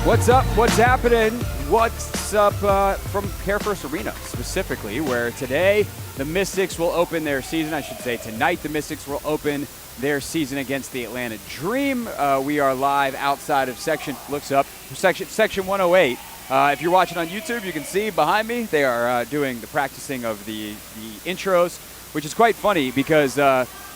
What's up? What's happening? What's up from CareFirst Arena specifically, where today the Mystics will open their season. I should say tonight the Mystics will open their season against the Atlanta Dream. We are live outside of section 108. If you're watching on YouTube, you can see behind me they are doing the practicing of the intros, which is quite funny because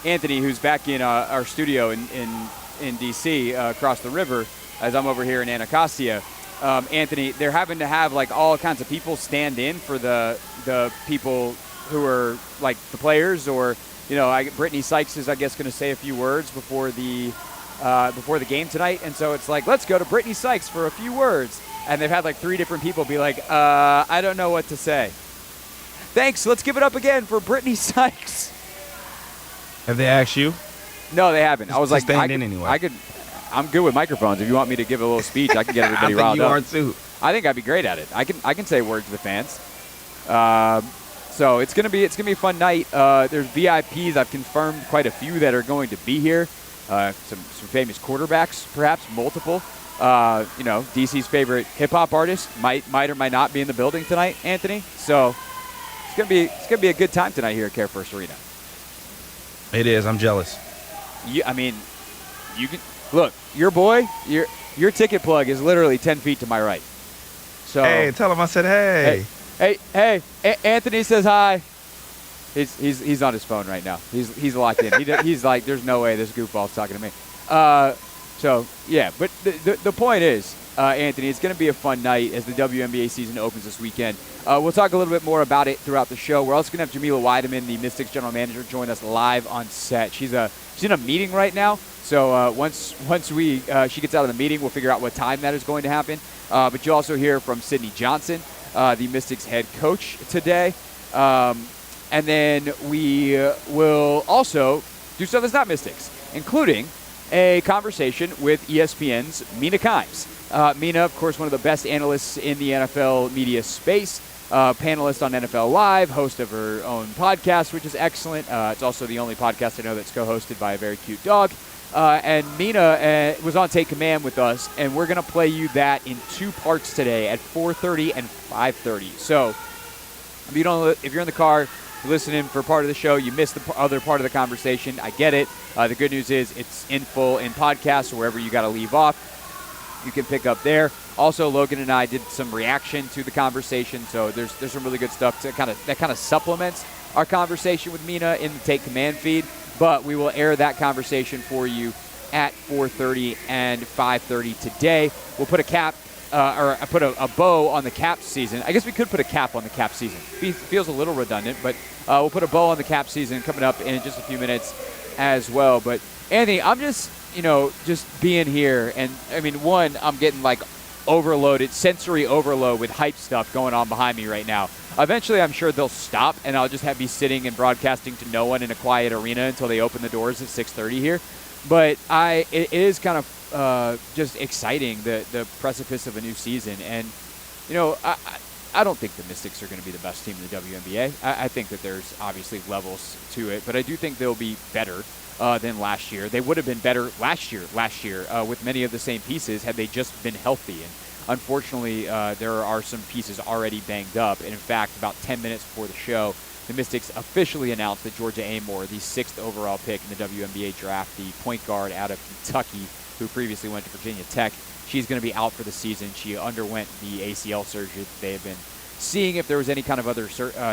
Anthony, who's back in our studio in D.C. Across the river, as I'm over here in Anacostia, Anthony, they're having to have like all kinds of people stand in for the people who are like the players, or Brittany Sykes is, I guess, going to say a few words before the game tonight, and so it's like, let's go to Brittany Sykes for a few words, and they've had like 3 different people be like, I don't know what to say. Thanks. Let's give it up again for Brittany Sykes. Have they asked you? No, they haven't. I was like, I'm good with microphones. If you want me to give a little speech, I can get everybody riled up. I think you are too. I think I'd be great at it. I can say words to the fans. So it's gonna be a fun night. There's VIPs. I've confirmed quite a few that are going to be here. Some famous quarterbacks, perhaps multiple. DC's favorite hip hop artist might or might not be in the building tonight, Anthony. So it's gonna be a good time tonight here at CareFirst Arena. It is. I'm jealous. You can. Look, your boy, your ticket plug is literally 10 feet to my right. So hey, tell him I said hey. Hey, Anthony says hi. He's on his phone right now. He's locked in. He's like, there's no way this goofball's talking to me. So yeah, but the point is, Anthony, it's going to be a fun night as the WNBA season opens this weekend. We'll talk a little bit more about it throughout the show. We're also going to have Jamila Wideman, the Mystics general manager, join us live on set. She's in a meeting right now. So once she gets out of the meeting, we'll figure out what time that is going to happen. But you'll also hear from Sydney Johnson, the Mystics head coach today. And then we will also do stuff that's not Mystics, including a conversation with ESPN's Mina. Mina, of course, one of the best analysts in the NFL media space, panelist on NFL Live, host of her own podcast, which is excellent. It's also the only podcast I know that's co-hosted by a very cute dog. And Mina was on Take Command with us, and we're going to play you that in 2 parts today at 4:30 and 5:30. So if you're in the car, you're listening for part of the show, you missed the other part of the conversation, I get it. The good news is it's in full in podcast, or wherever you got to leave off, you can pick up there. Also, Logan and I did some reaction to the conversation, so there's some really good stuff that kind of supplements our conversation with Mina in the Take Command feed. But we will air that conversation for you at 4:30 and 5:30 today. We'll put a bow on the Caps season. I guess we could put a cap on the Caps season. Feels a little redundant, but we'll put a bow on the Caps season coming up in just a few minutes as well. But Anthony, I'm just being here, and I mean, I'm getting like sensory overload with hype stuff going on behind me right now. Eventually, I'm sure they'll stop, and I'll just be sitting and broadcasting to no one in a quiet arena until they open the doors at 6:30 here. But it is kind of just exciting, the precipice of a new season. And, I don't think the Mystics are going to be the best team in the WNBA. I think that there's obviously levels to it, but I do think they'll be better than last year. They would have been better last year with many of the same pieces had they just been healthy. And unfortunately, there are some pieces already banged up. And in fact, about 10 minutes before the show, the Mystics officially announced that Georgia Amore, the 6th overall pick in the WNBA draft, the point guard out of Kentucky, who previously went to Virginia Tech, she's going to be out for the season. She underwent the ACL surgery that they have been seeing if there was any kind of other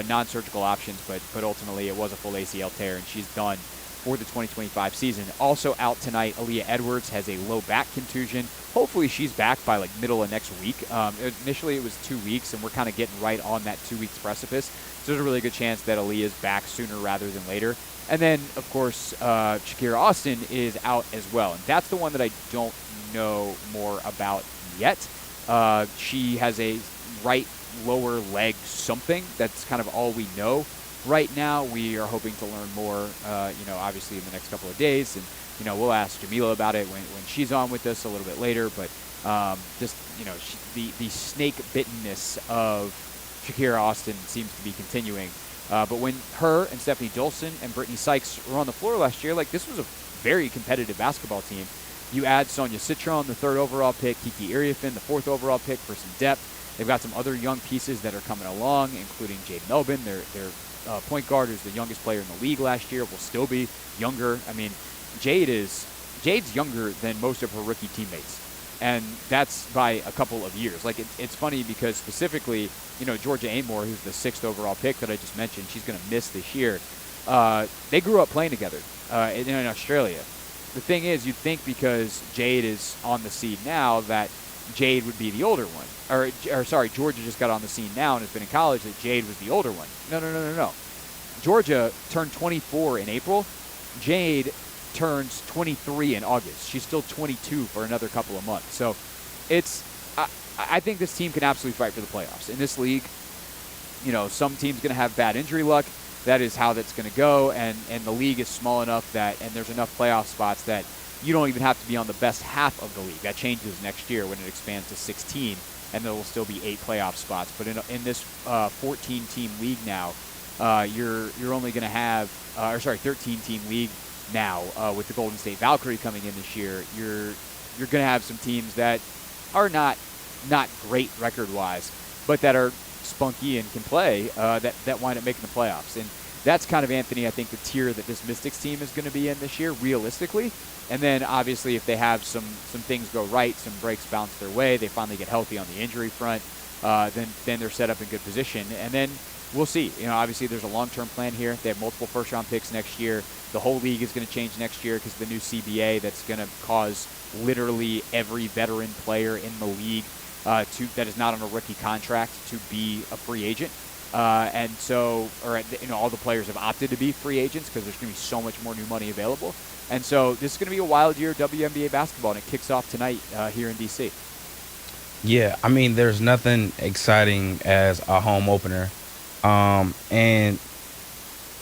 non-surgical options, but ultimately it was a full ACL tear, and she's done for the 2025 season. Also out tonight, Aaliyah Edwards has a low back contusion. Hopefully she's back by like middle of next week. Initially it was 2 weeks, and we're kind of getting right on that 2 weeks precipice. So there's a really good chance that Aaliyah's back sooner rather than later. And then, of course, Shakira Austin is out as well. And that's the one that I don't know more about yet. She has a right lower leg something. That's kind of all we know right now. We are hoping to learn more, obviously in the next couple of days. And, we'll ask Jamila about it when she's on with us a little bit later. But the snake bittenness of Shakira Austin seems to be continuing. But when her and Stephanie Dolson and Brittany Sykes were on the floor last year, this was a very competitive basketball team. You add Sonia Citron, the 3rd overall pick, Kiki Iriafin, the 4th overall pick, for some depth. They've got some other young pieces that are coming along, including Jade Melvin, their point guard, who's the youngest player in the league last year, will still be younger. I mean, Jade's younger than most of her rookie teammates, and that's by a couple of years. Like, it's funny because specifically, Georgia Amore, who's the 6th overall pick that I just mentioned, she's going to miss this year. They grew up playing together in Australia. The thing is, you'd think because Jade is on the scene now that Jade would be the older one. Or sorry, Georgia just got on the scene now and has been in college, that Jade was the older one. No. Georgia turned 24 in April. Jade turns 23 in August. She's still 22 for another couple of months. So I think this team can absolutely fight for the playoffs. In this league, some team's going to have bad injury luck. That is how that's going to go, and the league is small enough and there's enough playoff spots that you don't even have to be on the best half of the league. That changes next year when it expands to 16, and there will still be 8 playoff spots. But in this 14-team league now, you're only going to have 13-team league now with the Golden State Valkyrie coming in this year. You're going to have some teams that are not great record-wise, but that are spunky and can play that wind up making the playoffs. And that's kind of, Anthony, I think the tier that this Mystics team is going to be in this year, realistically. And then obviously if they have some things go right, some breaks bounce their way, they finally get healthy on the injury front, then they're set up in good position. And then we'll see. Obviously there's a long-term plan here. They have multiple first-round picks next year. The whole league is going to change next year because of the new CBA that's going to cause literally every veteran player in the league that is not on a rookie contract to be a free agent. And so, all the players have opted to be free agents because there's going to be so much more new money available. And so this is going to be a wild year of WNBA basketball, and it kicks off tonight here in D.C. Yeah, I mean, there's nothing exciting as a home opener. And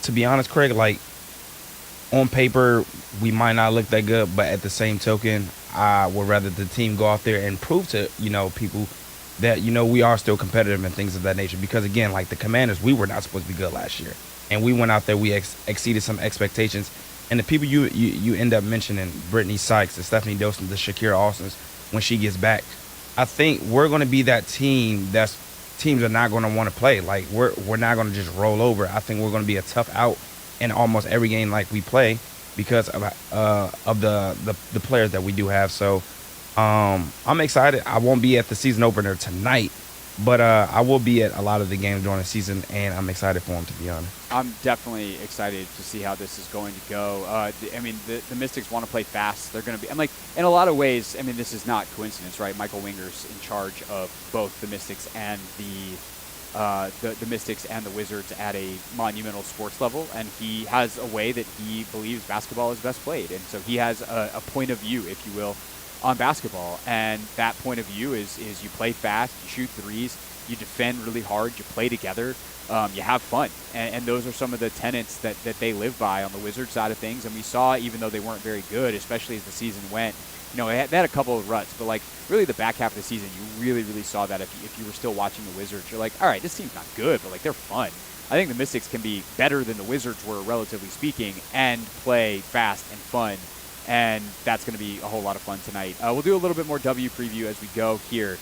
to be honest, Craig, like, on paper, we might not look that good, but at the same token, I would rather the team go out there and prove to, people that, we are still competitive and things of that nature. Because, again, like the Commanders, we were not supposed to be good last year. And we went out there, we exceeded some expectations. And the people you end up mentioning, Brittany Sykes, the Stephanie Dosen, the Shakira Austins, when she gets back, I think we're going to be that team that's teams are not going to want to play. Like, we're not going to just roll over. I think we're going to be a tough out in almost every game like we play because of the players that we do have. So I'm excited. I won't be at the season opener tonight, but I will be at a lot of the games during the season, and I'm excited for them, to be honest. I'm definitely excited to see how this is going to go. The Mystics want to play fast. They're going to be, I'm like, in a lot of ways, this is not coincidence, right? Michael Winger's in charge of both the Mystics and the Mystics and the Wizards at a monumental sports level, and he has a way that he believes basketball is best played. And so he has a point of view, if you will, on basketball, and that point of view is you play fast, you shoot threes, you defend really hard, you play together, you have fun, and those are some of the tenets that they live by on the Wizards side of things. And we saw, even though they weren't very good, especially as the season went, they had a couple of ruts, but like really the back half of the season, you really see that if you were still watching the Wizards, you're like, all right, this team's not good, but like they're fun. I think the Mystics can be better than the Wizards were, relatively speaking, and play fast and fun. And that's going to be a whole lot of fun tonight. We'll do a little bit more W preview as we go here.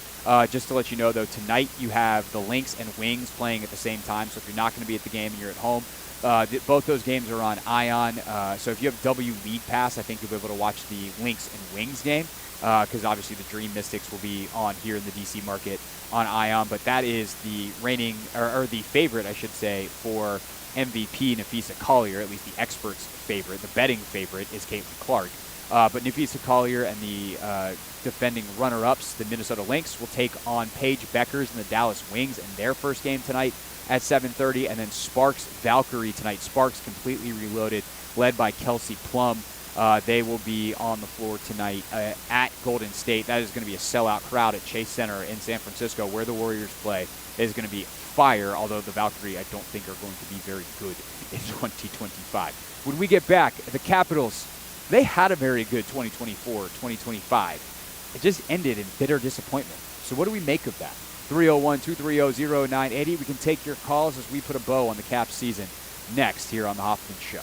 Just to let you know, though, tonight you have the Lynx and Wings playing at the same time. So if you're not going to be at the game and you're at home, both those games are on Ion. So if you have W League Pass, I think you'll be able to watch the Lynx and Wings game because obviously the Dream Mystics will be on here in the DC market on Ion. But that is the reigning, or the favorite, I should say, for MVP Nafisa Collier, at least the experts' favorite, the betting favorite, is Caitlin Clark. But Nafisa Collier and the defending runner-ups, the Minnesota Lynx, will take on Paige Beckers and the Dallas Wings in their first game tonight at 7:30, and then Sparks Valkyrie tonight. Sparks completely reloaded, led by Kelsey Plum. They will be on the floor tonight at Golden State. That is going to be a sellout crowd at Chase Center in San Francisco, where the Warriors play. It is going to be fire, although the Valkyrie I don't think are going to be very good in 2025. When we get back, the Capitals, they had a very good 2024-2025. It just ended in bitter disappointment. So what do we make of that? 301-230-0980. We can take your calls as we put a bow on the Caps season next here on the Hoffman Show.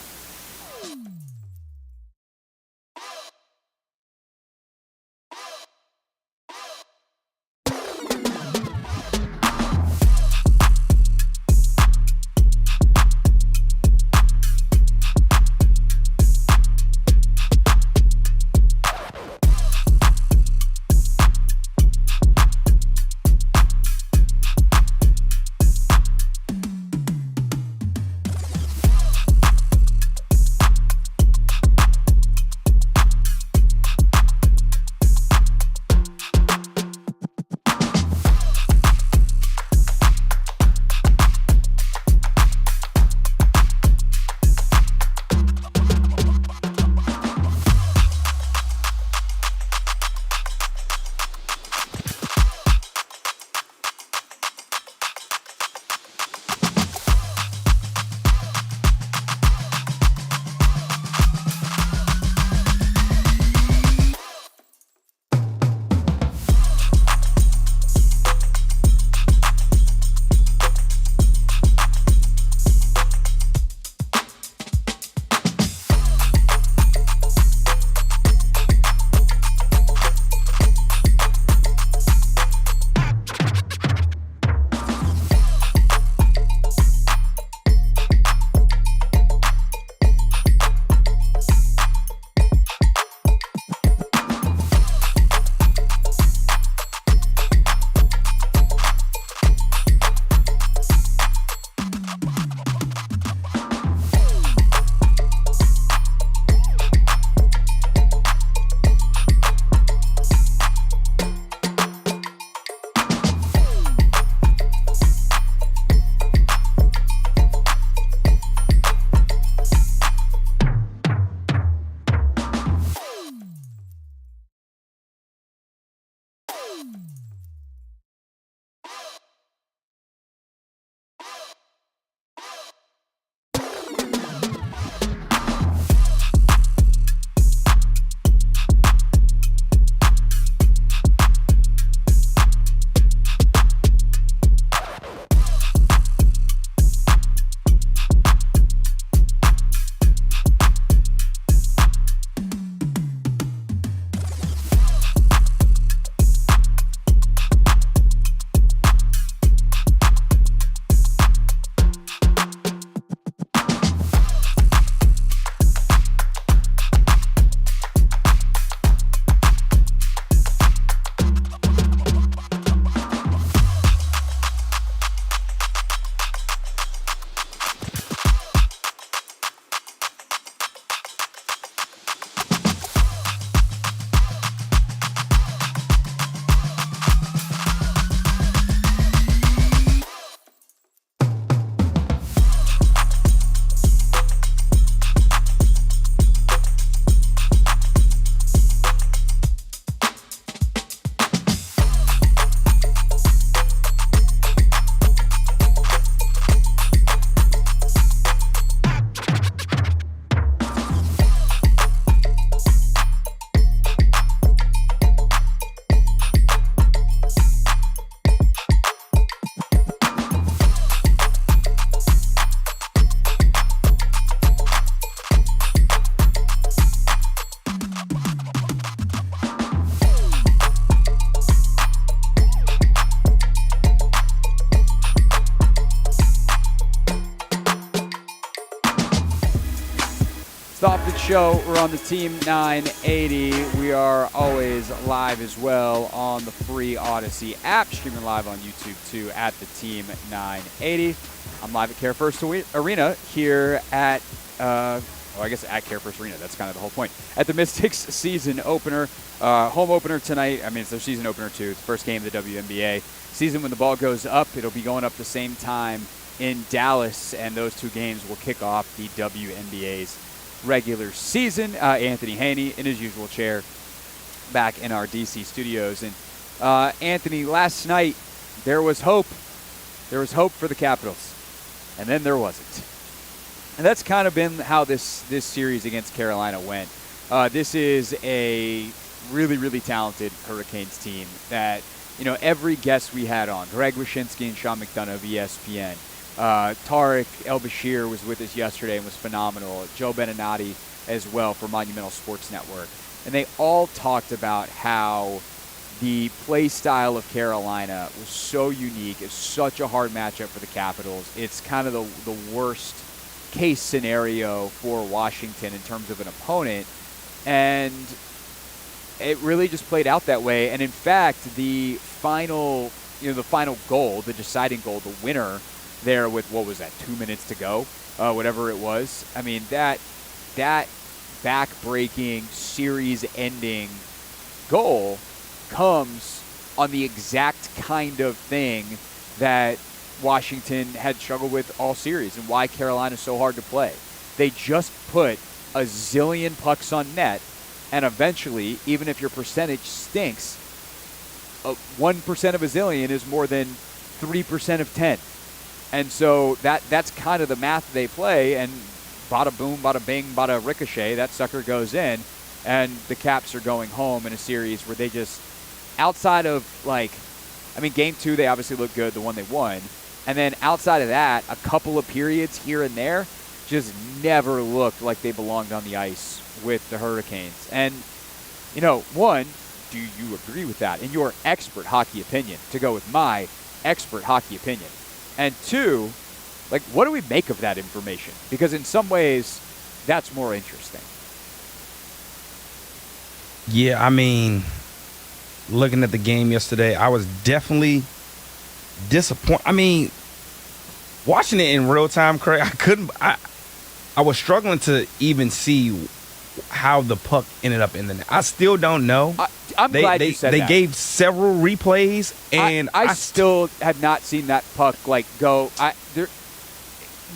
show. We're on the Team 980. We are always live as well on the free Odyssey app, streaming live on YouTube too at the Team 980. I'm live at CareFirst Arena here at, I guess at CareFirst Arena. That's kind of the whole point. At the Mystics season opener, home opener tonight. I mean, it's their season opener too. It's the first game of the WNBA season. When the ball goes up, it'll be going up the same time in Dallas, and those two games will kick off the WNBA's regular season. Anthony Haney in his usual chair back in our DC studios. And Anthony, last night there was hope. There was hope for the Capitals, and then there wasn't. And that's kind of been how this series against Carolina went. This is a really, really talented Hurricanes team that, you know, every guest we had on, Greg Wyshynski and Sean McDonough of ESPN, Tarek El-Bashir was with us yesterday and was phenomenal. Joe Beninati as well for Monumental Sports Network. And they all talked about how the play style of Carolina was so unique. It's such a hard matchup for the Capitals. It's kind of the worst case scenario for Washington in terms of an opponent. And it really just played out that way. And in fact, the final goal, the deciding goal, the winner there with, what was that, 2 minutes to go, whatever it was. I mean, that back-breaking, series-ending goal comes on the exact kind of thing that Washington had struggled with all series and why Carolina's so hard to play. They just put a zillion pucks on net, and eventually, even if your percentage stinks, 1% of a zillion is more than 3% of 10. And so that's kind of the math they play, and bada boom, bada bing, bada ricochet, that sucker goes in, and the Caps are going home in a series where they just, outside of, Game 2, they obviously looked good, the one they won, and then outside of that, a couple of periods here and there just never looked like they belonged on the ice with the Hurricanes. And, you know, one, do you agree with that in your expert hockey opinion, to go with my expert hockey opinion? And two, what do we make of that information? Because in some ways, that's more interesting. Yeah, I mean, looking at the game yesterday, I was definitely disappointed. I mean, watching it in real time, Craig, I was struggling to even see how the puck ended up in the net. I still don't know. I'm glad you said that. They gave several replays, and I still have not seen that puck go.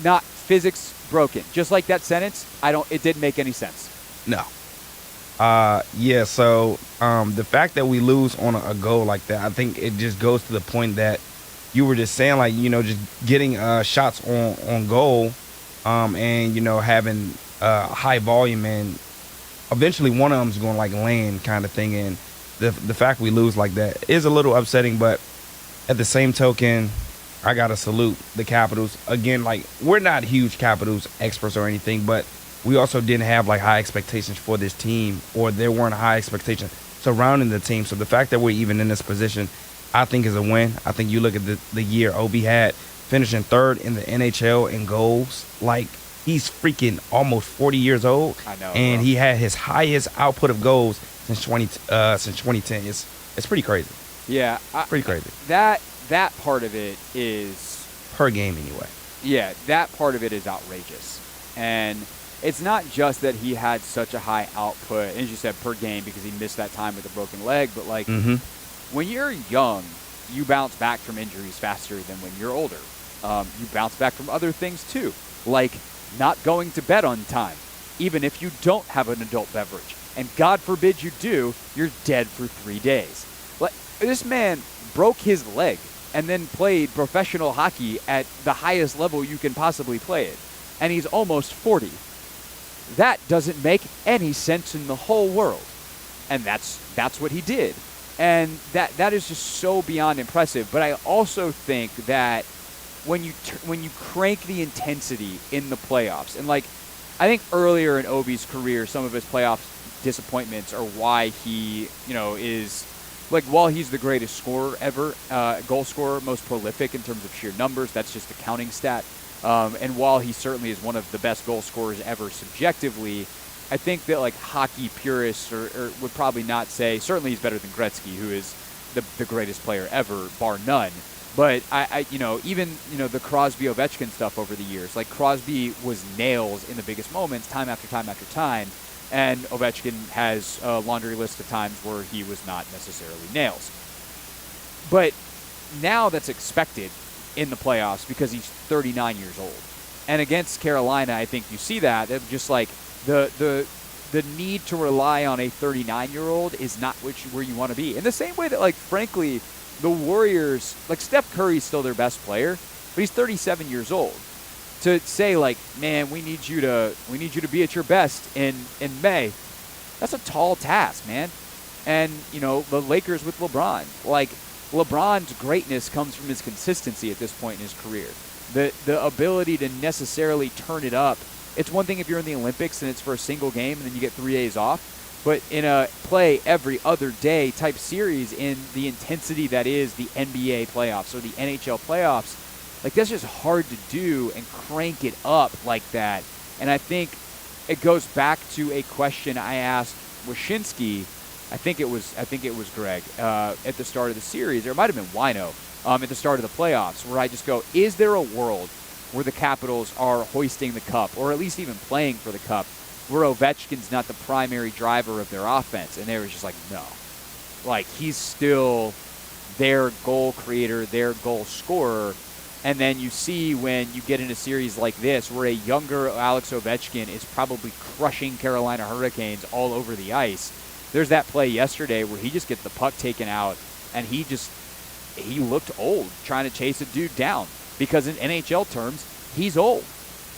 Not physics broken. Just like that sentence, it didn't make any sense. No. Yeah. So the fact that we lose on a goal like that, I think it just goes to the point that you were just saying, just getting shots on goal, and having high volume, and eventually one of them's going land kind of thing. And the fact we lose like that is a little upsetting, but at the same token, I gotta salute the Capitals. Again, we're not huge Capitals experts or anything, but we also didn't have high expectations for this team, or there weren't high expectations surrounding the team. So the fact that we're even in this position, I think, is a win. I think you look at the year Obi had, finishing third in the NHL in goals. He's freaking almost 40 years old. I know, and bro. He had his highest output of goals since 2010. It's pretty crazy. Yeah, pretty crazy. That part of it is per game anyway. Yeah, that part of it is outrageous, and it's not just that he had such a high output, as you said, per game, because he missed that time with a broken leg. But when you're young, you bounce back from injuries faster than when you're older. You bounce back from other things too, like not going to bed on time, even if you don't have an adult beverage. And God forbid you do, you're dead for 3 days. This man broke his leg and then played professional hockey at the highest level you can possibly play it. And he's almost 40. That doesn't make any sense in the whole world. And that's what he did. And that is just so beyond impressive. But I also think that when you crank the intensity in the playoffs, and I think earlier in Obi's career, some of his playoff disappointments are why he, is while he's the greatest scorer ever, goal scorer, most prolific in terms of sheer numbers, that's just a counting stat. And while he certainly is one of the best goal scorers ever subjectively, I think that like hockey purists or would probably not say, certainly he's better than Gretzky, who is the greatest player ever, bar none. But I even the Crosby Ovechkin stuff over the years, like Crosby was nails in the biggest moments, time after time after time, and Ovechkin has a laundry list of times where he was not necessarily nails. But now that's expected in the playoffs because he's 39 years old. And against Carolina, I think you see that. Just like the need to rely on a 39-year-old is not where you want to be. In the same way that, like, frankly, the Warriors, like Steph Curry's still their best player, but he's 37 years old. To say, like, man, we need you to be at your best in May, that's a tall task, man. And, the Lakers with LeBron, like, LeBron's greatness comes from his consistency at this point in his career. The ability to necessarily turn it up. It's one thing if you're in the Olympics and it's for a single game and then you get 3 days off. But in a play every other day type series in the intensity that is the NBA playoffs or the NHL playoffs, like that's just hard to do and crank it up like that. And I think it goes back to a question I asked Wyshynski. I think it was Greg at the start of the series, or it might have been Wino at the start of the playoffs, where I just go, is there a world where the Capitals are hoisting the cup, or at least even playing for the cup, where Ovechkin's not the primary driver of their offense? And they were just like, no. Like, he's still their goal creator, their goal scorer. And then you see when you get in a series like this where a younger Alex Ovechkin is probably crushing Carolina Hurricanes all over the ice. There's that play yesterday where he just gets the puck taken out, and he looked old trying to chase a dude down because in NHL terms, he's old.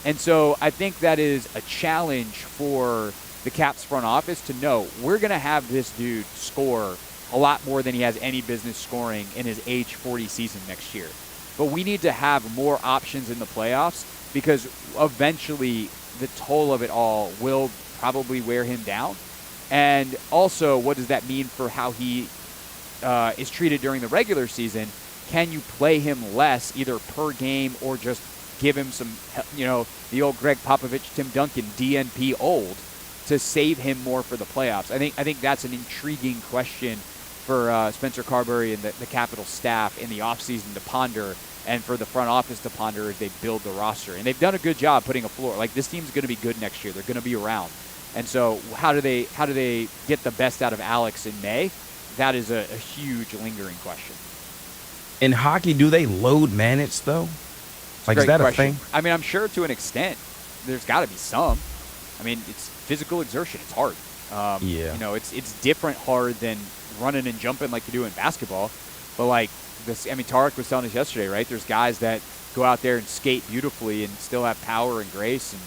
And so I think that is a challenge for the Caps front office to know we're going to have this dude score a lot more than he has any business scoring in his age 40 season next year. But we need to have more options in the playoffs because eventually the toll of it all will probably wear him down. And also, what does that mean for how he is treated during the regular season? Can you play him less either per game or just give him some, the old Greg Popovich, Tim Duncan, DNP old to save him more for the playoffs? I think that's an intriguing question for Spencer Carberry and the Capitals staff in the offseason to ponder, and for the front office to ponder as they build the roster. And they've done a good job putting a floor. Like, this team's going to be good next year. They're going to be around. And so how do they get the best out of Alex in May? That is a huge lingering question. In hockey, do they load manage, though? Like, is that question. A thing? I mean, I'm sure to an extent. There's got to be some. I mean, it's physical exertion. It's hard. It's different hard than running and jumping like you do in basketball. But, like, Tarek was telling us yesterday, right? There's guys that go out there and skate beautifully and still have power and grace and,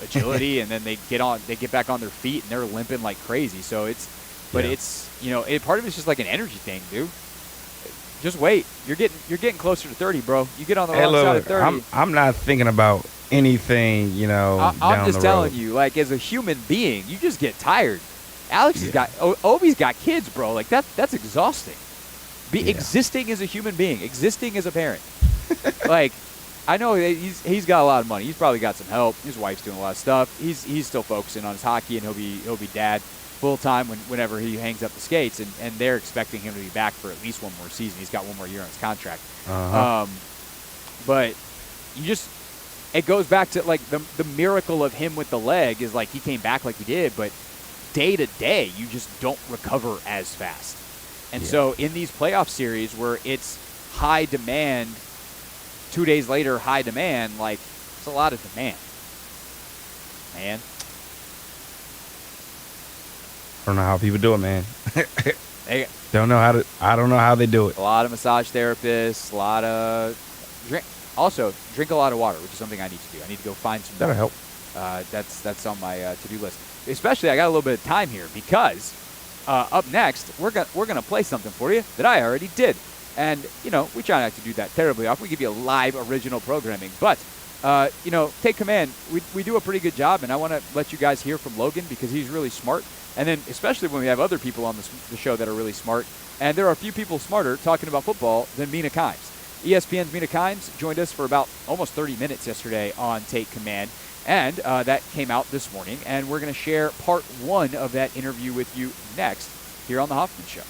agility, and then they get back on their feet and they're limping like crazy. So it's part of it's just like an energy thing, dude. Just wait. You're getting closer to 30, bro. You get on the wrong side of 30. I'm not thinking about anything, I'm just telling you, like, as a human being, you just get tired. Alex has got Obi's got kids, bro. Like that's exhausting. Existing as a human being, existing as a parent. Like, I know he's got a lot of money. He's probably got some help. His wife's doing a lot of stuff. He's still focusing on his hockey, and he'll be dad full time whenever he hangs up the skates, and they're expecting him to be back for at least one more season. He's got one more year on his contract. But it goes back to, like, the miracle of him with the leg is, like, he came back like he did, but day to day you just don't recover as fast. And so in these playoff series where it's high demand, 2 days later high demand, like, it's a lot of demand, man. I don't know how people do it, man. I don't know how they do it. A lot of massage therapists, a lot of drink a lot of water, which is something I need to do. I need to go find some. That'll help. That's on my to-do list. Especially, I got a little bit of time here because up next we're gonna play something for you that I already did, and we try not to do that terribly often. We give you a live original programming, but take command. We do a pretty good job, and I want to let you guys hear from Logan because he's really smart. And then especially when we have other people on the show that are really smart, and there are a few people smarter talking about football than Mina Kimes. ESPN's Mina Kimes joined us for about almost 30 minutes yesterday on Take Command. And that came out this morning, and we're going to share part 1 of that interview with you next here on The Hoffman Show.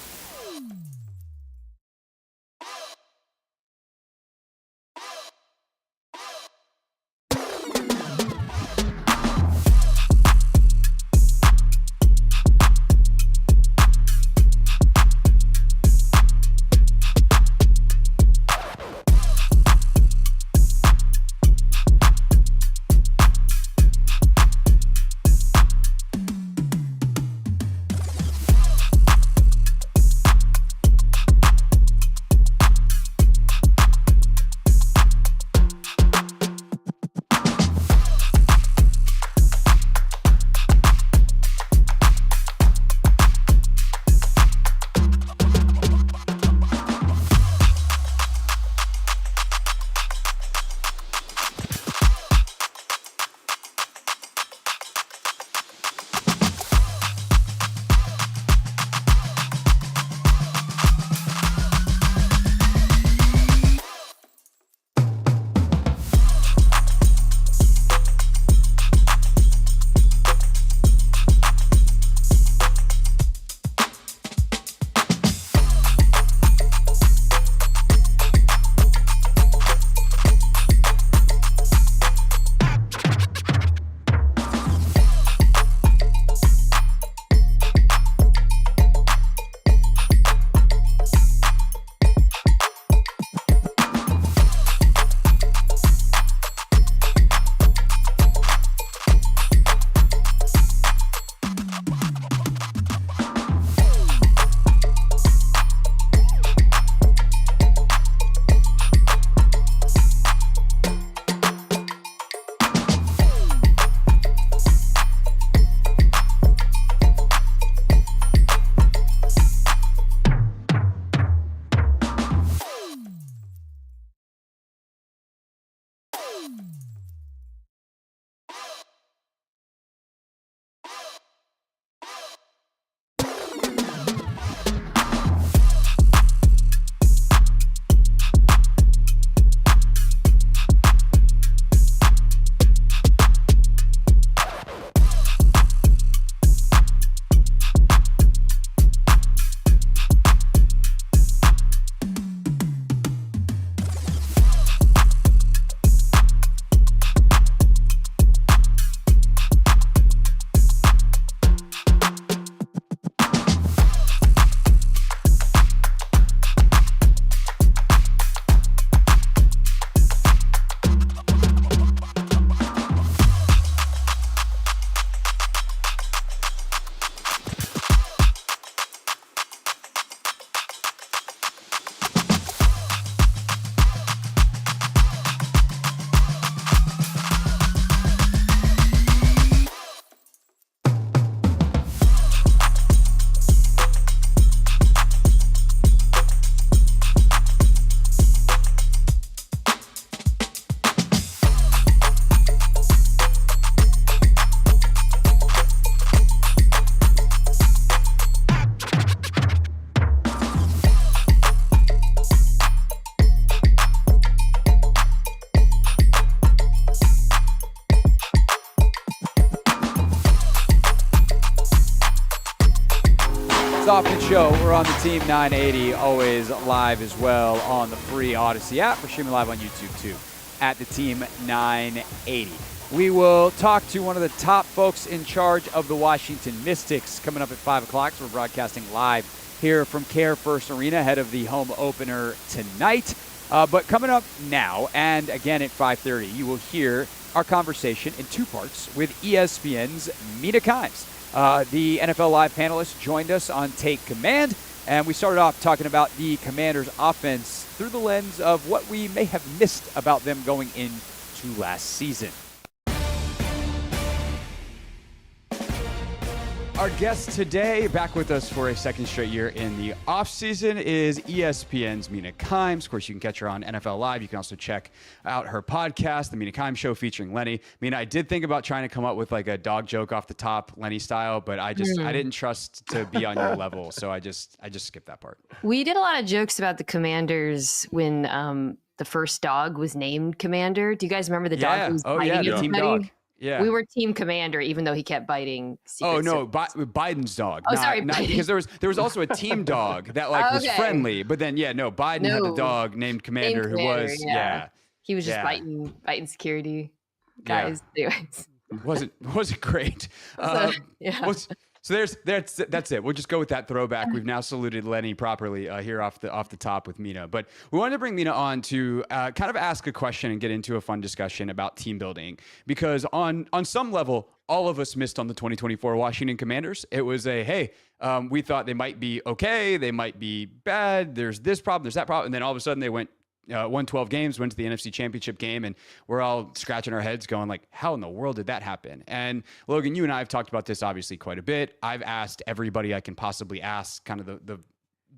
Hoffman Show. We're on the Team 980, always live as well on the free Odyssey app. We're streaming live on YouTube too at the Team 980. We will talk to one of the top folks in charge of the Washington Mystics coming up at 5 o'clock. So we're broadcasting live here from CareFirst Arena ahead of the home opener tonight. But coming up now, and again at 5:30, you will hear our conversation in 2 parts with ESPN's Mina. The NFL Live panelists joined us on Take Command, and we started off talking about the Commanders' offense through the lens of what we may have missed about them going into last season. Our guest today, back with us for a second straight year in the offseason, is ESPN's Mina. Of course, you can catch her on NFL Live. You can also check out her podcast, The Mina Show, featuring Lenny. Mina, I did think about trying to come up with like a dog joke off the top, Lenny style, but I didn't trust to be on your level, so I just skipped that part. We did a lot of jokes about the Commanders when the first dog was named Commander. Do you guys remember the dog who was biting the team dog. Yeah. We were team commander, even though he kept biting. Oh no, Biden's dog. Oh, sorry, Biden. Because there was also a team dog that was friendly, but then Biden had a dog named Commander who was he was just biting security guys. Yeah. Anyways, wasn't great. So that's it. We'll just go with that throwback. We've now saluted Lenny properly here off the top with Mina, but we wanted to bring Mina on to kind of ask a question and get into a fun discussion about team building, because on some level, all of us missed on the 2024 Washington Commanders. It was we thought they might be okay, they might be bad. There's this problem, there's that problem, and then all of a sudden they won 12 games, went to the NFC Championship game, and we're all scratching our heads going like, how in the world did that happen? And Logan, you and I have talked about this obviously quite a bit. I've asked everybody I can possibly ask kind of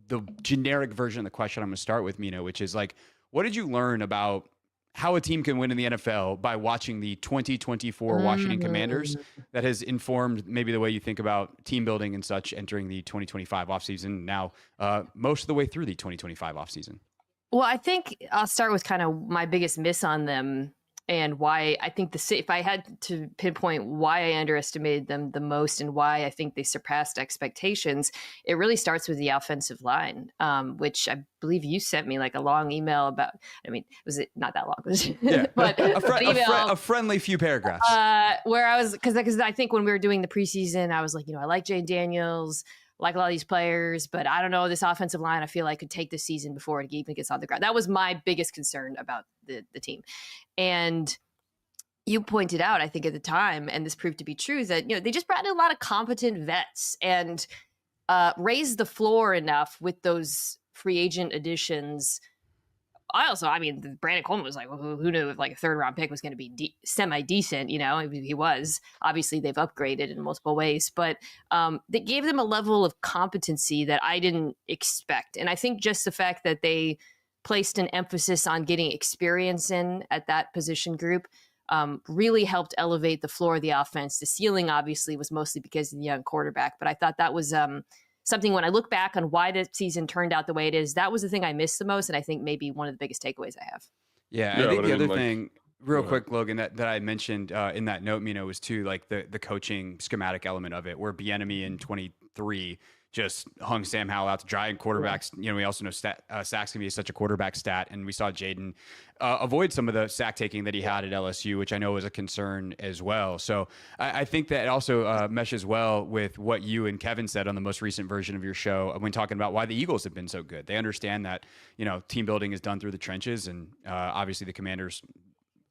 the generic version of the question I'm going to start with, Mina, which is like, what did you learn about how a team can win in the NFL by watching the 2024 Washington Commanders that has informed maybe the way you think about team building and such entering the 2025 offseason, now most of the way through the 2025 offseason? Well, I think I'll start with kind of my biggest miss on them and why I think if I had to pinpoint why I underestimated them the most and why I think they surpassed expectations, it really starts with the offensive line, which I believe you sent me like a long email about. I mean, was it not that long? But a friendly few paragraphs. Where I was, because I think when we were doing the preseason, I was like, I like Jay Daniels, like a lot of these players, but I don't know, this offensive line, I feel like could take the season before it even gets on the ground. That was my biggest concern about the team. And you pointed out, I think at the time, and this proved to be true, that they just brought in a lot of competent vets and raised the floor enough with those free agent additions. Brandon Coleman was like, well, who knew if like a third round pick was going to be semi-decent, he was. Obviously they've upgraded in multiple ways, but that gave them a level of competency that I didn't expect. And I think just the fact that they placed an emphasis on getting experience in at that position group really helped elevate the floor of the offense. The ceiling obviously was mostly because of the young quarterback, but I thought that was something when I look back on why the season turned out the way it is, that was the thing I missed the most. And I think maybe one of the biggest takeaways I have. Yeah, I think the other thing, real quick, Logan, that I mentioned in that note, was too, like the coaching schematic element of it, where Bieniemy in 23 just hung Sam Howell out to dry, and quarterbacks, we also know sacks can be such a quarterback stat, and we saw Jaden avoid some of the sack taking that he had at LSU, which I know was a concern as well. So I think that it also meshes well with what you and Kevin said on the most recent version of your show when talking about why the Eagles have been so good. They understand that, team building is done through the trenches, and obviously the Commanders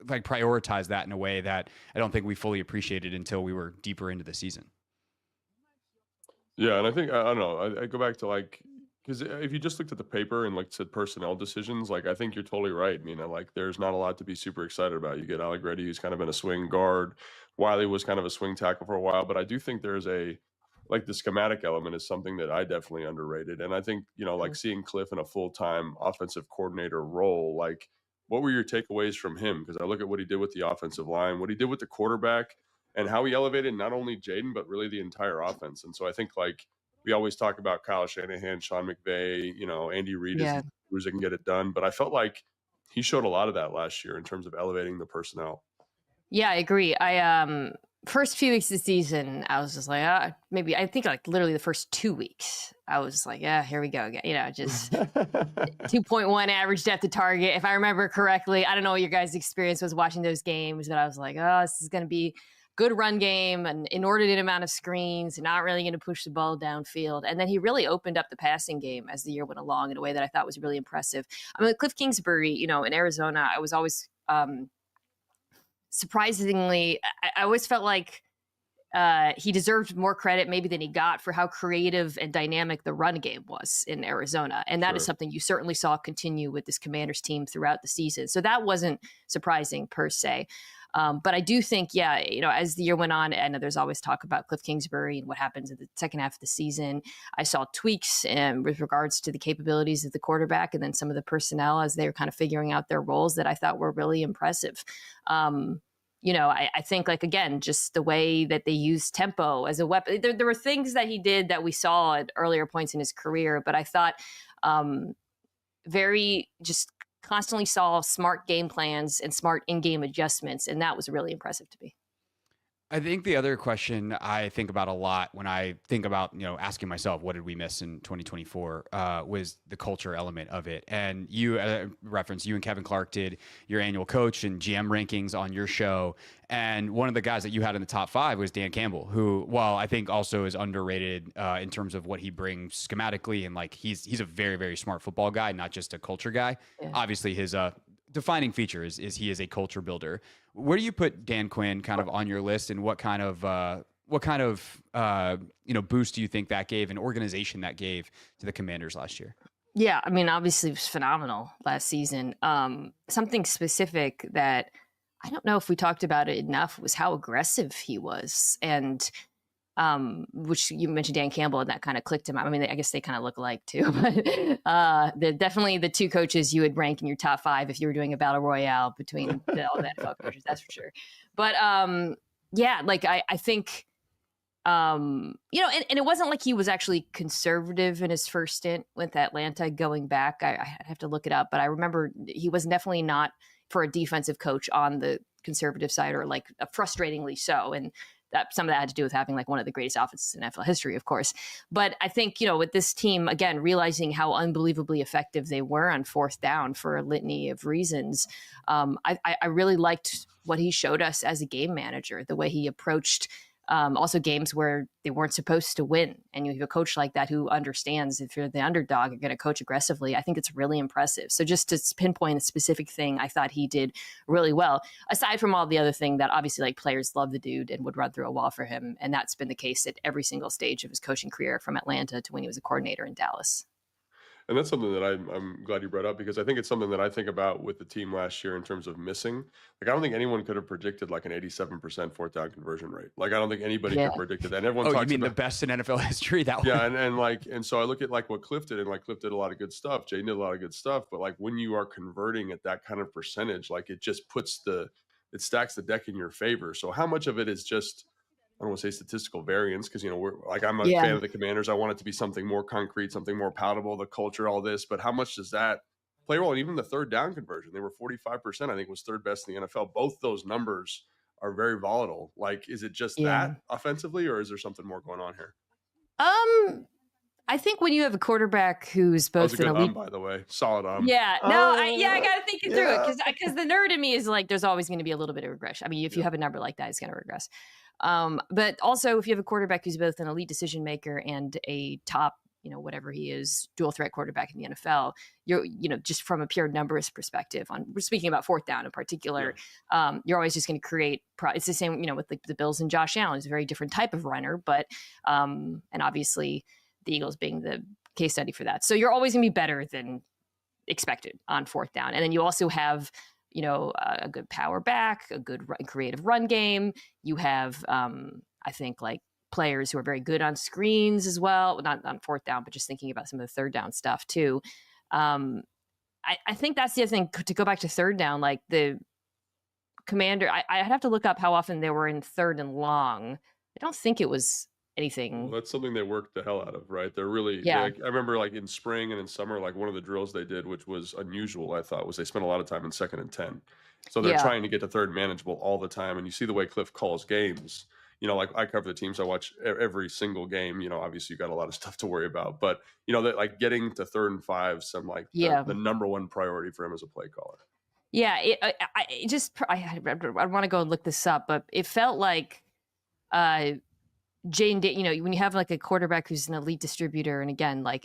prioritize that in a way that I don't think we fully appreciated until we were deeper into the season. Yeah, and I think, I don't know, I go back to because if you just looked at the paper and said personnel decisions, I think you're totally right. There's not a lot to be super excited about. You get Allegretti, who's kind of been a swing guard. Wiley was kind of a swing tackle for a while, but I do think there's the schematic element is something that I definitely underrated. And I think, seeing Cliff in a full-time offensive coordinator role, what were your takeaways from him? Because I look at what he did with the offensive line, what he did with the quarterback, and how he elevated not only Jaden, but really the entire offense. And so I think we always talk about Kyle Shanahan, Sean McVay, Andy Reid who's that can get it done. But I felt like he showed a lot of that last year in terms of elevating the personnel. Yeah, I agree. First few weeks of the season, I was just like, maybe I think literally the first 2 weeks, I was just like, yeah, here we go again. Just 2.1 average depth of target. If I remember correctly, I don't know what your guys' experience was watching those games, but I was like, oh, this is going to be good run game, an inordinate amount of screens, not really going to push the ball downfield. And then he really opened up the passing game as the year went along in a way that I thought was really impressive. Cliff Kingsbury, in Arizona, I was always surprisingly, I always felt like he deserved more credit maybe than he got for how creative and dynamic the run game was in Arizona. And that is something you certainly saw continue with this Commanders team throughout the season. So that wasn't surprising per se. But I do think, as the year went on, I know there's always talk about Cliff Kingsbury and what happens in the second half of the season. I saw tweaks with regards to the capabilities of the quarterback and then some of the personnel as they were kind of figuring out their roles that I thought were really impressive. I think again, just the way that they use tempo as a weapon. There were things that he did that we saw at earlier points in his career, but I thought very just constantly saw smart game plans and smart in-game adjustments, and that was really impressive to me. I think the other question I think about a lot when I think about, asking myself, what did we miss in 2024, was the culture element of it. And you you and Kevin Clark did your annual coach and GM rankings on your show. And one of the guys that you had in the top 5 was Dan Campbell, who, well, I think also is underrated in terms of what he brings schematically. And like, he's a very, very smart football guy, not just a culture guy. Yeah. Obviously his defining feature is he is a culture builder. Where do you put Dan Quinn kind of on your list, and what kind of boost do you think that gave, an organization that gave to the Commanders last year? Yeah, I mean, obviously it was phenomenal last season. Something specific that I don't know if we talked about it enough was how aggressive he was, and which you mentioned Dan Campbell, and that kind of clicked him out. I mean, I guess they kind of look alike too, but they're definitely the 2 coaches you would rank in your top 5 if you were doing a battle royale between all the NFL coaches, that's for sure. But yeah, like I think, and it wasn't like he was actually conservative in his first stint with Atlanta going back. I have to look it up, but I remember he was definitely not, for a defensive coach, on the conservative side, or like frustratingly so. And that some of that had to do with having like one of the greatest offenses in NFL history, of course. But I think, with this team, again, realizing how unbelievably effective they were on 4th down for a litany of reasons, I really liked what he showed us as a game manager, the way he approached also games where they weren't supposed to win. And you have a coach like that who understands if you're the underdog, you're going to coach aggressively. I think it's really impressive. So just to pinpoint a specific thing, I thought he did really well, aside from all the other thing that obviously like players love the dude and would run through a wall for him. And that's been the case at every single stage of his coaching career, from Atlanta to when he was a coordinator in Dallas. And that's something that I'm glad you brought up, because I think it's something that I think about with the team last year in terms of missing. Like, I don't think anyone could have predicted like an 87% 4th down conversion rate. Like, I don't think anybody could have predicted that. And everyone talks you mean about the best in NFL history? That yeah, and so I look at like what Cliff did, and like Cliff did a lot of good stuff. Jay did a lot of good stuff, but like when you are converting at that kind of percentage, like it just it stacks the deck in your favor. So how much of it is just, I don't want to say statistical variance, because, I'm a fan of the Commanders. I want it to be something more concrete, something more palatable, the culture, all this. But how much does that play a role? And even the 3rd down conversion, they were 45%, I think was 3rd best in the NFL. Both those numbers are very volatile. Like, is it just that offensively, or is there something more going on here? I think when you have a quarterback who's both that was a good by the way, solid Yeah, no, I got to think it through it, because the nerd in me is like, there's always going to be a little bit of regression. I mean, if you have a number like that, it's going to regress. But also, if you have a quarterback who's both an elite decision maker and a top, whatever he is, dual threat quarterback in the NFL, you're, just from a pure numbers perspective, we're speaking about 4th down in particular, you're always just going to create, it's the same, with the Bills and Josh Allen. It's a very different type of runner, but, and obviously the Eagles being the case study for that. So you're always going to be better than expected on 4th down. And then you also have, a good power back, a good creative run game. You have, I think, like players who are very good on screens as well, not on 4th down, but just thinking about some of the 3rd down stuff too. I think that's the other thing, to go back to 3rd down, like the Commander, I'd have to look up how often they were in 3rd and long. I don't think it was anything. Well, that's something they worked the hell out of, right? They're really, I remember like in spring and in summer, like one of the drills they did, which was unusual, I thought, was they spent a lot of time in 2nd and 10. So they're trying to get to 3rd manageable all the time. And you see the way Cliff calls games, like I cover the teams, I watch every single game, obviously you got a lot of stuff to worry about, but that like getting to 3rd and 5, some like the number one priority for him as a play caller. Yeah. I want to go and look this up, but it felt like, Jane, when you have like a quarterback who's an elite distributor, and again, like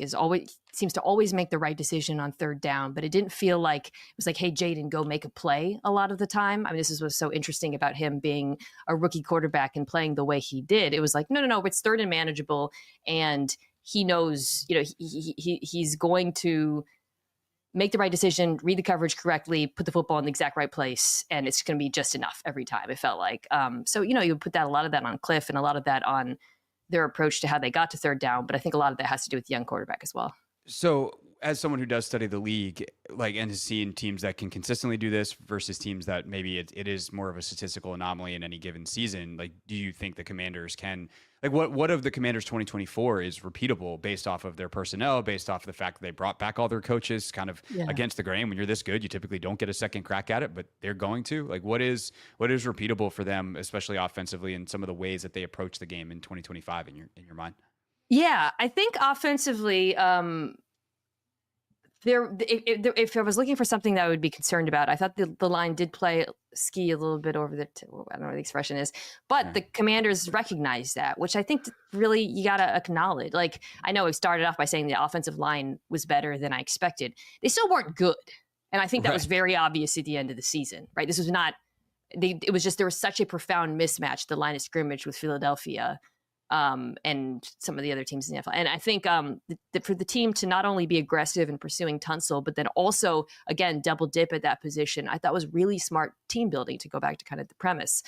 seems to always make the right decision on 3rd down, but it didn't feel like it was like, hey, Jaden, go make a play a lot of the time. I mean, this is what's so interesting about him being a rookie quarterback and playing the way he did. It was like, no, it's 3rd and manageable, and he knows, he's going to make the right decision, read the coverage correctly, put the football in the exact right place, and it's going to be just enough every time, it felt like. So, you put a lot of that on Cliff and a lot of that on their approach to how they got to 3rd down, but I think a lot of that has to do with the young quarterback as well. So as someone who does study the league, like, and has seen teams that can consistently do this versus teams that maybe it is more of a statistical anomaly in any given season, like, do you think the Commanders can, like, what of the Commanders 2024 is repeatable based off of their personnel, based off of the fact that they brought back all their coaches kind of against the grain? When you're this good, you typically don't get a second crack at it, but they're going to. Like, what is repeatable for them, especially offensively, in some of the ways that they approach the game in 2025 in your mind? Yeah, I think offensively, if I was looking for something that I would be concerned about, I thought the line did play ski a little bit over I don't know what the expression is, but the Commanders recognized that, which I think really you got to acknowledge. Like, I know we started off by saying the offensive line was better than I expected. They still weren't good. And I think that was very obvious at the end of the season, right? This was not, it was just, there was such a profound mismatch, the line of scrimmage with Philadelphia and some of the other teams in the NFL. And I think for the team to not only be aggressive in pursuing Tunsil, but then also, again, double dip at that position, I thought was really smart team building, to go back to kind of the premise.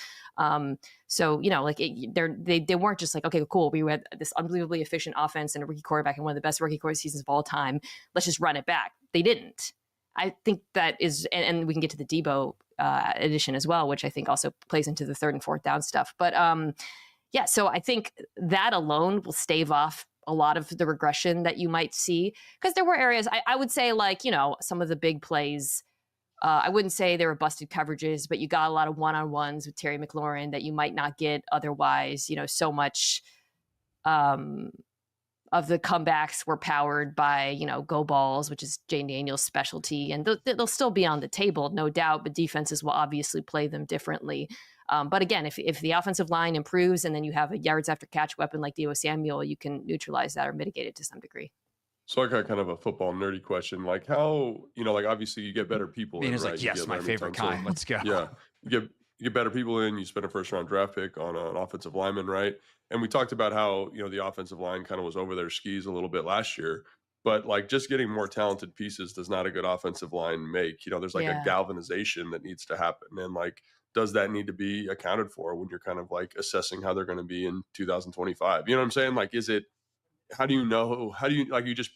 So, you know, like they weren't just like, okay, cool, we had this unbelievably efficient offense and a rookie quarterback and one of the best rookie quarterback seasons of all time. Let's just run it back. They didn't. I think that is, and we can get to the Debo addition as well, which I think also plays into the third and fourth down stuff. But yeah, so I think that alone will stave off a lot of the regression that you might see, because there were areas I would say, like, you know, some of the big plays, I wouldn't say they were busted coverages, but you got a lot of one-on-ones with Terry McLaurin that you might not get otherwise. You know, so much of the comebacks were powered by, you know, go balls, which is Jane Daniels' specialty, and they'll still be on the table, no doubt, but defenses will obviously play them differently. But again, if the offensive line improves and then you have a yards after catch weapon like Deebo Samuel, you can neutralize that or mitigate it to some degree. So I got kind of a football nerdy question. Like, how, you know, like, obviously you get better people in, Mina's right? like, You yes, get my Laremy favorite Tunsil. kind. Let's go. Yeah. You get better people in, you spend a first round draft pick on an offensive lineman, right? And we talked about how, you know, the offensive line kind of was over their skis a little bit last year, but like, just getting more talented pieces does not a good offensive line make. You know, there's like a galvanization that needs to happen. And like, does that need to be accounted for when you're kind of like assessing how they're going to be in 2025? You know what I'm saying? Like, is it, how do you know, how do you, like, you just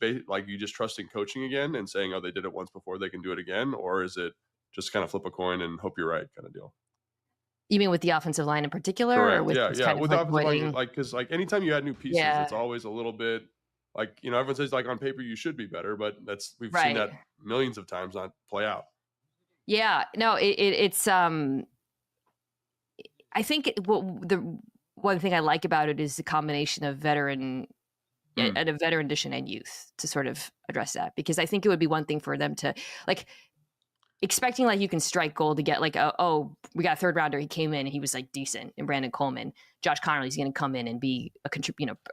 trust in coaching again and saying, oh, they did it once before, they can do it again? Or is it just kind of flip a coin and hope you're right kind of deal? You mean with the offensive line in particular? Correct. Or with Yeah. With like the offensive line, like, because like anytime you add new pieces, it's always a little bit like, you know, everyone says like on paper you should be better, but we've seen that millions of times not play out. Yeah. No, it's I think the one thing I like about it is the combination of veteran and a veteran addition and youth to sort of address that, because I think it would be one thing for them to, like, expecting like you can strike gold to get like, oh, we got a third rounder, he came in and he was like decent, and Brandon Coleman, Josh Connerly's going to come in and be a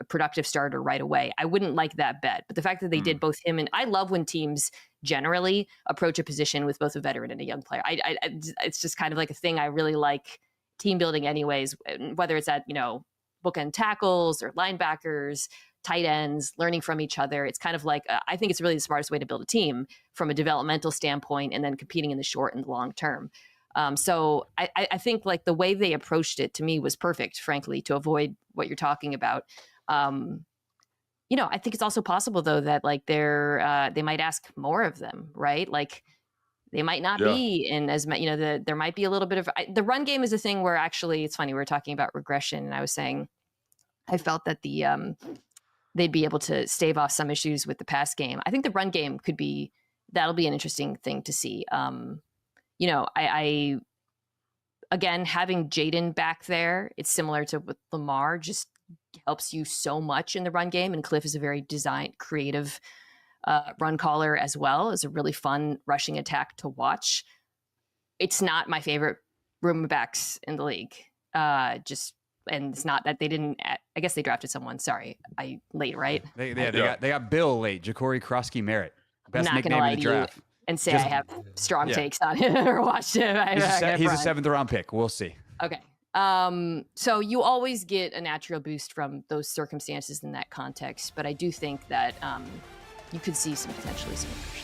productive starter right away. I wouldn't like that bet, but the fact that they did both him and, I love when teams generally approach a position with both a veteran and a young player. It's just kind of like a thing I really like team building anyways, whether it's at, you know, bookend tackles or linebackers, tight ends, learning from each other. It's kind of like, I think it's really the smartest way to build a team from a developmental standpoint, and then competing in the short and the long term. So I think like the way they approached it to me was perfect, frankly, to avoid what you're talking about. You know, I think it's also possible though that like they might ask more of them, right? Like they might not be in as many, you know, there might be a little bit of, the run game is a thing where actually it's funny. We were talking about regression, and I was saying, I felt that they'd be able to stave off some issues with the pass game. I think the run game that'll be an interesting thing to see. You know, I again, having Jaden back there, it's similar to with Lamar, just helps you so much in the run game. And Cliff is a very creative run caller as well. It's a really fun rushing attack to watch. It's not my favorite room backs in the league. And it's not that they didn't. I guess they drafted someone. Sorry, late, right? They got Bill late. Ja'Cory Krosky-Merritt, best nickname in the draft. And say I have strong takes on him or watched him. He's a seventh round pick. We'll see. Okay. So you always get a natural boost from those circumstances in that context, but I do think that you could see potentially some regression.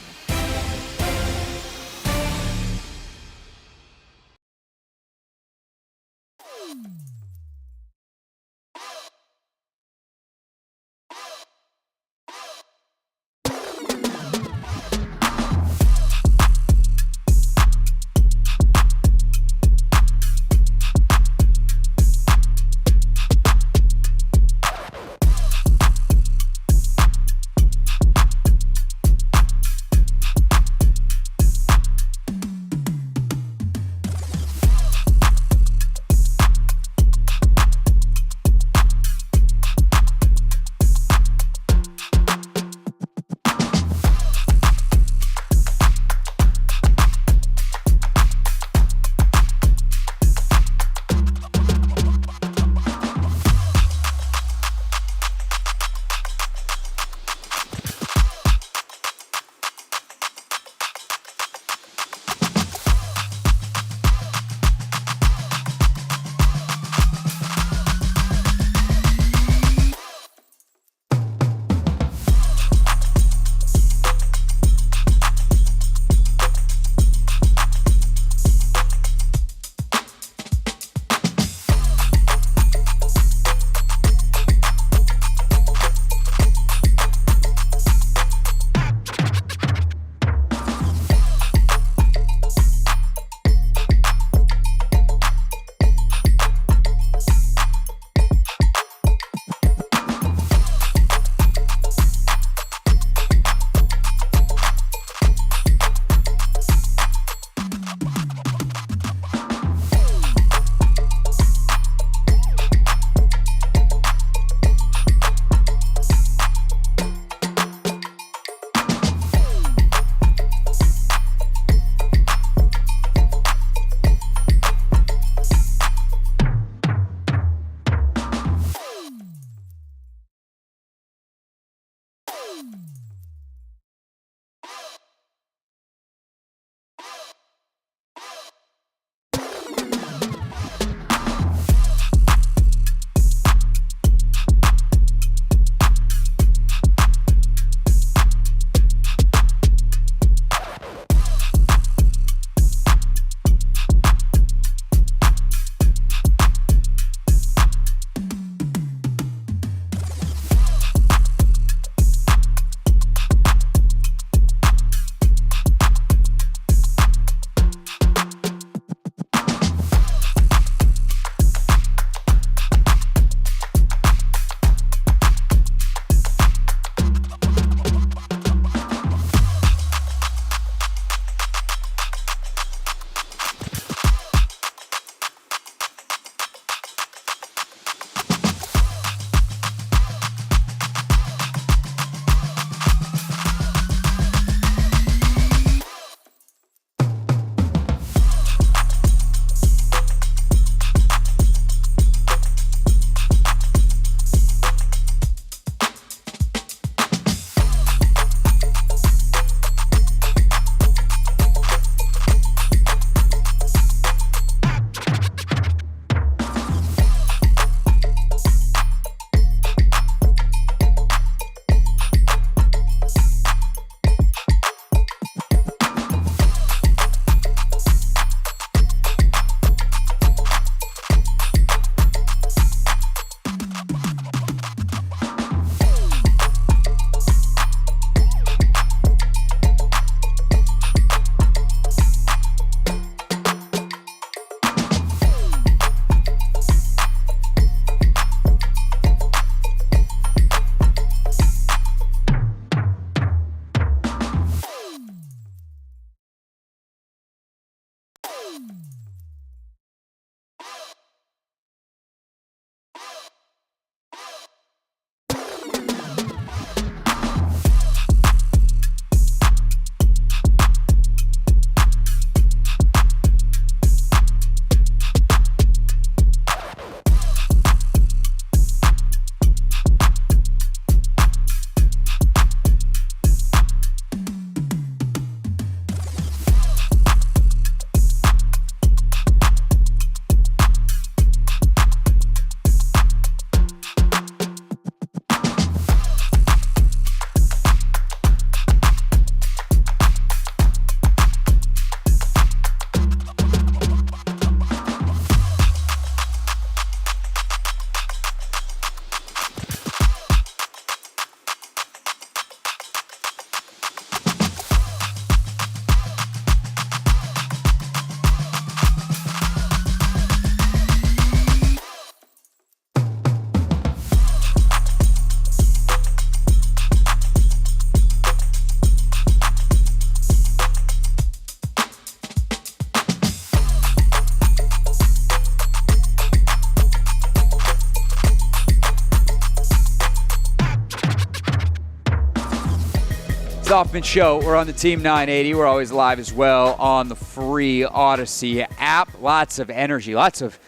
Hoffman Show. We're on the Team 980. We're always live as well on the free Odyssey app. Lots of energy, lots of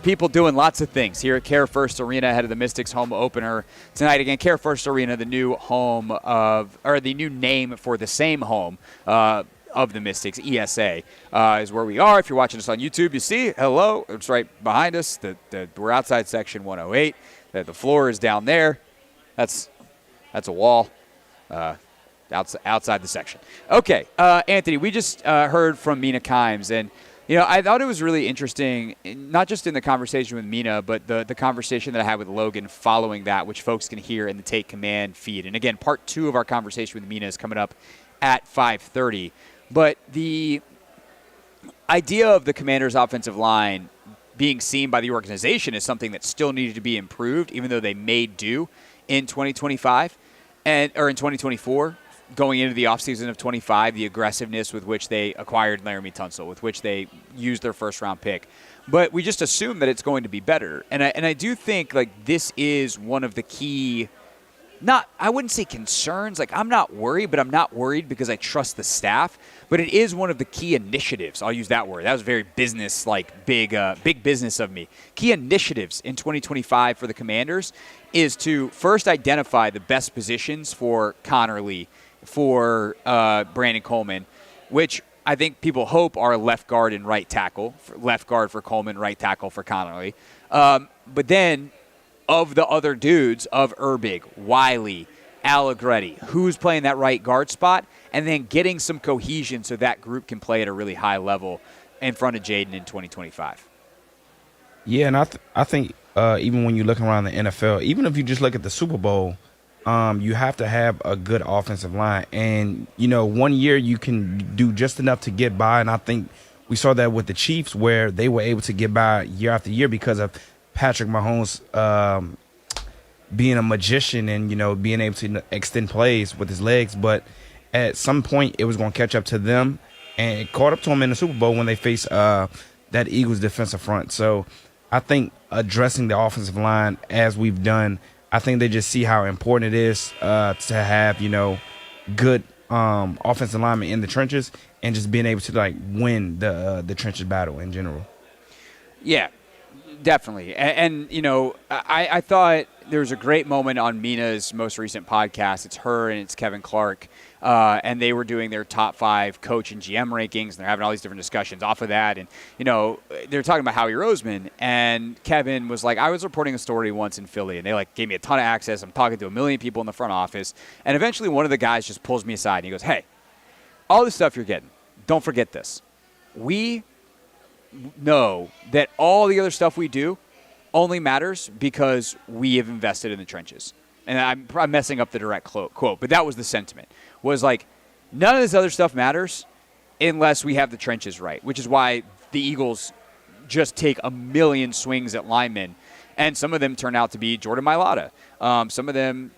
people doing lots of things here at CareFirst Arena ahead of the Mystics home opener tonight. Again, CareFirst Arena, the new the new name for the same home of the Mystics, ESA, is where we are. If you're watching us on YouTube, you see, hello, it's right behind us. We're outside section 108. The floor is down there. That's a wall. Outside the section. Okay, Anthony, we just heard from Mina Kimes, and I thought it was really interesting, not just in the conversation with Mina, but the conversation that I had with Logan following that, which folks can hear in the Take Command feed. And again, part 2 of our conversation with Mina is coming up at 5:30. But the idea of the Commanders' offensive line being seen by the organization as something that still needed to be improved, even though they made do in 2025 or in 2024. Going into the offseason of 25, the aggressiveness with which they acquired Laramie Tunsil, with which they used their first-round pick. But we just assume that it's going to be better. And I do think, this is one of the key, I wouldn't say concerns. I'm not worried, but I'm not worried because I trust the staff. But it is one of the key initiatives. I'll use that word. That was very business, big business of me. Key initiatives in 2025 for the Commanders is to first identify the best positions for Connerly, for Brandon Coleman, which I think people hope are left guard and right tackle. Left guard for Coleman, right tackle for Connerly. But then of the other dudes, of Urbig, Wiley, Allegretti, who's playing that right guard spot, and then getting some cohesion so that group can play at a really high level in front of Jaden in 2025. Yeah, and I think even when you look around the NFL, even if you just look at the Super Bowl, you have to have a good offensive line. And, 1 year you can do just enough to get by. And I think we saw that with the Chiefs where they were able to get by year after year because of Patrick Mahomes being a magician and, being able to extend plays with his legs. But at some point it was going to catch up to them. And it caught up to them in the Super Bowl when they faced that Eagles defensive front. So I think addressing the offensive line as we've done, I think they just see how important it is to have, good offensive linemen in the trenches and just being able to win the trenches battle in general. Yeah, definitely. And I thought there was a great moment on Mina's most recent podcast. It's her and it's Kevin Clark. And they were doing their top 5 coach and GM rankings, and they're having all these different discussions off of that. And, they're talking about Howie Roseman, and Kevin was like, I was reporting a story once in Philly, and they, gave me a ton of access. I'm talking to a million people in the front office. And eventually one of the guys just pulls me aside, and he goes, hey, all this stuff you're getting, don't forget this. We know that all the other stuff we do only matters because we have invested in the trenches. And I'm messing up the direct quote, but that was the sentiment. Was none of this other stuff matters unless we have the trenches right, which is why the Eagles just take a million swings at linemen, and some of them turn out to be Jordan Mailata. Some of them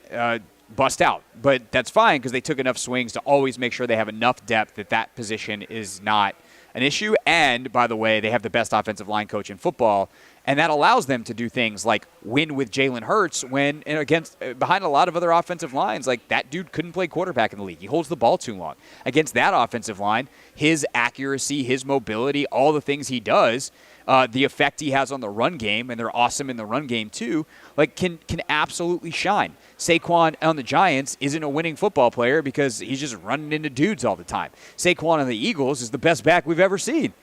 bust out, but that's fine because they took enough swings to always make sure they have enough depth that position is not an issue. And, by the way, they have the best offensive line coach in football, and that allows them to do things like win with Jalen Hurts when behind a lot of other offensive lines. That dude couldn't play quarterback in the league. He holds the ball too long. Against that offensive line, his accuracy, his mobility, all the things he does, the effect he has on the run game, and they're awesome in the run game too, can absolutely shine. Saquon on the Giants isn't a winning football player because he's just running into dudes all the time. Saquon on the Eagles is the best back we've ever seen.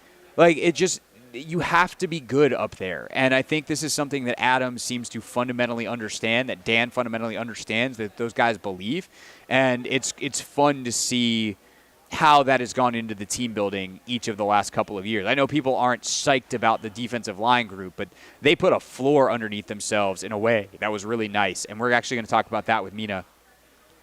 You have to be good up there. And I think this is something that Adam seems to fundamentally understand, that Dan fundamentally understands, that those guys believe. And it's fun to see how that has gone into the team building each of the last couple of years. I know people aren't psyched about the defensive line group, but they put a floor underneath themselves in a way that was really nice. And we're actually going to talk about that with Mina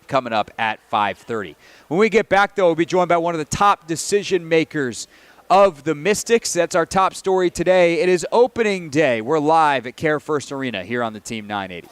coming up at 5:30. When we get back, though, we'll be joined by one of the top decision makers of the Mystics. That's our top story today. It is opening day. We're live at CareFirst Arena here on the Team 980.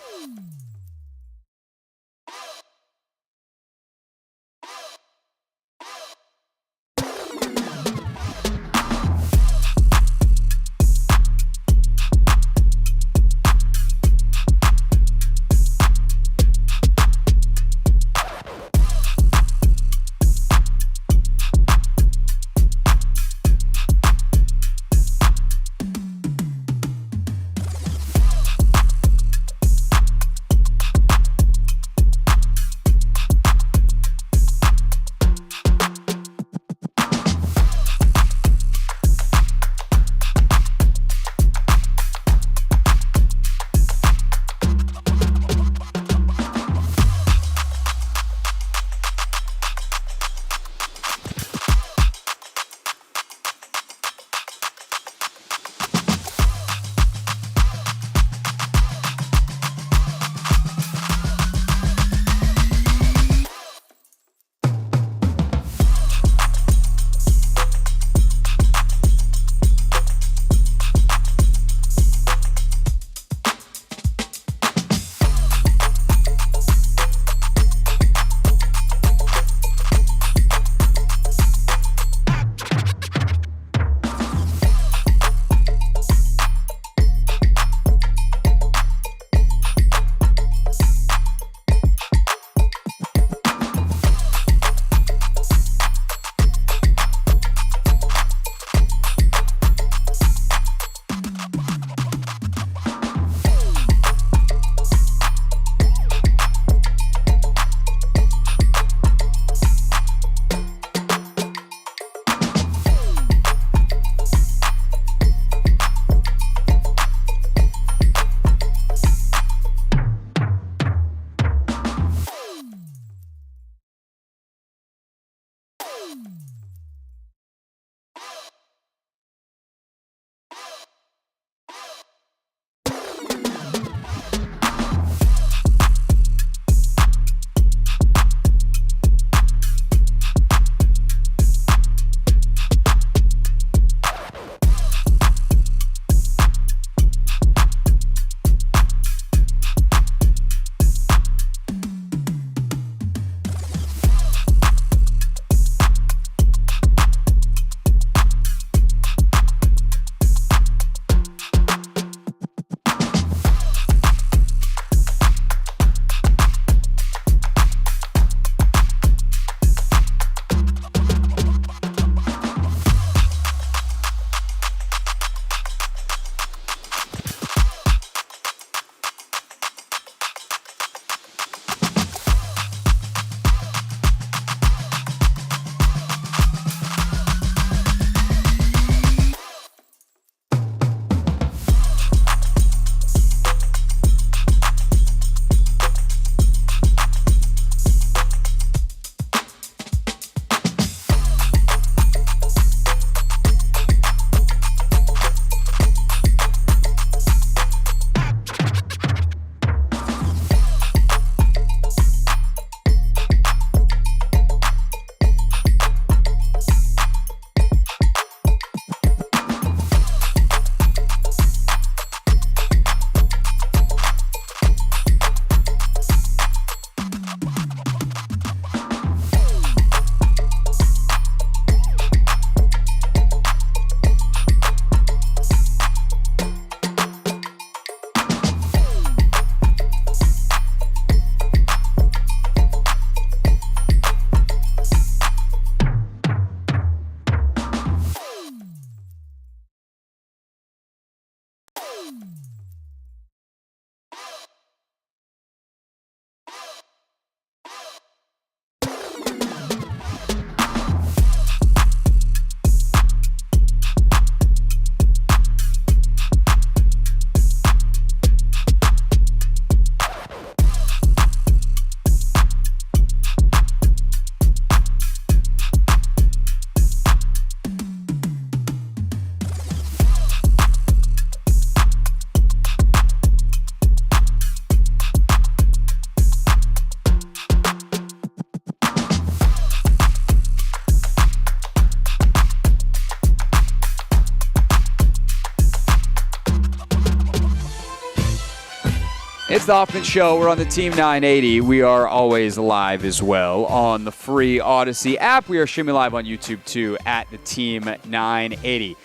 It's the Hoffman Show. We're on the Team 980. We are always live as well on the free Odyssey app. We are streaming live on YouTube too at the Team 980.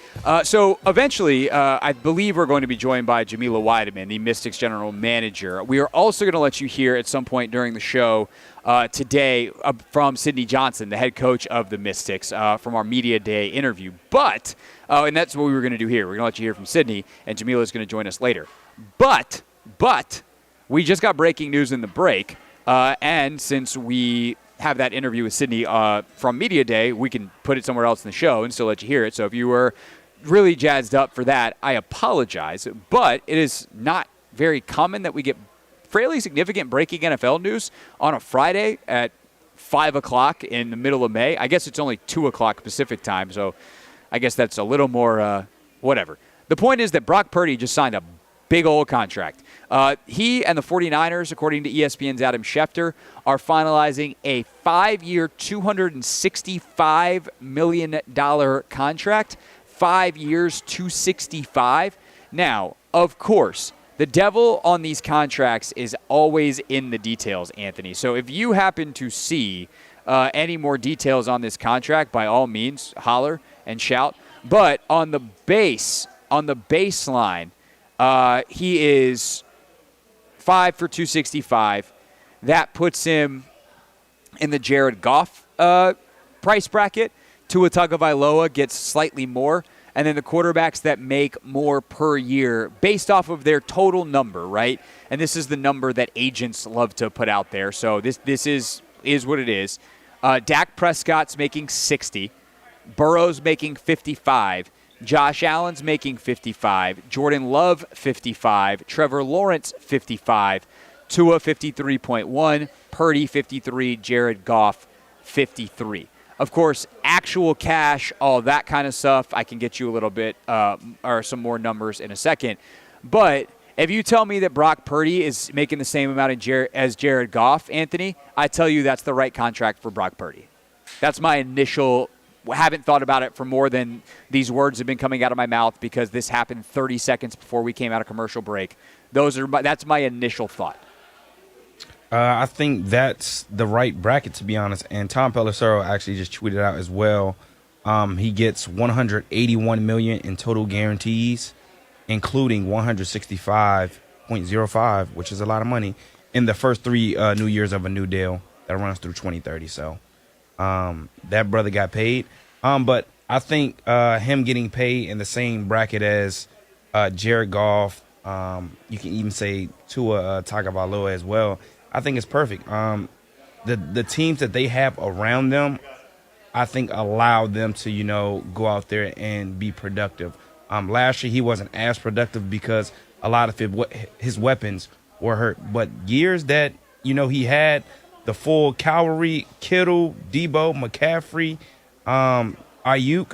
So eventually, I believe we're going to be joined by Jamila Wideman, the Mystics general manager. We are also going to let you hear at some point during the show today from Sydney Johnson, the head coach of the Mystics, from our Media Day interview. But, and that's what we were going to do here. We're going to let you hear from Sydney, and Jamila is going to join us later. But we just got breaking news in the break, and since we have that interview with Sydney from Media Day, we can put it somewhere else in the show and still let you hear it. So if you were really jazzed up for that, I apologize. But it is not very common that we get fairly significant breaking NFL news on a Friday at 5 o'clock in the middle of May. I guess it's only 2 o'clock Pacific time, so I guess that's a little more whatever. The point is that Brock Purdy just signed a big old contract. He and the 49ers, according to ESPN's Adam Schefter, are finalizing a 5-year, $265 million contract. 5 years, $265. Now, of course, the devil on these contracts is always in the details, Anthony. So if you happen to see any more details on this contract, by all means, holler and shout. But on the baseline, he is 5 for 265. That puts him in the Jared Goff price bracket. Tua Tagovailoa gets slightly more. And then the quarterbacks that make more per year based off of their total number, right? And this is the number that agents love to put out there. So this is what it is. Dak Prescott's making 60. Burrow's making 55. Josh Allen's making 55. Jordan Love, 55. Trevor Lawrence, 55. Tua, 53.1. Purdy, 53. Jared Goff, 53. Of course, actual cash, all that kind of stuff, I can get you a little bit or some more numbers in a second. But if you tell me that Brock Purdy is making the same amount as Jared Goff, Anthony, I tell you that's the right contract for Brock Purdy. That's my initial. Haven't thought about it for more than these words have been coming out of my mouth because this happened 30 seconds before we came out of commercial break. That's my initial thought. I think that's the right bracket, to be honest. And Tom Pelissero actually just tweeted out as well. He gets $181 million in total guarantees, including $165.05, which is a lot of money, in the first 3 new years of a new deal that runs through 2030. So that brother got paid. But I think him getting paid in the same bracket as Jared Goff, you can even say Tua Tagovailoa as well. I think it's perfect. The teams that they have around them, I think, allow them to, go out there and be productive. Last year he wasn't as productive because a lot of his weapons were hurt. But years that, he had the full cavalry, Kittle, Debo, McCaffrey, Ayuk,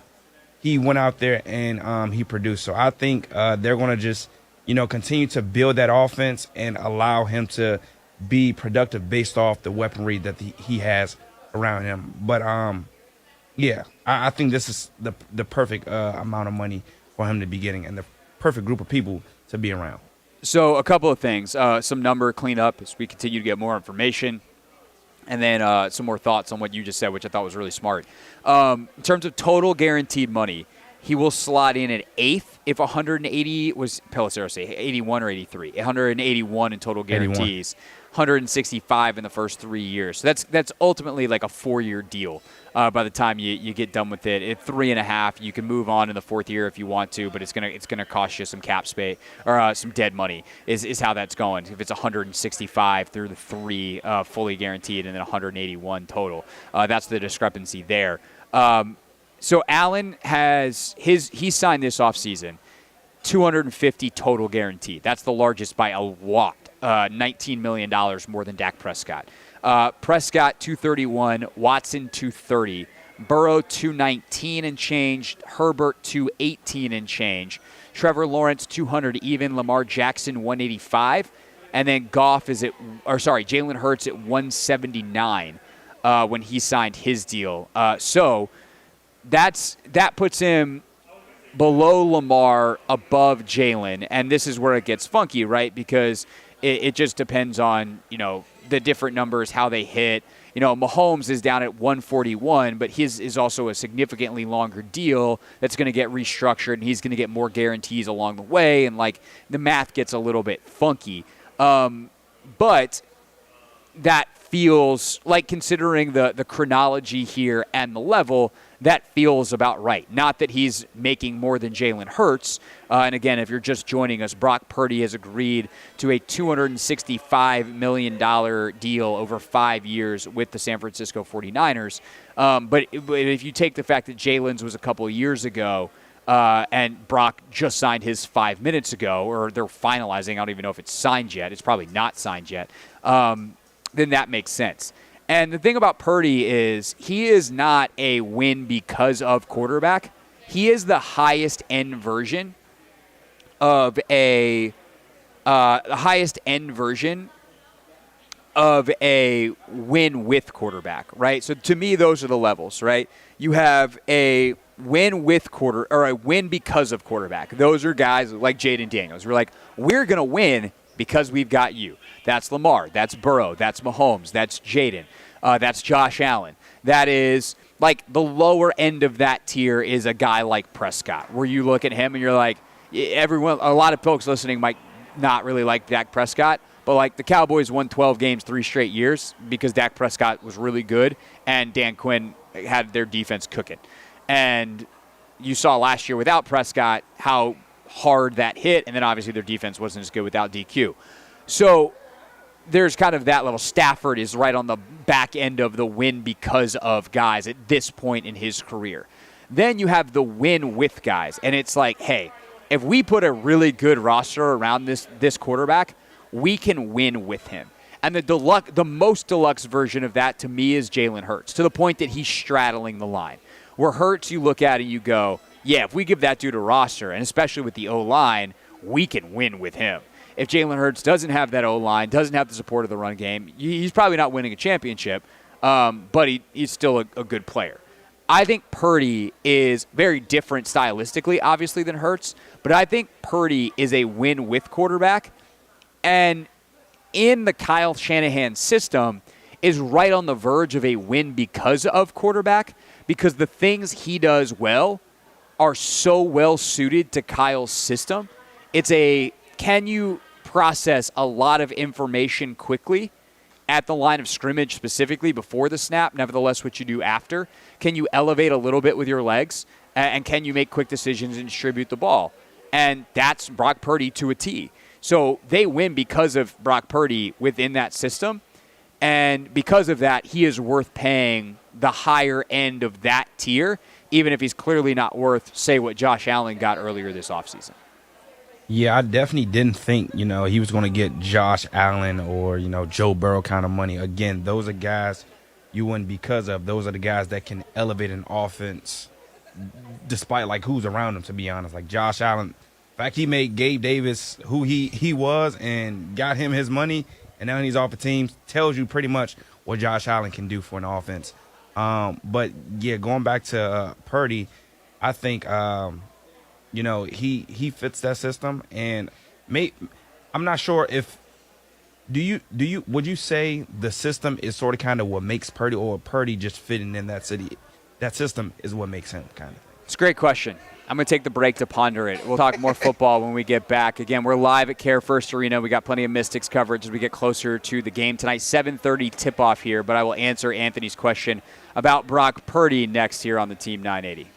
he went out there and he produced. So I think they're going to just, continue to build that offense and allow him to be productive based off the weaponry that he has around him. But, I think this is the perfect amount of money for him to be getting and the perfect group of people to be around. So a couple of things, some number cleanup as we continue to get more information, and then some more thoughts on what you just said, which I thought was really smart. In terms of total guaranteed money, he will slot in at 8th if 180 was, Pelissero say, 81 or 83. 181 in total guarantees. 81. 165 in the first 3 years. So that's ultimately like a 4-year deal by the time you get done with it. At 3.5, you can move on in the 4th year if you want to, but it's gonna cost you some cap space or some dead money is how that's going. If it's 165 through the 3 fully guaranteed and then 181 total, that's the discrepancy there. So Allen he signed this offseason, 250 total guaranteed. That's the largest by a lot. $19 million more than Dak Prescott. Prescott, 231. Watson, 230. Burrow, 219 and change. Herbert, 218 and change. Trevor Lawrence, 200 even. Lamar Jackson, 185. And then Jalen Hurts at 179 when he signed his deal. So that puts him below Lamar, above Jalen, and this is where it gets funky, right? Because It just depends on, the different numbers, how they hit. Mahomes is down at 141, but his is also a significantly longer deal that's going to get restructured, and he's going to get more guarantees along the way, and the math gets a little bit funky. But that feels like, considering the chronology here and the level, that feels about right. Not that he's making more than Jalen Hurts. And again, if you're just joining us, Brock Purdy has agreed to a $265 million deal over 5 years with the San Francisco 49ers. But if you take the fact that Jalen's was a couple of years ago, and Brock just signed his 5 minutes ago, or they're finalizing, I don't even know if it's signed yet. It's probably not signed yet. Then that makes sense. And the thing about Purdy is he is not a win because of quarterback. He is the highest end version of a win with quarterback, right? So to me, those are the levels, right? You have a win with or a win because of quarterback. Those are guys like Jaden Daniels. We're going to win because we've got you. That's Lamar. That's Burrow. That's Mahomes. That's Jaden. That's Josh Allen. That is, the lower end of that tier is a guy like Prescott, where you look at him and you're like, a lot of folks listening might not really like Dak Prescott, but the Cowboys won 12 games 3 straight years because Dak Prescott was really good and Dan Quinn had their defense cooking. And you saw last year without Prescott how hard that hit, and then obviously their defense wasn't as good without DQ. So there's kind of that level. Stafford is right on the back end of the win because of guys at this point in his career. Then you have the win with guys, and it's hey, if we put a really good roster around this quarterback, we can win with him. And the most deluxe version of that to me is Jalen Hurts, to the point that he's straddling the line. Where Hurts, you look at it and you go, yeah, if we give that dude a roster, and especially with the O-line, we can win with him. If Jalen Hurts doesn't have that O-line, doesn't have the support of the run game, he's probably not winning a championship, but he's still a good player. I think Purdy is very different stylistically, obviously, than Hurts, but I think Purdy is a win with quarterback, and in the Kyle Shanahan system is right on the verge of a win because of quarterback, because the things he does well are so well suited to Kyle's system. Can you process a lot of information quickly at the line of scrimmage, specifically before the snap, nevertheless what you do after? Can you elevate a little bit with your legs? And can you make quick decisions and distribute the ball? And that's Brock Purdy to a T. So they win because of Brock Purdy within that system. And because of that, he is worth paying the higher end of that tier, even if he's clearly not worth, say, what Josh Allen got earlier this offseason. Yeah, I definitely didn't think, he was going to get Josh Allen or, Joe Burrow kind of money. Again, those are guys you win because of. Those are the guys that can elevate an offense despite, who's around them, to be honest. Josh Allen, the fact he made Gabe Davis who he was and got him his money, and now he's off the team, tells you pretty much what Josh Allen can do for an offense. But, yeah, going back to Purdy, I think he fits that system, and I'm not sure if would you say the system is sort of kind of what makes Purdy, or Purdy just fitting in that system is what makes him kind of? It's a great question. I'm going to take the break to ponder it. We'll talk more football when we get back. Again, we're live at CareFirst Arena. We got plenty of Mystics coverage as we get closer to the game tonight. 7:30 tip-off here, but I will answer Anthony's question about Brock Purdy next here on the Team 980.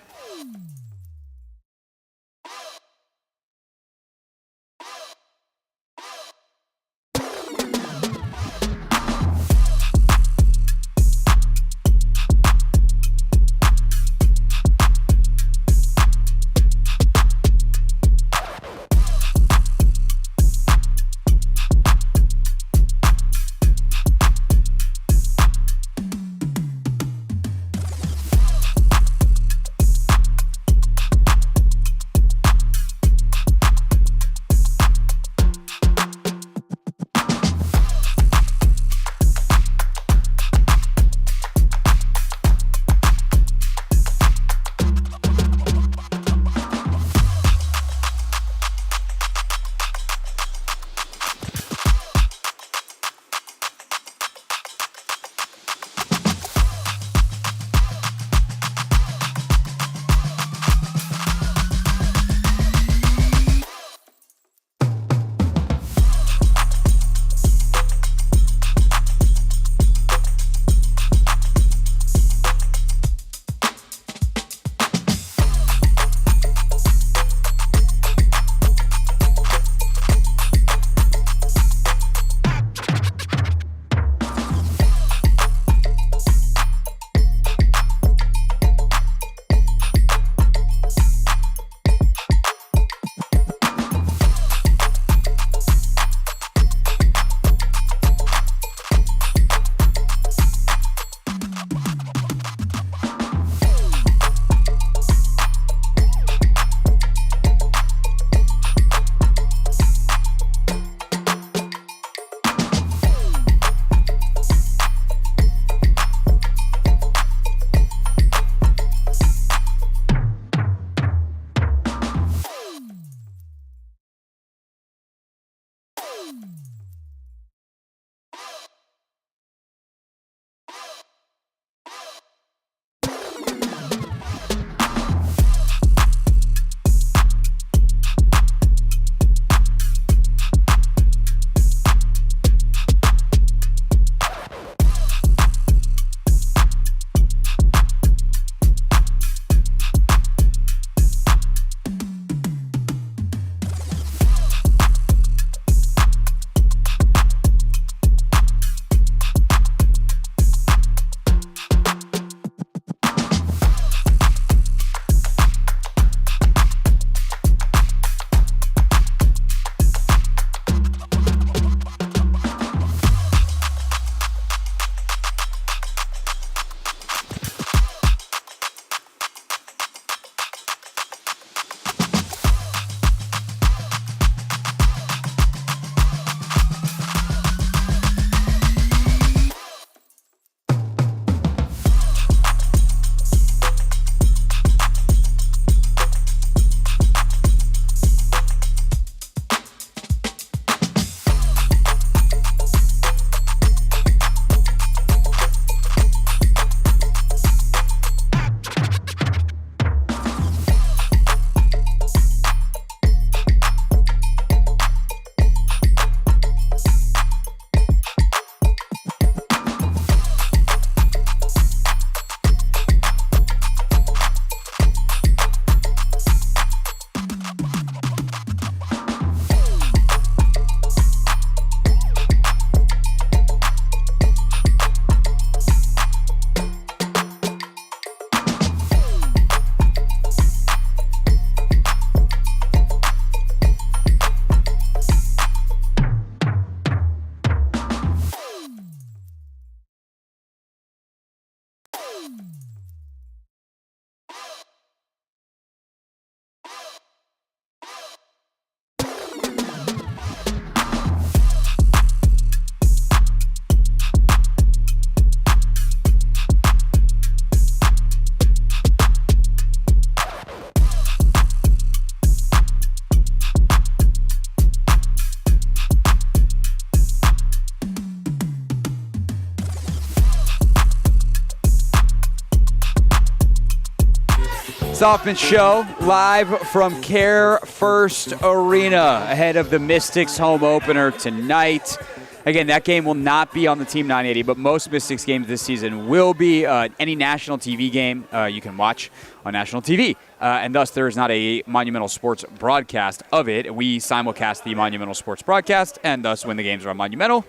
Hoffman Show, live from CareFirst Arena, ahead of the Mystics home opener tonight. Again, that game will not be on the Team 980, but most Mystics games this season will be. Any national TV game you can watch on national TV, and thus there is not a Monumental Sports broadcast of it. We simulcast the Monumental Sports broadcast, and thus when the games are on Monumental,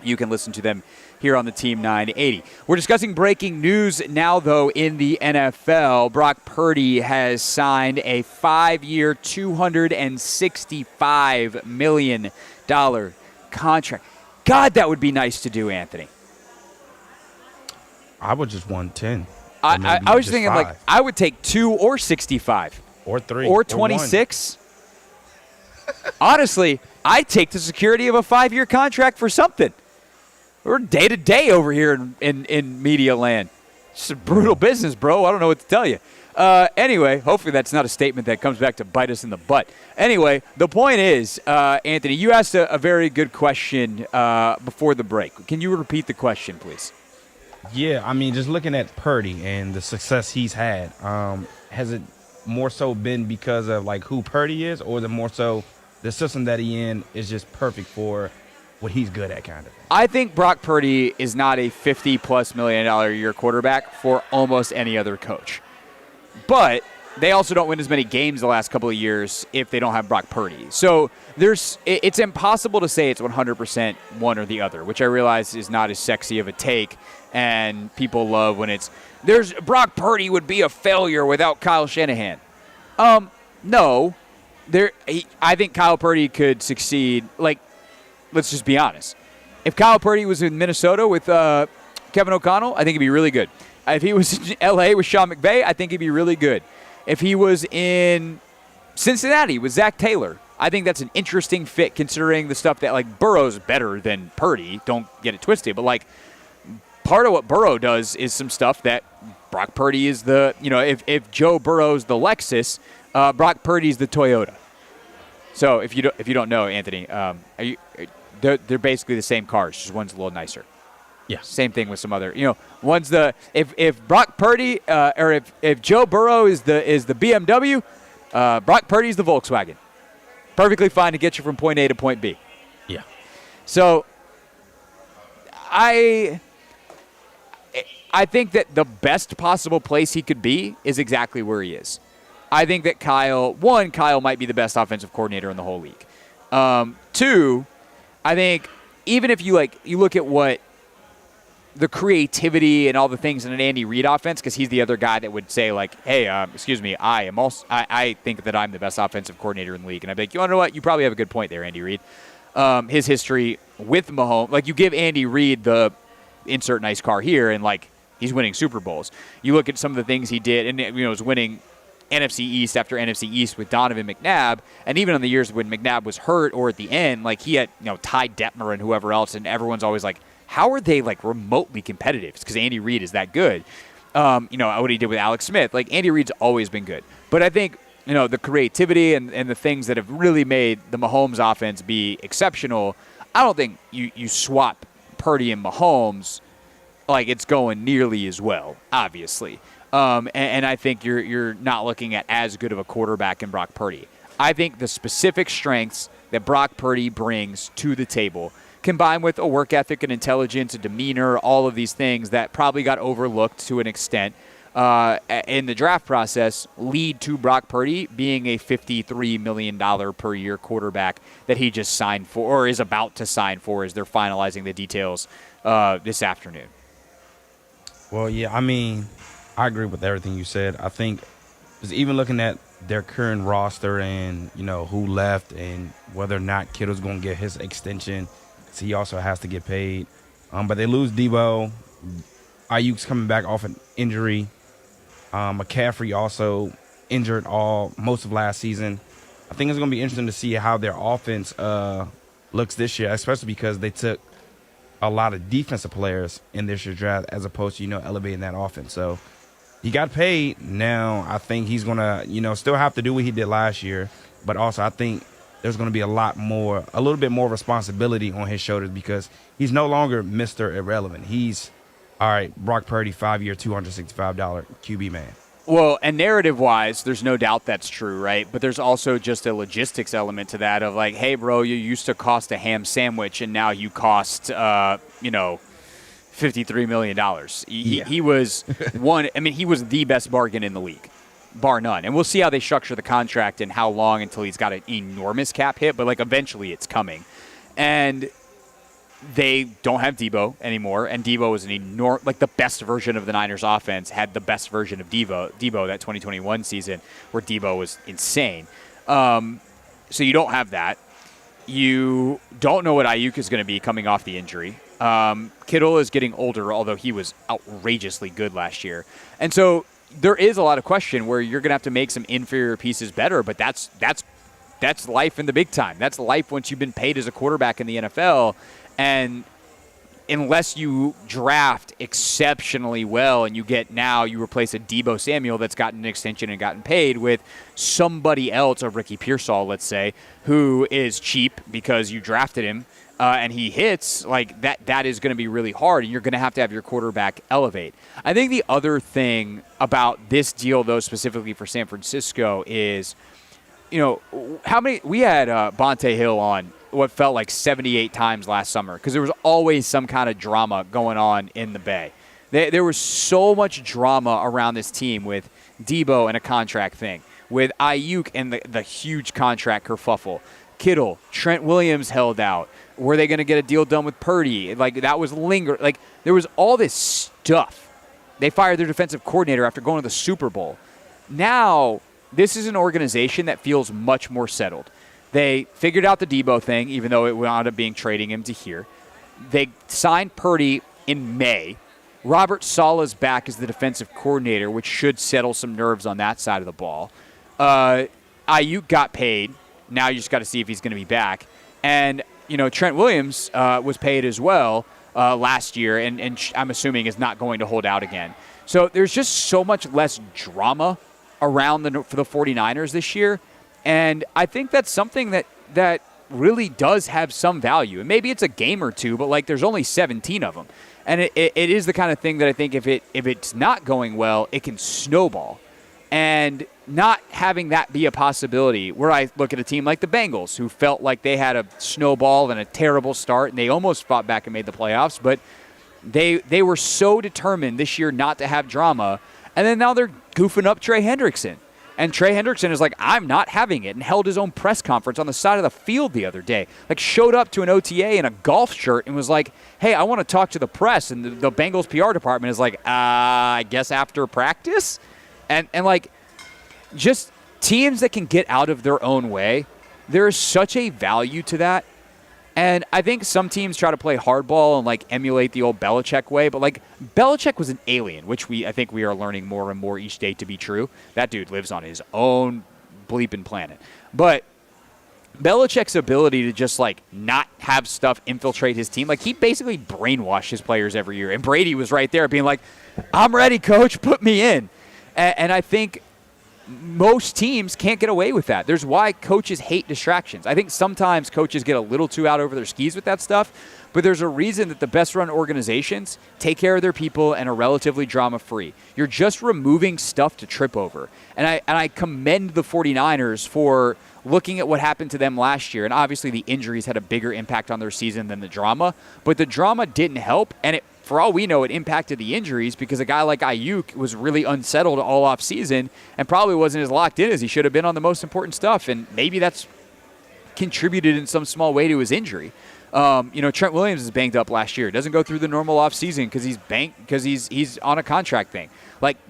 you can listen to them here on the Team 980. We're discussing breaking news now, though, in the NFL. Brock Purdy has signed a 5-year, $265 million contract. God, that would be nice to do, Anthony. I would just want 10. I was thinking, 5. like, I would take 2 or 65. Or 3. Or 26. Honestly, I'd take the security of a 5-year contract for something. We're day to day over here in media land. It's a brutal business, bro. I don't know what to tell you. Anyway, hopefully that's not a statement that comes back to bite us in the butt. Anyway, the point is, Anthony, you asked a very good question before the break. Can you repeat the question, please? Yeah, I mean, just looking at Purdy and the success he's had, has it more so been because of like who Purdy is, or is it more so the system that he in is just perfect for what he's good at, kind of? I think Brock Purdy is not a $50+ million a year quarterback for almost any other coach. But they also don't win as many games the last couple of years if they don't have Brock Purdy. So it's impossible to say it's 100% one or the other, which I realize is not as sexy of a take, and people love when there's Brock Purdy would be a failure without Kyle Shanahan. No. I think Kyle Purdy could succeed. Like, let's just be honest. If Kyle Purdy was in Minnesota with Kevin O'Connell, I think he'd be really good. If he was in L.A. with Sean McVay, I think he'd be really good. If he was in Cincinnati with Zach Taylor, I think that's an interesting fit considering the stuff that, like, Burrow's better than Purdy. Don't get it twisted. But, like, part of what Burrow does is some stuff that Brock Purdy is if Joe Burrow's the Lexus, Brock Purdy's the Toyota. So if you don't know, Anthony, they're basically the same cars, just one's a little nicer. Yeah. Same thing with some other, one's if Brock Purdy or if Joe Burrow is the BMW, Brock Purdy's the Volkswagen. Perfectly fine to get you from point A to point B. Yeah. So I think that the best possible place he could be is exactly where he is. I think that Kyle might be the best offensive coordinator in the whole league. 2, I think even if you look at what the creativity and all the things in an Andy Reid offense, because he's the other guy that would say, like, hey, excuse me, I think that I'm the best offensive coordinator in the league. And I'd be like, you want to know what? You probably have a good point there, Andy Reid. His history with Mahomes, like, you give Andy Reid the insert nice car here, and, like, he's winning Super Bowls. You look at some of the things he did, and, was winning NFC East after NFC East with Donovan McNabb, and even in the years when McNabb was hurt or at the end, like, he had, Ty Detmer and whoever else, and everyone's always like, how are they, like, remotely competitive? It's because Andy Reid is that good. What he did with Alex Smith. Like, Andy Reid's always been good. But I think, the creativity and the things that have really made the Mahomes offense be exceptional, I don't think you swap Purdy and Mahomes like it's going nearly as well, obviously. And I think you're not looking at as good of a quarterback in Brock Purdy. I think the specific strengths that Brock Purdy brings to the table, combined with a work ethic and intelligence, a demeanor, all of these things that probably got overlooked to an extent in the draft process, lead to Brock Purdy being a $53 million per year quarterback that he just signed for or is about to sign for as they're finalizing the details this afternoon. Well, yeah, I mean, I agree with everything you said. I think just even looking at their current roster and, who left and whether or not Kittle's going to get his extension, so he also has to get paid. But they lose Debo. Ayuk's coming back off an injury. McCaffrey also injured most of last season. I think it's going to be interesting to see how their offense looks this year, especially because they took a lot of defensive players in this year's draft as opposed to, elevating that offense. So he got paid. Now I think he's going to, still have to do what he did last year. But also I think there's going to be a little bit more responsibility on his shoulders because he's no longer Mr. Irrelevant. He's, all right, Brock Purdy, 5-year, $265 QB man. Well, and narrative-wise, there's no doubt that's true, right? But there's also just a logistics element to that of like, hey, bro, you used to cost a ham sandwich, and now you cost, $53 million. He was he was the best bargain in the league, bar none. And we'll see how they structure the contract and how long until he's got an enormous cap hit, but like eventually it's coming. And they don't have Debo anymore, and Debo was the best version of the Niners offense, had the best version of Debo that 2021 season where Debo was insane. So you don't have that. You don't know what Ayuk is going to be coming off the injury. Kittle is getting older, although he was outrageously good last year. And so there is a lot of question where you're going to have to make some inferior pieces better, but that's life in the big time. That's life once you've been paid as a quarterback in the NFL. And unless you draft exceptionally well and you replace a Debo Samuel that's gotten an extension and gotten paid with somebody else, a Ricky Pearsall, let's say, who is cheap because you drafted him and he hits, like that is going to be really hard, and you're going to have your quarterback elevate. I think the other thing about this deal, though, specifically for San Francisco is, we had Bonte Hill on what felt like 78 times last summer because there was always some kind of drama going on in the Bay. There was so much drama around this team with Debo and a contract thing, with Ayuk and the huge contract kerfuffle. Kittle, Trent Williams held out. Were they going to get a deal done with Purdy? Like, that was Like, there was all this stuff. They fired their defensive coordinator after going to the Super Bowl. Now, this is an organization that feels much more settled. They figured out the Debo thing, even though it wound up being trading him to here. They signed Purdy in May. Robert Saleh's back as the defensive coordinator, which should settle some nerves on that side of the ball. Ayuk got paid. Now you just got to see if he's going to be back. And, Trent Williams was paid as well last year, and I'm assuming is not going to hold out again. So there's just so much less drama around for the 49ers this year. And I think that's something that really does have some value. And maybe it's a game or two, but there's only 17 of them. And it is the kind of thing that I think if it's not going well, it can snowball. And not having that be a possibility, where I look at a team like the Bengals, who felt like they had a snowball and a terrible start, and they almost fought back and made the playoffs, but they were so determined this year not to have drama, and then now they're goofing up Trey Hendrickson. And Trey Hendrickson is like, I'm not having it, and held his own press conference on the side of the field the other day. Showed up to an OTA in a golf shirt and was like, hey, I want to talk to the press. And the Bengals PR department is like, I guess after practice? And just teams that can get out of their own way, there is such a value to that. And I think some teams try to play hardball and emulate the old Belichick way, but Belichick was an alien, which I think we are learning more and more each day to be true. That dude lives on his own bleeping planet. But Belichick's ability to just not have stuff infiltrate his team, he basically brainwashed his players every year. And Brady was right there being like, I'm ready, coach, put me in. And I think most teams can't get away with that. There's why coaches hate distractions. I think sometimes coaches get a little too out over their skis with that stuff, but there's a reason that the best run organizations take care of their people and are relatively drama-free. You're just removing stuff to trip over. And I commend the 49ers for looking at what happened to them last year. And obviously the injuries had a bigger impact on their season than the drama, but the drama didn't help, and for all we know, it impacted the injuries because a guy like Ayuk was really unsettled all off season and probably wasn't as locked in as he should have been on the most important stuff. And maybe that's contributed in some small way to his injury. Trent Williams is banged up last year. Doesn't go through the normal off season because he's on a contract thing.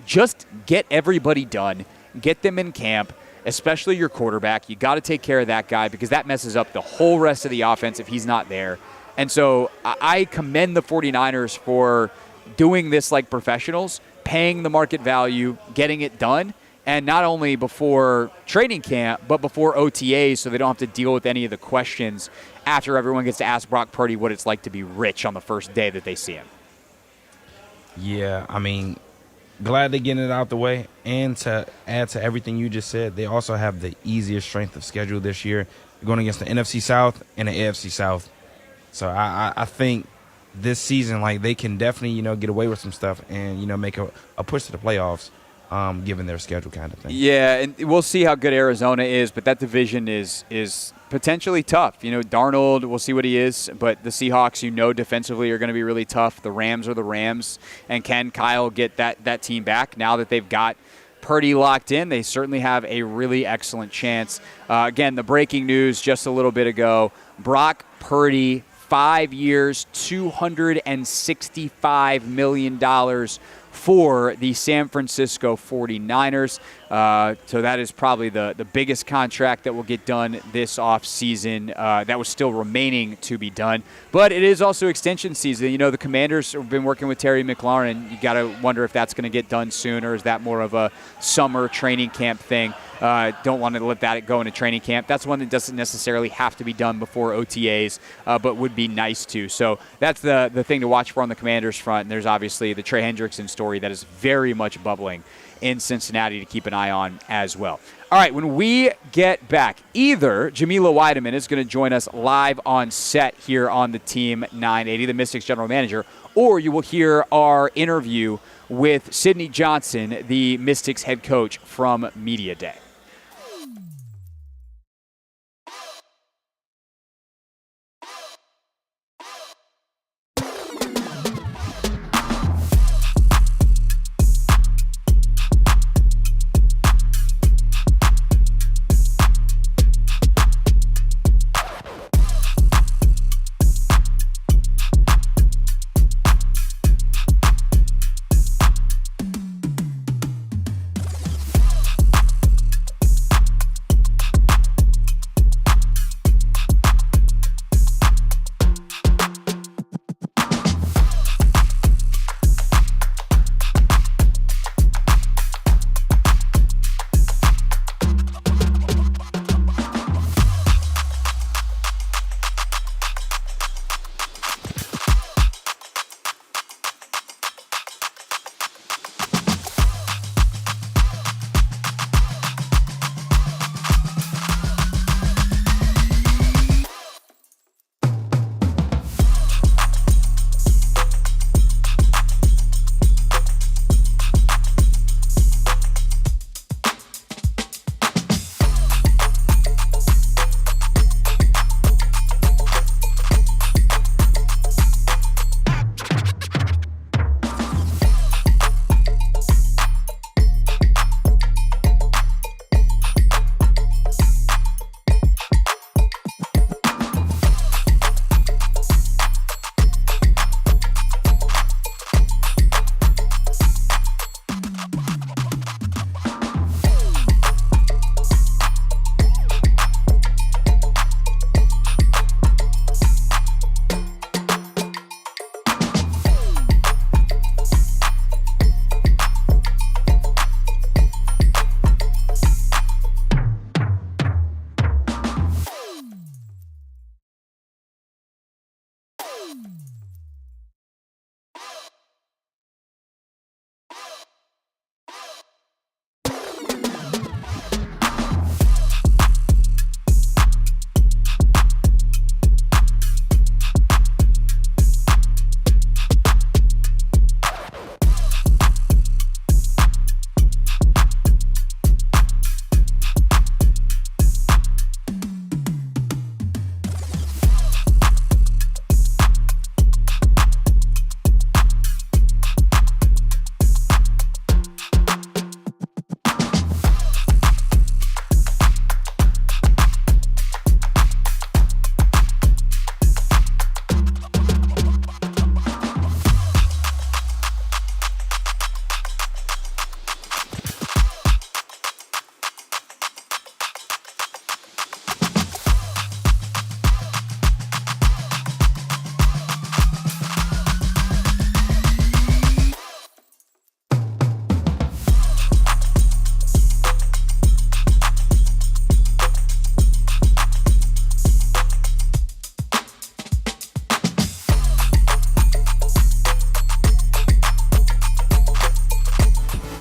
Just get everybody done, get them in camp, especially your quarterback. You got to take care of that guy because that messes up the whole rest of the offense if he's not there. And so I commend the 49ers for doing this like professionals, paying the market value, getting it done, and not only before training camp, but before OTAs so they don't have to deal with any of the questions after everyone gets to ask Brock Purdy what it's like to be rich on the first day that they see him. Yeah, glad they're getting it out the way. And to add to everything you just said, they also have the easiest strength of schedule this year. They're going against the NFC South and the AFC South. So I think this season, they can definitely, get away with some stuff and, make a push to the playoffs. given their schedule kind of thing. Yeah, and we'll see how good Arizona is, but that division is potentially tough. Darnold, we'll see what he is, but the Seahawks, defensively are going to be really tough. The Rams are the Rams, and can Kyle get that team back now that they've got Purdy locked in? They certainly have a really excellent chance. Again, the breaking news just a little bit ago, Brock Purdy, 5 years, $265 million for the San Francisco 49ers. So that is probably the biggest contract that will get done this offseason. That was still remaining to be done. But it is also extension season. The Commanders have been working with Terry McLaurin. You got to wonder if that's going to get done soon, or is that more of a summer training camp thing? Don't want to let that go into training camp. That's one that doesn't necessarily have to be done before OTAs, but would be nice to. So that's the thing to watch for on the Commanders front. And there's obviously the Trey Hendrickson story that is very much bubbling in Cincinnati to keep an eye on as well. All right, when we get back, either Jamila Wideman is going to join us live on set here on the Team 980, the Mystics general manager, or you will hear our interview with Sidney Johnson, the Mystics head coach, from Media Day.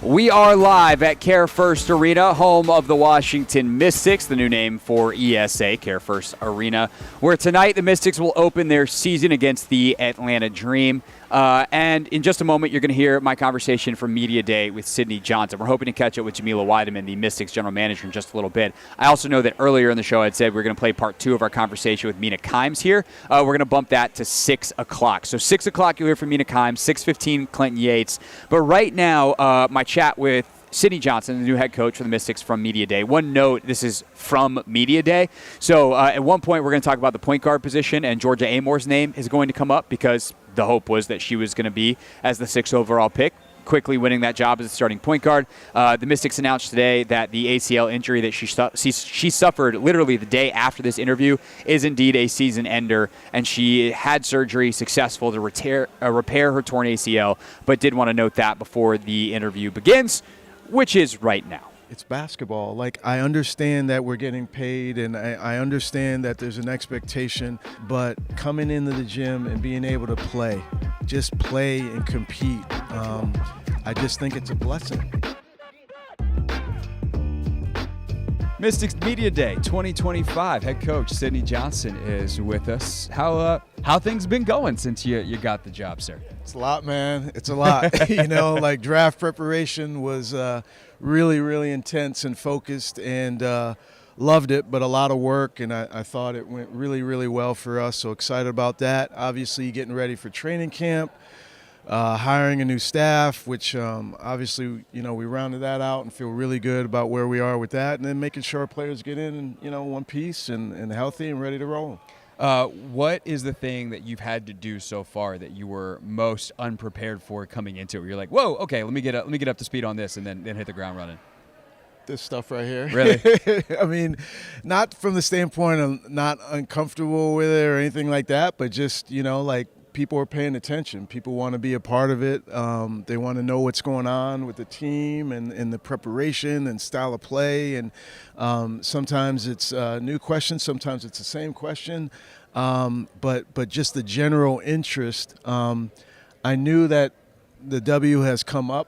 We are live at CareFirst Arena, home of the Washington Mystics, the new name for ESA, CareFirst Arena, where tonight the Mystics will open their season against the Atlanta Dream. And in just a moment, you're going to hear my conversation from Media Day with Sydney Johnson. We're hoping to catch up with Jamila Wideman, the Mystics general manager, in just a little bit. I also know that earlier in the show I'd said we're going to play part 2 of our conversation with Mina here. We're going to bump that to 6 o'clock. So 6 o'clock you'll hear from Mina, 6:15 Clinton Yates. But right now, my chat with Sydney Johnson, the new head coach for the Mystics from Media Day. One note, this is from Media Day. So at one point, we're going to talk about the point guard position, and Georgia Amore's name is going to come up because the hope was that she was going to be as the 6th overall pick, quickly winning that job as a starting point guard. The Mystics announced today that the ACL injury that she suffered literally the day after this interview is indeed a season ender, and she had surgery successful to repair her torn ACL, but did want to note that before the interview begins, which is right now. It's basketball. Like, I understand that we're getting paid, and I understand that there's an expectation, but coming into the gym and being able to play, just play and compete, I just think it's a blessing. Mystics Media Day 2025. Head coach Sydney Johnson is with us. How things been going since you got the job, sir? It's a lot, man. It's a lot. Like draft preparation was really, really intense and focused, and loved it, but a lot of work, and I thought it went really, really well for us. So excited about that. Obviously getting ready for training camp. Hiring a new staff, which obviously, we rounded that out and feel really good about where we are with that. And then making sure our players get in, one piece and healthy and ready to roll. What is the thing that you've had to do so far that you were most unprepared for coming into it? Where you're like, whoa, okay, let me get up to speed on this and then hit the ground running. This stuff right here. Really? I mean, not from the standpoint of not uncomfortable with it or anything like that, but just, people are paying attention. People want to be a part of it. They want to know what's going on with the team and the preparation and style of play. And sometimes it's new questions, sometimes it's the same question. But just the general interest. I knew that the W has come up,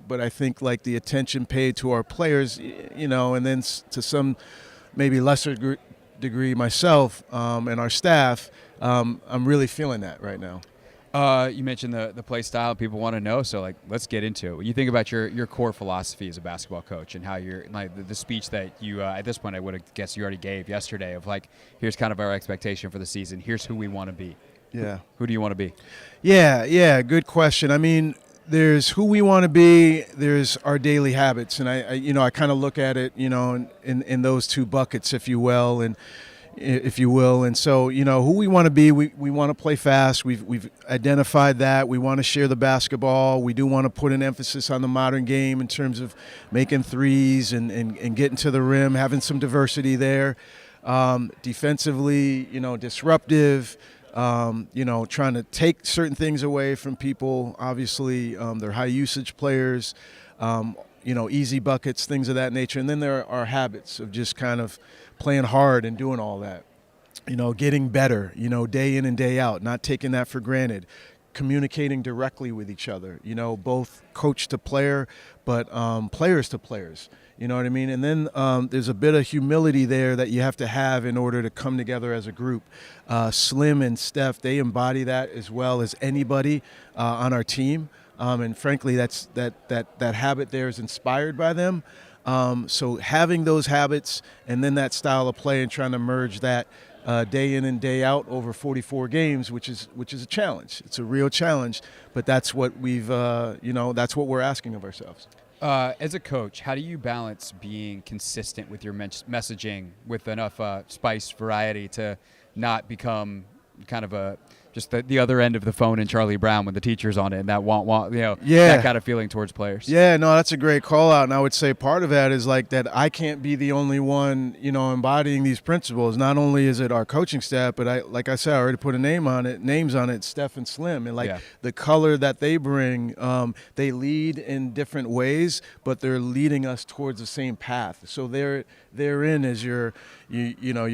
but I think like the attention paid to our players, and then to some maybe lesser degree myself and our staff, I'm really feeling that right now. You mentioned the play style people want to know, so let's get into it. When you think about your core philosophy as a basketball coach and how you're the speech that you at this point I would have guessed you already gave yesterday of here's kind of our expectation for the season. Here's who we want to be. Yeah. Who do you want to be? Yeah. Good question. I mean, there's who we want to be. There's our daily habits, and I kind of look at it, in those two buckets, if you will, and. And so, who we want to be, we want to play fast. We've identified that. We want to share the basketball. We do want to put an emphasis on the modern game in terms of making threes and getting to the rim, having some diversity there. Defensively, disruptive, trying to take certain things away from people. Obviously, they're high usage players, easy buckets, things of that nature. And then there are habits of just kind of playing hard and doing all that, getting better, day in and day out, not taking that for granted, communicating directly with each other, both coach to player, but players to players, you know what I mean? And then there's a bit of humility there that you have to have in order to come together as a group. Slim and Steph, they embody that as well as anybody on our team. And frankly, that habit there is inspired by them. So having those habits and then that style of play and trying to merge that day in and day out over 44 games, which is a challenge. It's a real challenge, but that's what that's what we're asking of ourselves. As a coach, how do you balance being consistent with your messaging with enough spice, variety to not become kind of just the other end of the phone in Charlie Brown when the teacher's on it and that that kind of feeling towards players? Yeah, no, that's a great call out. And I would say part of that is that I can't be the only one, embodying these principles. Not only is it our coaching staff, but like I said, I already put names on it, Steph and Slim. And the color that they bring, they lead in different ways, but they're leading us towards the same path. So therein is your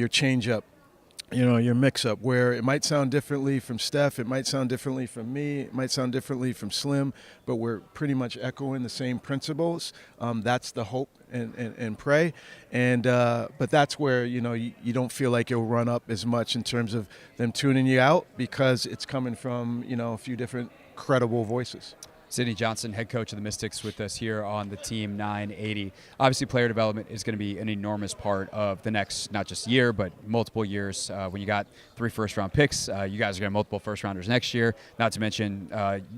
change up. your mix-up, where it might sound differently from Steph, it might sound differently from me, it might sound differently from Slim, but we're pretty much echoing the same principles. That's the hope and pray. But that's where, you don't feel like you'll run up as much in terms of them tuning you out, because it's coming from, a few different credible voices. Sydney Johnson, head coach of the Mystics, with us here on the Team 980. Obviously, player development is going to be an enormous part of the next, not just year, but multiple years. When you got 3 first-round picks, you guys are going to have multiple first-rounders next year, not to mention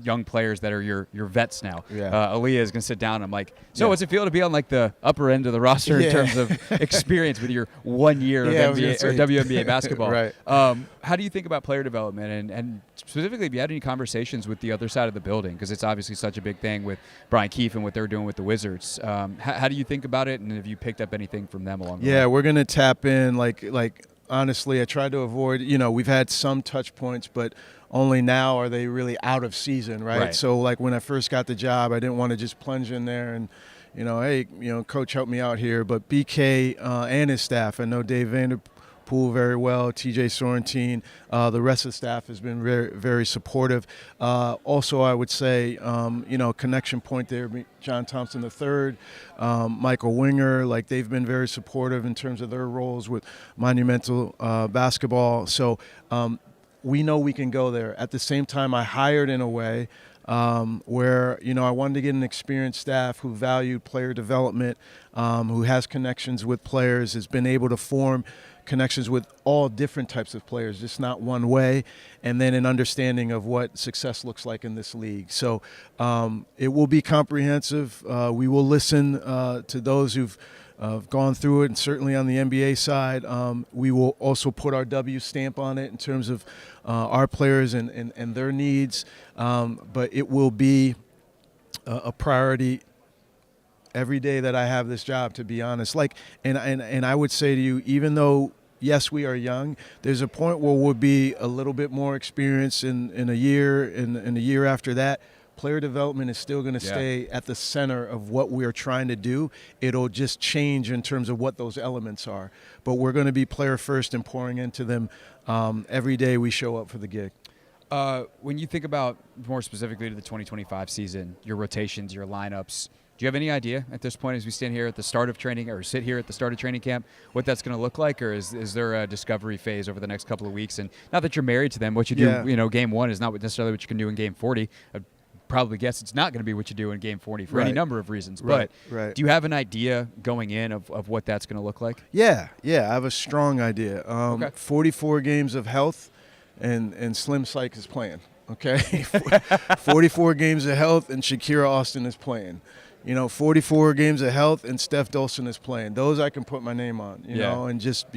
young players that are your vets now. Yeah. Aaliyah is going to sit down, and I'm like, so what's it feel to be on, like, the upper end of the roster in terms of experience with your 1 year of NBA, or WNBA basketball? Right. How do you think about player development, and specifically, have you had any conversations with the other side of the building? Because it's obviously such a big thing with Brian Keefe and what they're doing with the Wizards. How do you think about it, and have you picked up anything from them along the way? Yeah, we're going to tap in. Like honestly, I tried to avoid, we've had some touch points, but only now are they really out of season, right? So like when I first got the job, I didn't want to just plunge in there and, hey, coach, help me out here. But BK and his staff, I know Dave Vanderpool very well, TJ Sorrentine, the rest of the staff has been very, very supportive. Also, I would say, connection point there, John Thompson III, Michael Winger, like they've been very supportive in terms of their roles with Monumental basketball. So we know we can go there. At the same time, I hired in a way where, I wanted to get an experienced staff who valued player development, who has connections with players, has been able to form connections with all different types of players, just not one way, and then an understanding of what success looks like in this league. So it will be comprehensive. We will listen to those who've gone through it, and certainly on the NBA side, we will also put our W stamp on it in terms of our players and their needs, but it will be a priority every day that I have this job, to be honest. And I would say to you, even though, yes, we are young, there's a point where we'll be a little bit more experienced in a year, and a year after that. Player development is still going to stay at the center of what we're trying to do. It'll just change in terms of what those elements are. But we're going to be player first and pouring into them every day we show up for the gig. When you think about, more specifically to the 2025 season, your rotations, your lineups, do you have any idea at this point, as we stand here at the start of training, or sit here at the start of training camp, what that's going to look like? Or is there a discovery phase over the next couple of weeks? And not that you're married to them, what you do, game 1 is not necessarily what you can do in game 40. I'd probably guess it's not going to be what you do in game 40 for any number of reasons. But do you have an idea going in of what that's going to look like? Yeah, I have a strong idea. 44 games of health, and Slim Sykes is playing. Okay, 44 games of health, and Shakira Austin is playing. 44 games of health, and Steph Dolson is playing. Those I can put my name on, know, and just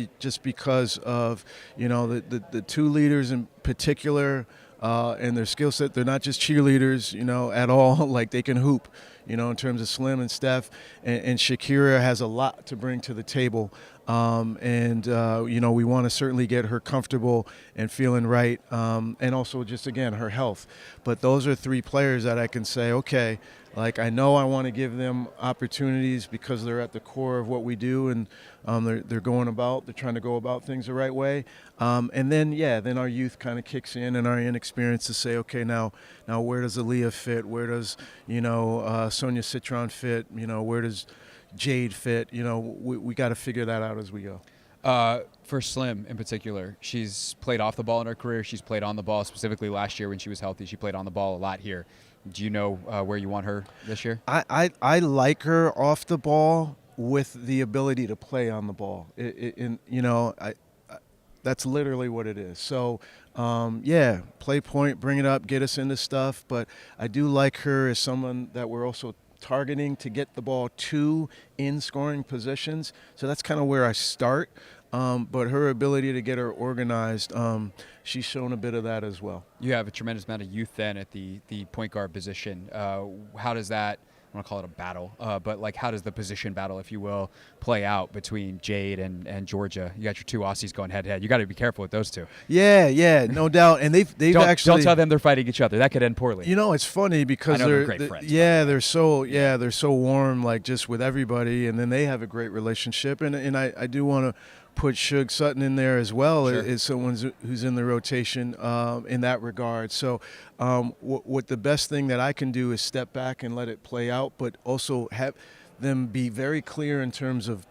because of, the two leaders in particular and their skill set. They're not just cheerleaders, at all. Like, they can hoop, in terms of Slim and Steph. And Shakira has a lot to bring to the table. We want to certainly get her comfortable and feeling right, and also just, again, her health. But those are 3 players that I can say, okay, like, I know I want to give them opportunities because they're at the core of what we do, and they're trying to go about things the right way. And then our youth kind of kicks in, and our inexperience to say, okay, now where does Aaliyah fit? Where does, Sonia Citron fit? Where does Jade fit? We got to figure that out as we go. For Slim in particular, she's played off the ball in her career. She's played on the ball, specifically last year when she was healthy. She played on the ball a lot here. Do you know where you want her this year? I like her off the ball with the ability to play on the ball. That's literally what it is. So, play point, bring it up, get us into stuff. But I do like her as someone that we're also targeting to get the ball to in scoring positions. So that's kind of where I start. But her ability to get her organized, she's shown a bit of that as well. You have a tremendous amount of youth then at the point guard position. How does that, I want to call it a battle, but like, how does the position battle, if you will, play out between Jade and Georgia? You got your 2 Aussies going head to head. You got to be careful with those 2. Yeah, no doubt. And they've don't tell them they're fighting each other. That could end poorly. It's funny because they're great friends. They're so warm, like, just with everybody, and then they have a great relationship. And I do want to put Suge Sutton in there as well Sure. as someone who's in the rotation in that regard. So what the best thing that I can do is step back and let it play out, but also have them be very clear in terms of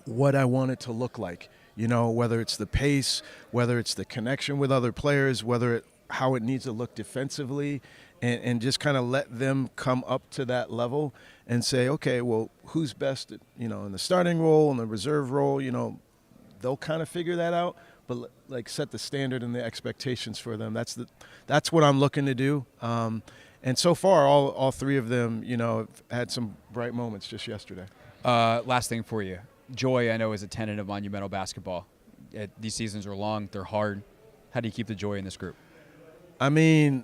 what I want it to look like. Whether it's the pace, whether it's the connection with other players, how it needs to look defensively, and just kind of let them come up to that level and say, okay, well, who's best, in the starting role, in the reserve role, they'll kind of figure that out, but like set the standard and the expectations for them. That's what I'm looking to do. And so far, all three of them, have had some bright moments just yesterday. Last thing for you. Joy, I know, is a tenet of Monumental basketball. These seasons are long. They're hard. How do you keep the joy in this group? I mean,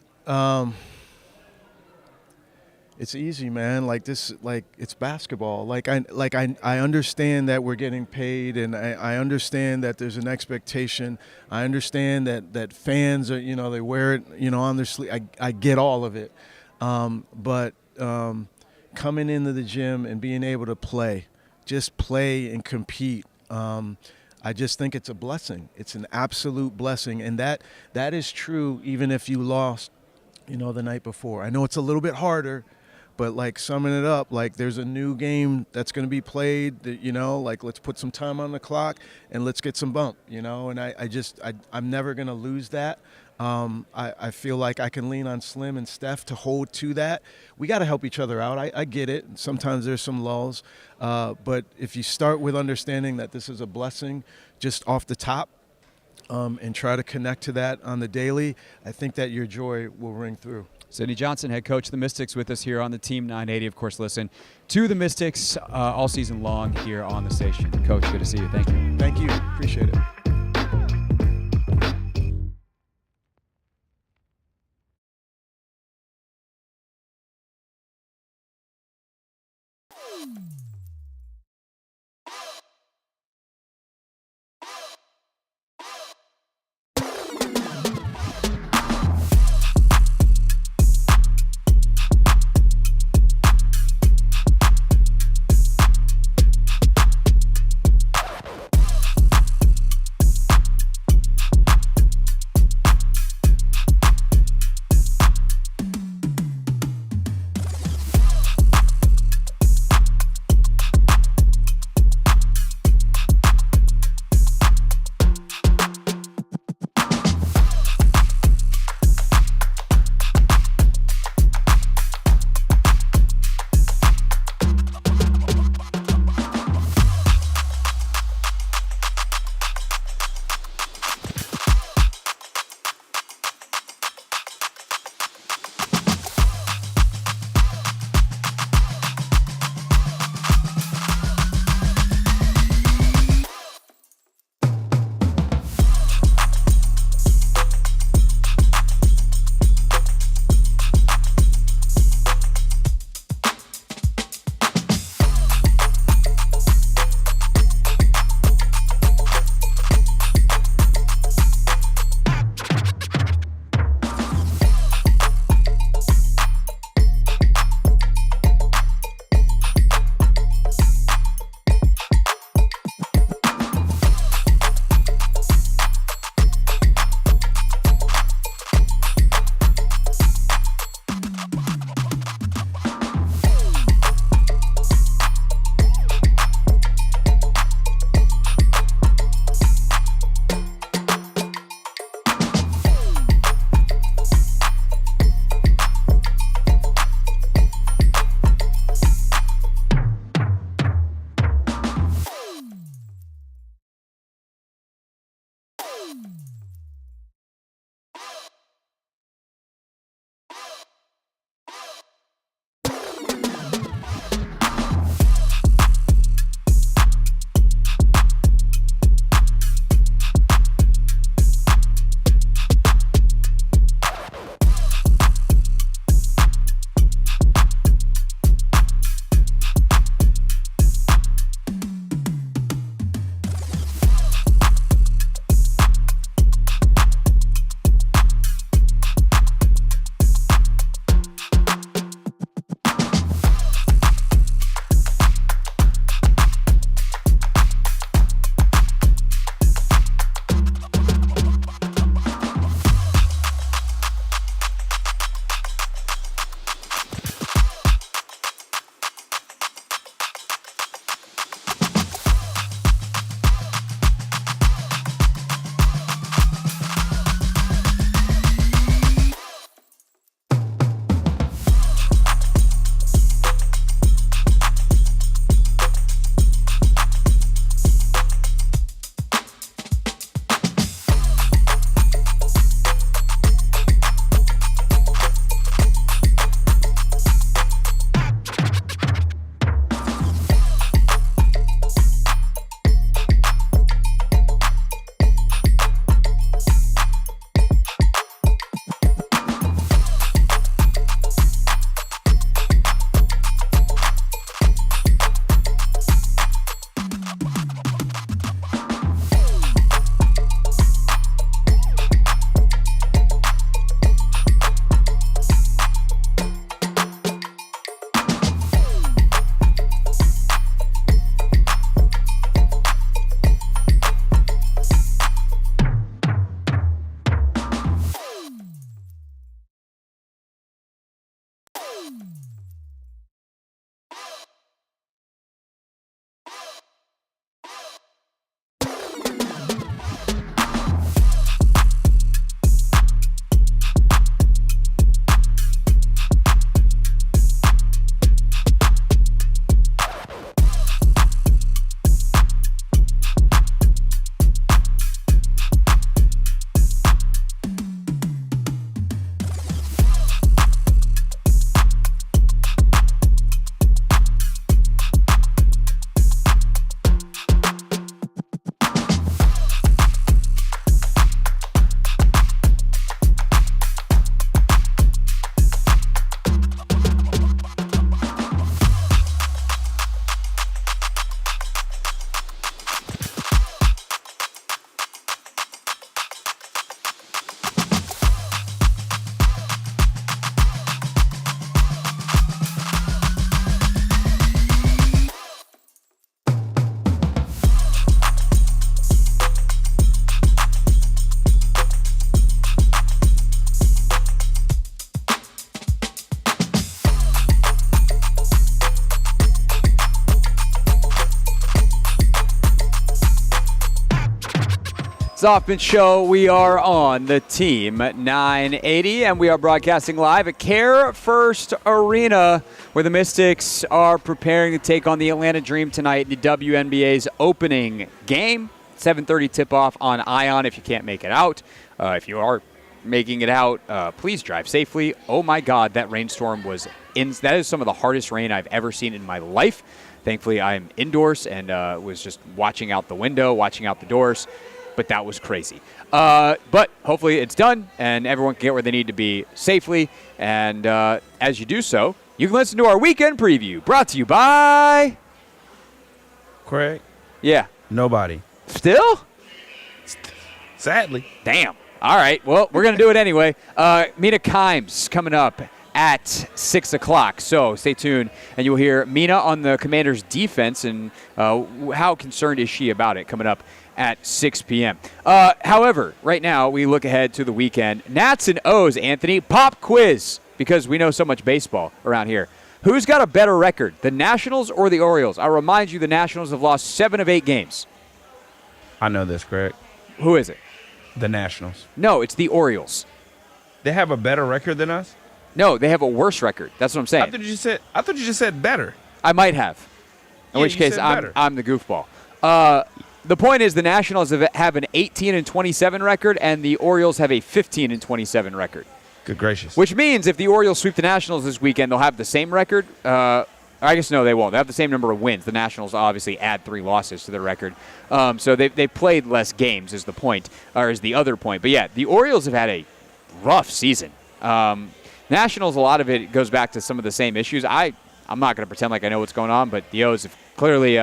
it's easy, man. It's basketball. I understand that we're getting paid, and I understand that there's an expectation. I understand that fans are, they wear it, on their sleeve. I get all of it. But coming into the gym and being able to play and compete, I just think it's a blessing. It's an absolute blessing, and that is true even if you lost, the night before. I know it's a little bit harder, but summing it up, there's a new game that's going to be played. That, let's put some time on the clock and let's get some bump. And I'm never going to lose that. I feel like I can lean on Slim and Steph to hold to that. We got to help each other out. I get it. Sometimes there's some lulls. But if you start with understanding that this is a blessing just off the top, and try to connect to that on the daily, I think that your joy will ring through. Sidney Johnson, head coach of the Mystics, with us here on the Team 980. Of course, listen to the Mystics all season long here on the station. Coach, good to see you. Thank you. Thank you. Appreciate it. It's the Hoffman Show. We are on the Team 980, and we are broadcasting live at CareFirst Arena, where the Mystics are preparing to take on the Atlanta Dream tonight in the WNBA's opening game. 7:30 tip-off on Ion if you can't make it out. If you are making it out, please drive safely. Oh, my God, that rainstorm was that is some of the hardest rain I've ever seen in my life. Thankfully, I'm indoors and was just watching out the window, watching out the doors. But that was crazy. But hopefully it's done, and everyone can get where they need to be safely. And as you do so, you can listen to our weekend preview, brought to you by... Craig? Yeah. Nobody. Still? Sadly. Damn. All right. Well, we're going to do it anyway. Mina Kimes coming up at 6 o'clock. So stay tuned, and you'll hear Mina on the Commanders' defense and how concerned is she about it coming up at 6 p.m. However, right now we look ahead to the weekend. Nats and O's, Anthony. Pop quiz, because we know so much baseball around here. Who's got a better record, the Nationals or the Orioles? I'll remind you the Nationals have lost 7 of 8 games. I know this, Craig. Who is it? The Nationals. No, it's the Orioles. They have a better record than us? No, they have a worse record. That's what I'm saying. I thought you just said better. I might have. In Yeah, which you case, said I'm better. the goofball. The point is the Nationals have an 18-27 record, and the Orioles have a 15-27 record. Good gracious. Which means if the Orioles sweep the Nationals this weekend, they'll have the same record. I guess no, they won't. They have the same number of wins. The Nationals obviously add 3 losses to their record. So they played less games is the point, or is the other point. But yeah, the Orioles have had a rough season. Nationals, a lot of it goes back to some of the same issues. I'm not going to pretend like I know what's going on, but the O's have clearly,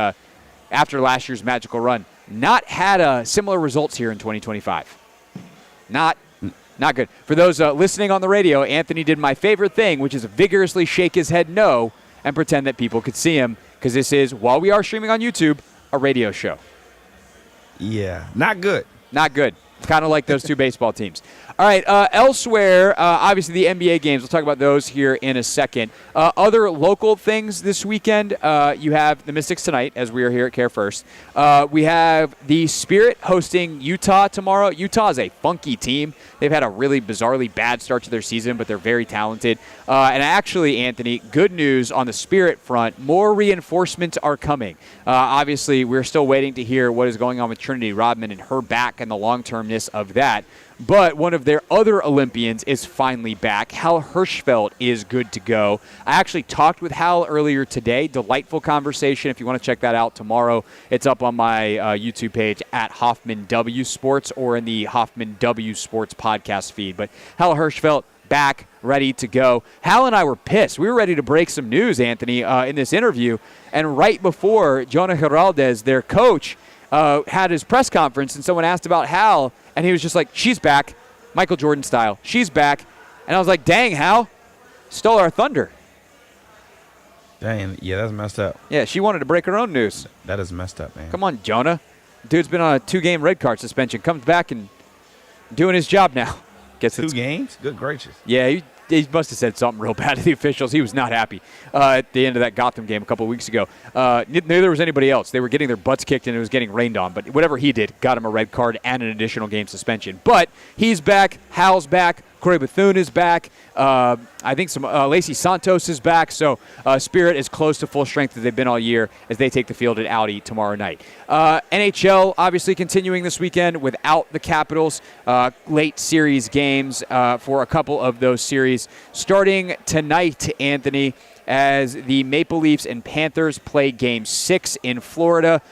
after last year's magical run, not had similar results here in 2025. Not good. For those listening on the radio, Anthony did my favorite thing, which is vigorously shake his head no and pretend that people could see him, because this is, while we are streaming on YouTube, a radio show. Yeah, not good. Not good. Kind of like those 2 baseball teams. All right, elsewhere, obviously the NBA games. We'll talk about those here in a second. Other local things this weekend, you have the Mystics tonight, as we are here at CareFirst. We have the Spirit hosting Utah tomorrow. Utah is a funky team. They've had a really bizarrely bad start to their season, but they're very talented. And actually, Anthony, good news on the Spirit front. More reinforcements are coming. Obviously, we're still waiting to hear what is going on with Trinity Rodman and her back and the long-termness of that. But one of their other Olympians is finally back. Hal Hirschfeld is good to go. I actually talked with Hal earlier today. Delightful conversation. If you want to check that out tomorrow, it's up on my YouTube page at Hoffman W Sports or in the Hoffman W Sports podcast feed. But Hal Hirschfeld back, ready to go. Hal and I were pissed. We were ready to break some news, Anthony, in this interview. And right before Jonah Heraldez, their coach, had his press conference, and someone asked about Hal, and he was just like, she's back, Michael Jordan style. She's back. And I was like, dang, Hal, stole our thunder. Dang, yeah, that's messed up. Yeah, she wanted to break her own news. That is messed up, man. Come on, Jonah. Dude's been on a 2-game red card suspension. Comes back and doing his job now. Gets 2 games? Good gracious. Yeah, he must have said something real bad to the officials. He was not happy at the end of that Gotham game a couple of weeks ago. Neither was anybody else. They were getting their butts kicked and it was getting rained on. But whatever he did got him a red card and an additional game suspension. But he's back. Hal's back. Corey Bethune is back. I think some Lacey Santos is back. So Spirit is close to full strength as they've been all year as they take the field at Audi tomorrow night. NHL obviously continuing this weekend without the Capitals. Late series games for a couple of those series. Starting tonight, Anthony, as the Maple Leafs and Panthers play Game 6 in Florida.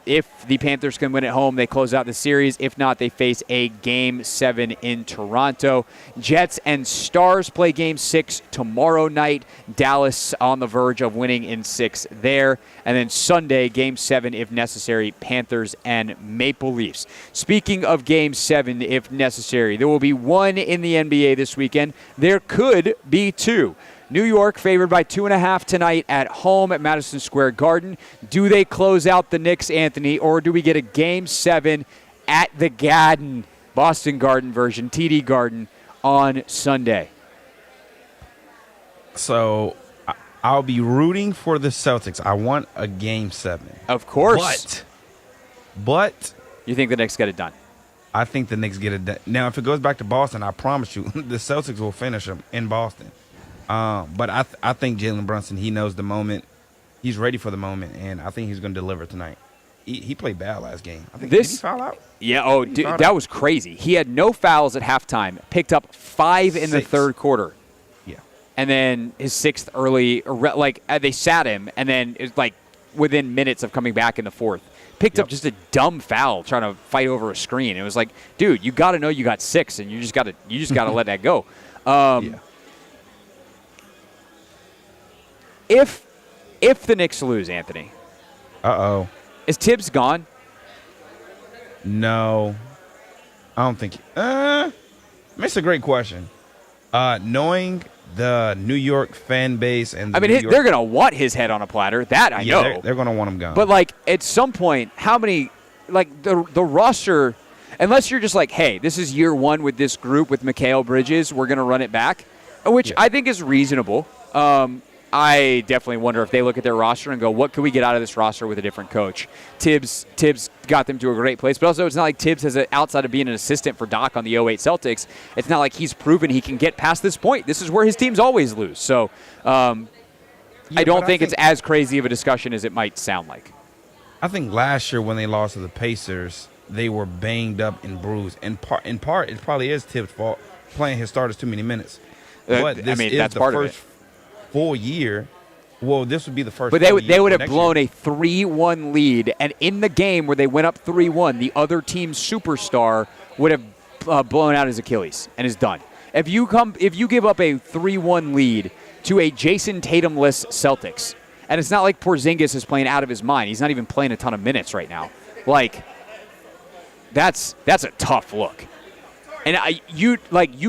If the Panthers can win at home, they close out the series. If not, they face a Game 7 in Toronto. Jets and Stars play Game 6 tomorrow night. Dallas on the verge of winning in 6 there. And then Sunday, Game 7, if necessary, Panthers and Maple Leafs. Speaking of Game 7, if necessary, there will be 1 in the NBA this weekend. There could be 2. New York favored by 2.5 tonight at home at Madison Square Garden. Do they close out the Knicks, Anthony, or do we get a Game 7 at the Garden, Boston Garden version, TD Garden, on Sunday? So I'll be rooting for the Celtics. I want a Game 7. Of course. But You think the Knicks get it done? I think the Knicks get it done. Now, if it goes back to Boston, I promise you, the Celtics will finish them in Boston. But I think Jalen Brunson, he knows the moment. He's ready for the moment, and I think he's going to deliver tonight. He played bad last game. I think, did he foul out? Yeah, dude, that was crazy. He had no fouls at halftime, picked up 5 in the third quarter. Yeah. And then his 6th early, they sat him, and then it was like within minutes of coming back in the 4th. Picked up just a dumb foul trying to fight over a screen. It was like, dude, you got to know you got 6, and you just got to let that go. If the Knicks lose, Anthony, is Tibbs gone? No, I don't think. That's a great question. Knowing the New York fan base and they're gonna want his head on a platter. That I know. They're gonna want him gone. But like at some point, how many the roster? Unless you're just like, hey, this is year 1 with this group with Mikal Bridges, we're gonna run it back, which I think is reasonable. I definitely wonder if they look at their roster and go, what could we get out of this roster with a different coach? Tibbs got them to a great place, but also it's not like Tibbs has outside of being an assistant for Doc on the 08 Celtics, it's not like he's proven he can get past this point. This is where his teams always lose. So I don't think it's as crazy of a discussion as it might sound like. I think last year when they lost to the Pacers, they were banged up and bruised. In part, it probably is Tibbs' fault playing his starters too many minutes. But this is that's the part first of it. Full year. Well, this would be the first. But they would have blown a 3-1 lead, and in the game where they went up 3-1, the other team's superstar would have blown out his Achilles and is done. If you give up a 3-1 lead to a Jason Tatum-less Celtics, and it's not like Porzingis is playing out of his mind. He's not even playing a ton of minutes right now. Like that's a tough look. And you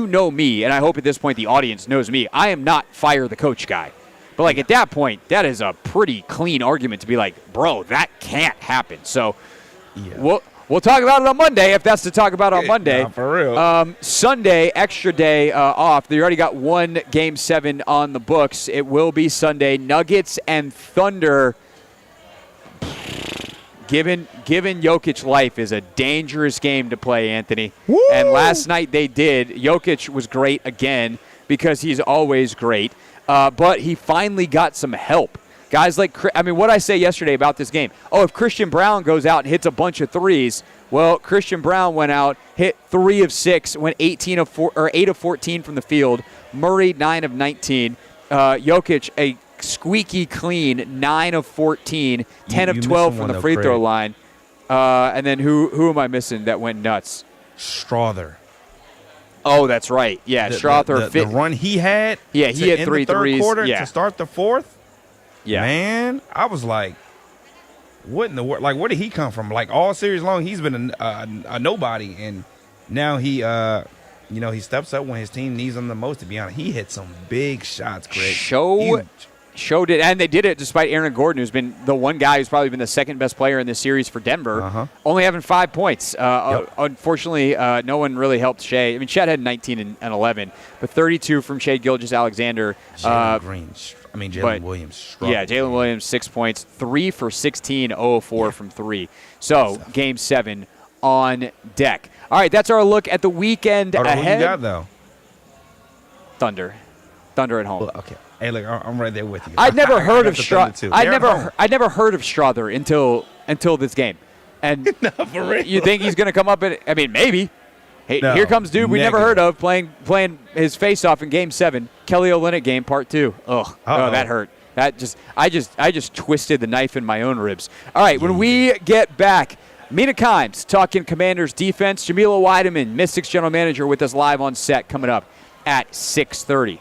know me, and I hope at this point the audience knows me. I am not fire the coach guy. But, like, at that point, that is a pretty clean argument to be like, bro, that can't happen. So we'll talk about it on Monday if that's to talk about on Monday. Nah, for real. Sunday, extra day off. They already got 1 Game 7 on the books. It will be Sunday. Nuggets and Thunder. Given Jokic life is a dangerous game to play, Anthony. Woo! And last night they did. Jokic was great again because he's always great. But he finally got some help. Guys like, what I say yesterday about this game? Oh, if Christian Brown goes out and hits a bunch of threes, well, Christian Brown went out, hit 3 of 6, went 8 of 14 from the field. Murray 9 of 19. Jokic a squeaky clean 9 of 14, 10 of 12 from the free throw line. And then who am I missing that went nuts? Strother. Oh, that's right. Yeah, Strother. The run he had. Yeah, he had 3 third threes. quarter to start the 4th. Yeah, man, I was like, what in the world? Like, where did he come from? Like, all series long, he's been a nobody, and now he steps up when his team needs him the most. To be honest, he hit some big shots, Greg. Showed it, and they did it despite Aaron Gordon, who's been the one guy who's probably been the second best player in this series for Denver, only having 5 points. Unfortunately, no one really helped Shea. I mean, Chet had 19 and 11, but 32 from Shea Gilgeous-Alexander. Jalen Williams struggled. Yeah, Jalen Williams, 6 points, 3 for 16, 0 of 4 from 3. So, Game 7 on deck. All right, that's our look at the weekend ahead. Who you got, though? Thunder at home. Well, okay. Hey, look, I'm right there with you. I'd never heard of Strother. I'd never heard of Strother until this game. And no, for real. You think he's going to come up maybe. Hey, no, here comes dude we never heard of playing his face-off in Game 7. Kelly Olynyk game part 2. Oh, that hurt. I just twisted the knife in my own ribs. All right, when we get back, Mina Kimes talking Commanders defense. Jamila Wideman, Mystics general manager, with us live on set coming up at 6:30.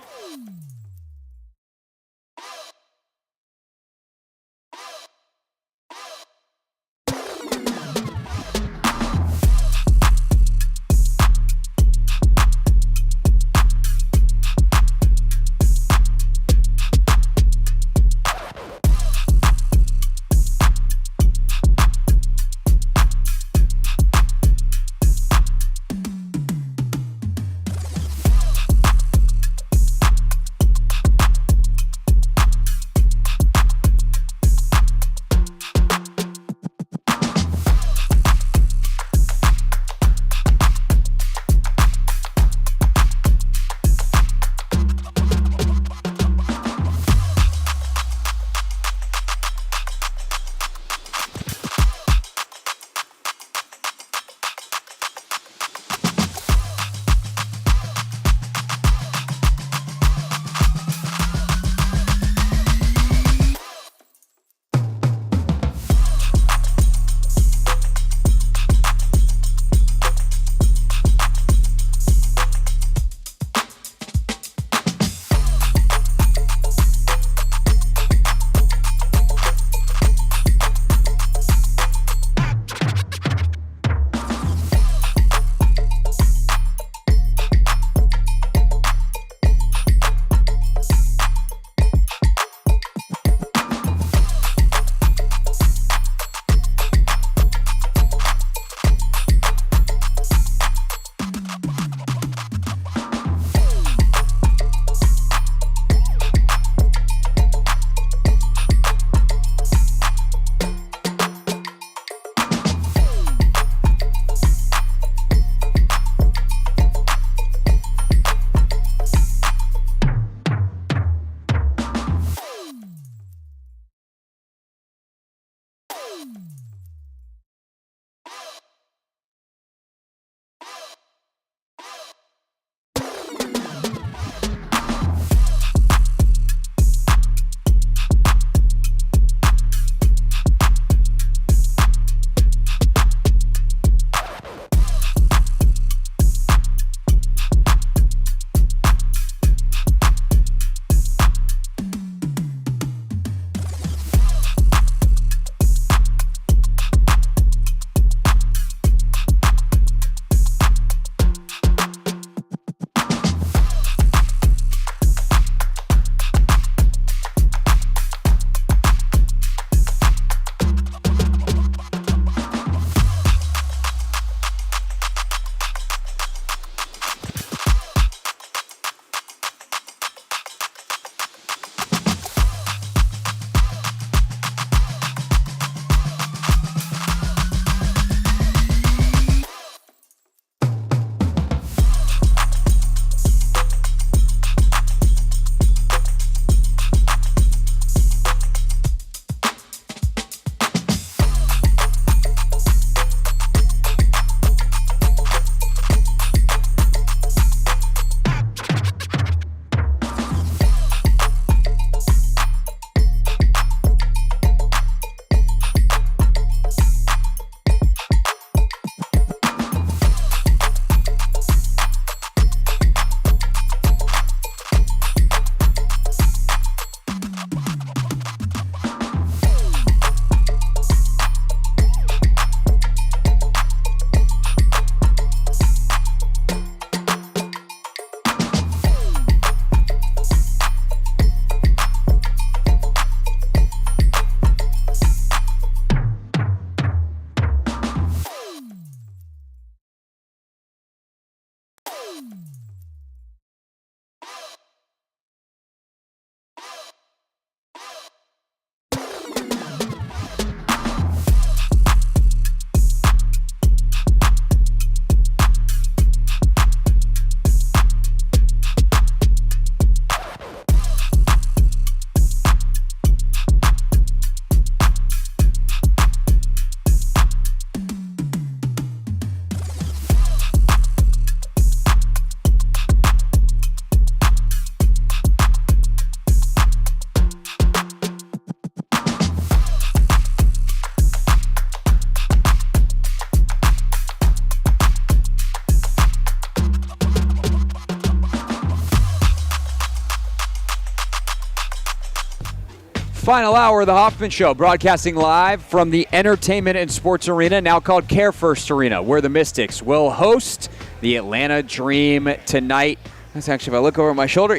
Final hour of the Hoffman Show, broadcasting live from the Entertainment and Sports Arena, now called CareFirst Arena, where the Mystics will host the Atlanta Dream tonight. That's actually, if I look over my shoulder,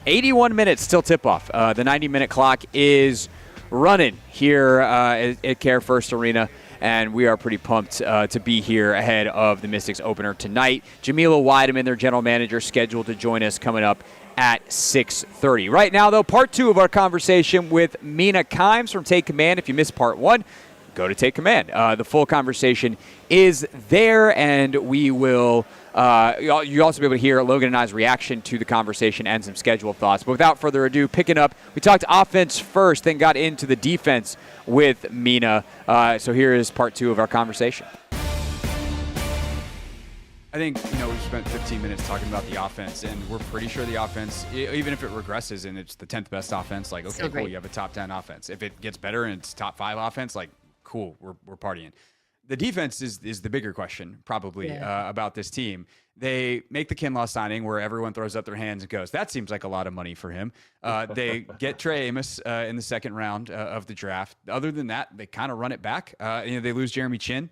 81 minutes till tip-off. The 90-minute clock is running here at CareFirst Arena, and we are pretty pumped to be here ahead of the Mystics opener tonight. Jamila Wideman, their general manager, scheduled to join us coming up at 6:30. Right now, though, part 2 of our conversation with Mina Kimes from Take Command. If you missed part 1, go to Take Command. The full conversation is there, and we will you'll also be able to hear Logan and I's reaction to the conversation and some schedule thoughts. But without further ado, picking up, we talked offense first, then got into the defense with Mina. So here is part 2 of our conversation. I think, we've spent 15 minutes talking about the offense, and we're pretty sure the offense, even if it regresses and it's the 10th best offense, like, okay, cool, you have a top 10 offense. If it gets better and it's top 5 offense, like, cool, we're partying. The defense is the bigger question, probably, about this team. They make the Kinlaw signing where everyone throws up their hands and goes, that seems like a lot of money for him. They get Trey Amos in the second round of the draft. Other than that, they kind of run it back. They lose Jeremy Chin.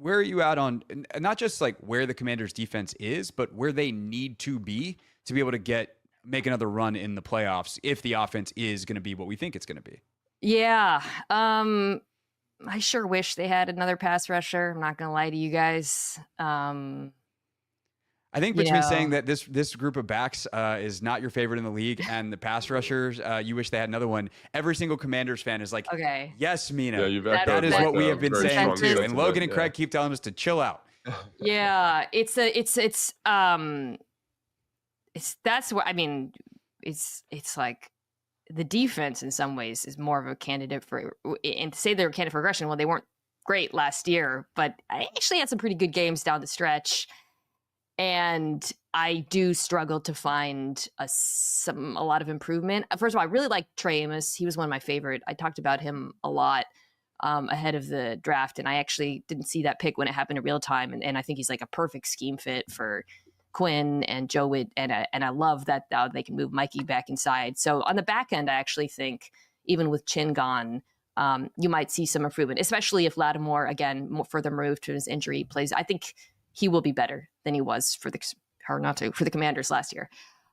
Where are you at on not just like where the Commanders' defense is, but where they need to be able to make another run in the playoffs if the offense is going to be what we think it's going to be? Yeah. I sure wish they had another pass rusher. I'm not going to lie to you guys. I think between saying that this group of backs is not your favorite in the league and the pass rushers, you wish they had another one. Every single Commanders fan is like, okay, yes, Mina. Yeah, that is what we have been saying too. And Logan and Craig keep telling us to chill out. Yeah, it's like the defense in some ways is more of a candidate for, and to say they're a candidate for regression, well, they weren't great last year, but I actually had some pretty good games down the stretch. And I do struggle to find a lot of improvement. First of all, I really like Trey Amos. He was one of my favorite. I talked about him a lot ahead of the draft, and I actually didn't see that pick when it happened in real time. And I think he's like a perfect scheme fit for Quinn and Joe Witt, and I love that they can move Mikey back inside. So on the back end, I actually think even with Chin gone, you might see some improvement, especially if Lattimore, again, further removed to his injury, plays. I think he will be better than he was for the Commanders last year.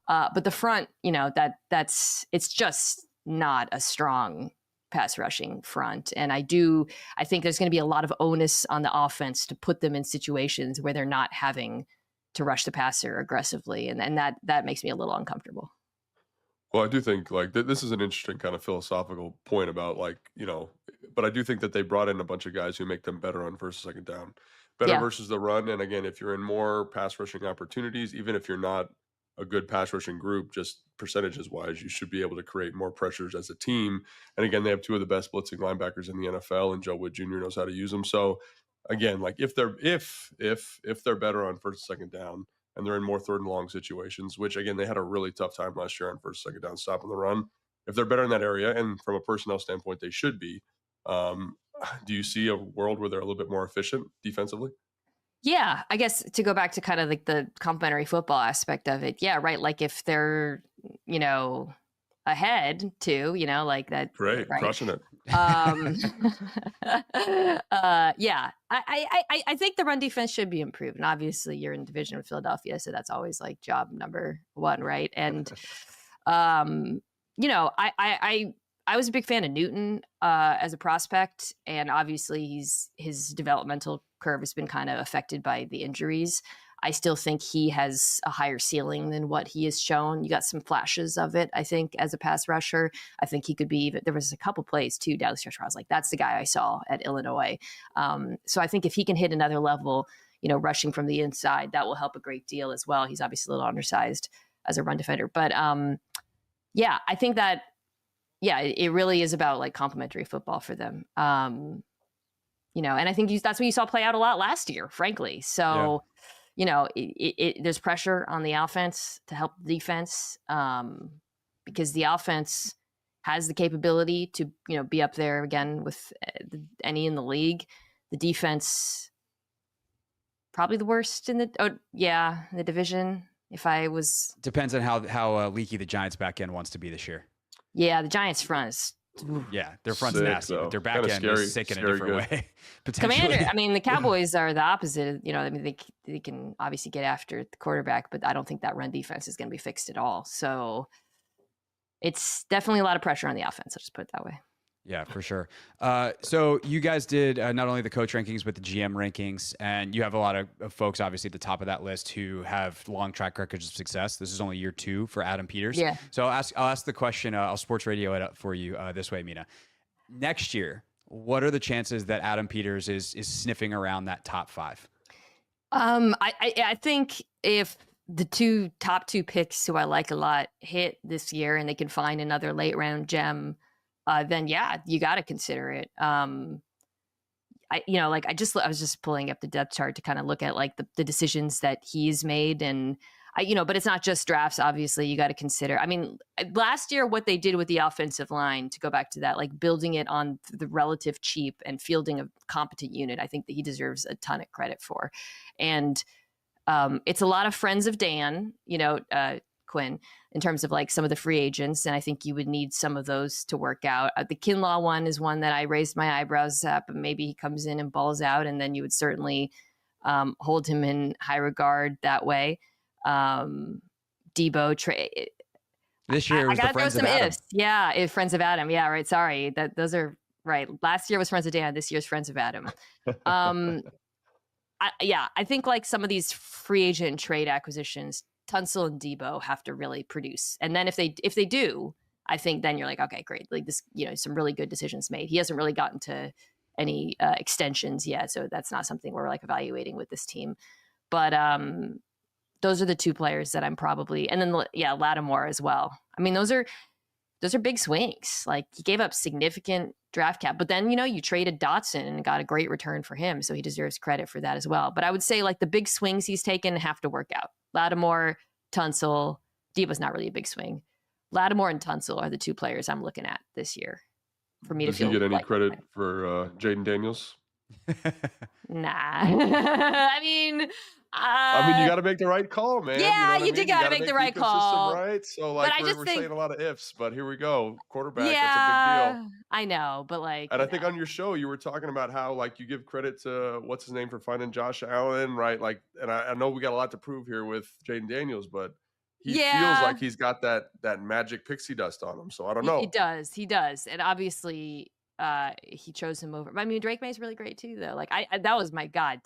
But the front, it's just not a strong pass rushing front. And I think there's going to be a lot of onus on the offense to put them in situations where they're not having to rush the passer aggressively. And that makes me a little uncomfortable. Well, I do think this is an interesting kind of philosophical point about but I do think that they brought in a bunch of guys who make them better on first and second down. Better versus the run. And again, if you're in more pass rushing opportunities, even if you're not a good pass rushing group, just percentages wise, you should be able to create more pressures as a team. And again, they have 2 of the best blitzing linebackers in the NFL, and Joe Witt Jr. knows how to use them. So again, if they're better on first and second down and they're in more third and long situations, which again, they had a really tough time last year on first and second down stopping the run. If they're better in that area, and from a personnel standpoint, they should be, do you see a world where they're a little bit more efficient defensively? Yeah, I guess to go back to kind of like the complementary football aspect of it. Yeah, right. Like if they're, ahead too, like that. Great, right? Crushing it. Yeah, I think the run defense should be improved. And obviously you're in division with Philadelphia, so that's always like job number 1, right? And, I was a big fan of Newton as a prospect, and obviously his developmental curve has been kind of affected by the injuries. I still think he has a higher ceiling than what he has shown. You got some flashes of it, I think, as a pass rusher. I think he could be even. There was a couple plays too down the stretch where I was like, that's the guy I saw at Illinois. So I think if he can hit another level, rushing from the inside, that will help a great deal as well. He's obviously a little undersized as a run defender, but I think that. Yeah, it really is about like complementary football for them. And I think that's what you saw play out a lot last year, frankly. So, there's pressure on the offense to help the defense because the offense has the capability to, be up there again with any in the league. The defense, probably the worst in the division. Depends on how leaky the Giants back end wants to be this year. Yeah, the Giants front is Yeah, their front's Sick, nasty, though. but their back Kinda end scary. is sick in a Scary different good. way. Potentially. Commander, I mean, the Cowboys are the opposite. You know, I mean, they can obviously get after the quarterback, but I don't think that run defense is going to be fixed at all. So it's definitely a lot of pressure on the offense. I'll just put it that way. Yeah, for sure. So you guys did not only the coach rankings, but the GM rankings, and you have a lot of folks, obviously, at the top of that list who have long track records of success. This is only year 2 for Adam Peters. Yeah. So I'll ask the question. I'll sports radio it up for you this way, Mina. Next year, what are the chances that Adam Peters is sniffing around that top 5? I think if the top two picks who I like a lot hit this year and they can find another late round gem, then yeah, you got to consider it. I was just pulling up the depth chart to kind of look at like the decisions that he's made, and but it's not just drafts. Obviously, you got to consider. I mean, last year, what they did with the offensive line, to go back to that, like building it on the relative cheap and fielding a competent unit, I think that he deserves a ton of credit for. And it's a lot of friends of Dan, Quinn, in terms of like some of the free agents. And I think you would need some of those to work out. The Kinlaw one is one that I raised my eyebrows at, but maybe he comes in and balls out, and then you would certainly hold him in high regard that way. Debo trade This year was I the gotta throw Friends of some Adam. ifs. Yeah, Friends of Adam. Yeah, right. Sorry, those are right. Last year was Friends of Dan. This year's Friends of Adam. I think like some of these free agent trade acquisitions, Tunsil and Debo have to really produce, and then if they do, I think then you're like, okay, great. Like this, some really good decisions made. He hasn't really gotten to any extensions yet, so that's not something we're like evaluating with this team. But those are the two players that I'm probably, and then Lattimore as well. I mean, those are big swings. Like he gave up significant draft cap, but then you traded Dotson and got a great return for him, so he deserves credit for that as well. But I would say like the big swings he's taken have to work out. Lattimore, Tunsil, Debo's not really a big swing. Lattimore and Tunsil are the two players I'm looking at this year for me to feel. Does he get any like credit for Jaden Daniels? Nah. I mean, you got to make the right call, man. Yeah, you did gotta make the right call. Right? So But I we're just think- saying a lot of ifs, but here we go. Quarterback, yeah, that's a big deal. I know, but like, And I think on your show you were talking about how like you give credit to what's his name for finding Josh Allen, right? Like, and I know we got a lot to prove here with Jaden Daniels, but he feels like he's got that magic pixie dust on him. So I don't know. He does, and obviously he chose him over. I mean, Drake May's really great too, though. Like I that was my God,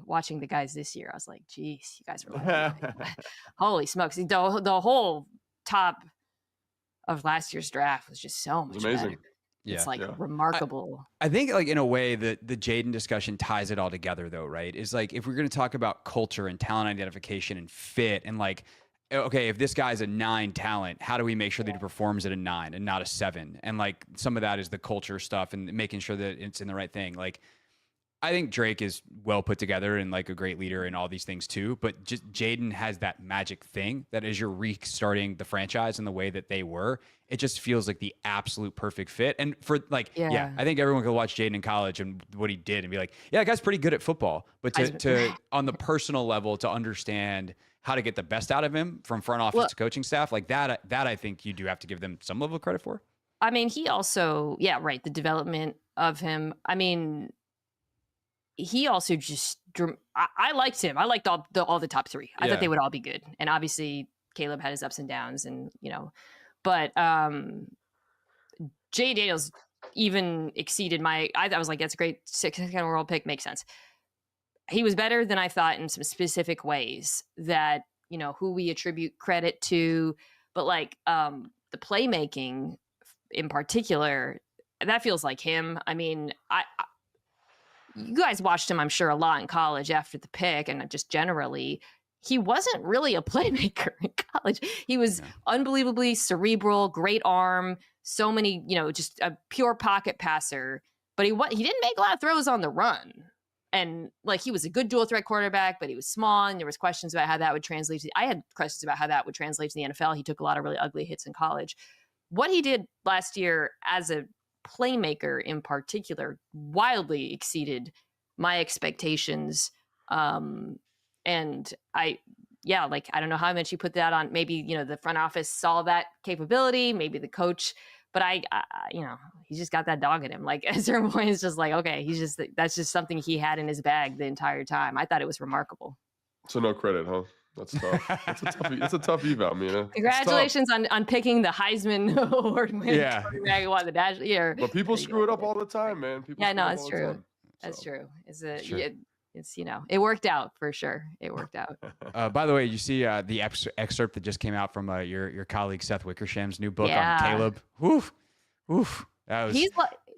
watching the guys this year. I was like, geez, you guys were like, holy smokes! The whole top of last year's draft was just so much amazing. better. It's remarkable. I think like in a way that the Jaden discussion ties it all together though, right? Is like if we're going to talk about culture and talent identification and fit and like, okay, if this guy's a 9 talent, how do we make sure that he performs at a 9 and not a 7? And like some of that is the culture stuff and making sure that it's in the right thing. Like I think Drake is well put together and like a great leader and all these things too. But just Jaden has that magic thing that as you're restarting the franchise in the way that they were, it just feels like the absolute perfect fit. And for like, I think everyone could watch Jaden in college and what he did and be like, yeah, that guy's pretty good at football. But to on the personal level, to understand how to get the best out of him from front office to coaching staff, like that I think you do have to give them some level of credit for. I mean, he also, the development of him. I mean, he also just, I liked him. I liked all the top 3. I thought they would all be good. And obviously Caleb had his ups and downs and, but Jay Daniels even exceeded I was like, that's a great 6th overall pick. Makes sense. He was better than I thought in some specific ways that, who we attribute credit to, but like the playmaking in particular, that feels like him. I mean, you guys watched him, I'm sure, a lot in college after the pick, and just generally, he wasn't really a playmaker in college. He was unbelievably cerebral, great arm, so many, just a pure pocket passer, but he didn't make a lot of throws on the run. And like he was a good dual threat quarterback, but he was small, and there was questions about how that would translate I had questions about how that would translate to the NFL. He took a lot of really ugly hits in college. What he did last year as a playmaker in particular wildly exceeded my expectations. And I don't know how much you put that on. Maybe, the front office saw that capability, maybe the coach But I he's just got that dog in him. Like at a certain point, it's just like, okay, that's just something he had in his bag the entire time. I thought it was remarkable. So no credit, huh? That's tough. That's a tough eval, Mina. Congratulations on picking the Heisman Award winner. Yeah. Quarterback who won the national year. But people screw it up all the time, man. People Yeah, screw no, it up it's all the true. time, That's so. true. Sure. It's it worked out for sure. It worked out. By the way, you see the excerpt that just came out from your colleague Seth Wickersham's new book Yeah. on Caleb. Woof. That was.